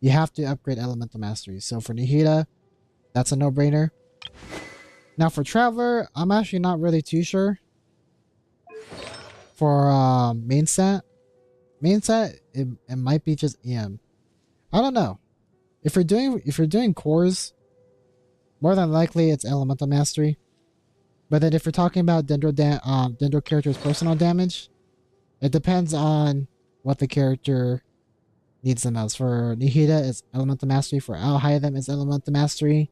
Speaker 1: you have to upgrade elemental mastery. So for Nihida, that's a no-brainer. Now for Traveler, I'm actually not really too sure. For main set, it might be just EM. I don't know. If you're doing cores, more than likely it's elemental mastery. But then if you're talking about dendro character's personal damage, it depends on what the character needs the most. For Nihida, it's elemental mastery. For Alhaitham, it's elemental mastery.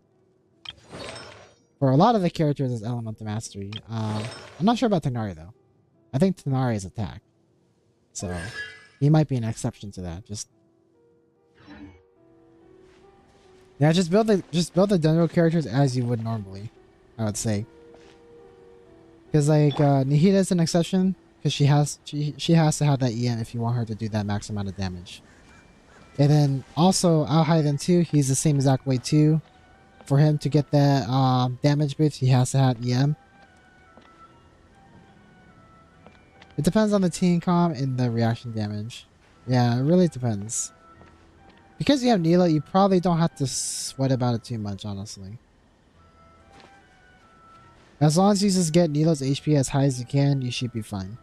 Speaker 1: For a lot of the characters, it's elemental mastery. I'm not sure about Tanari though. I think Tanari is attack, so he might be an exception to that. Just build the dendro characters as you would normally, I would say. Because like Nihida is an exception because she has to have that EM if you want her to do that max amount of damage. And then also Alhaitham too, he's the same exact way too. For him to get that damage boost, he has to have EM. It depends on the team comp and the reaction damage. Yeah, it really depends. Because you have Neela, you probably don't have to sweat about it too much, honestly. As long as you just get Neela's HP as high as you can, you should be fine.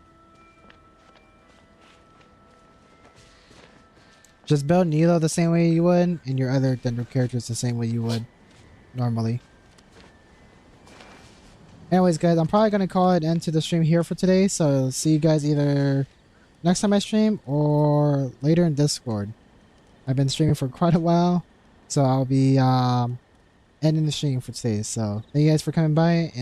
Speaker 1: Just build Neela the same way you would, and your other dendro characters the same way you would normally. Anyways, guys, I'm probably going to call it end to the stream here for today. So see you guys either next time I stream or later in Discord. I've been streaming for quite a while, so I'll be ending the stream for today. So thank you guys for coming by, and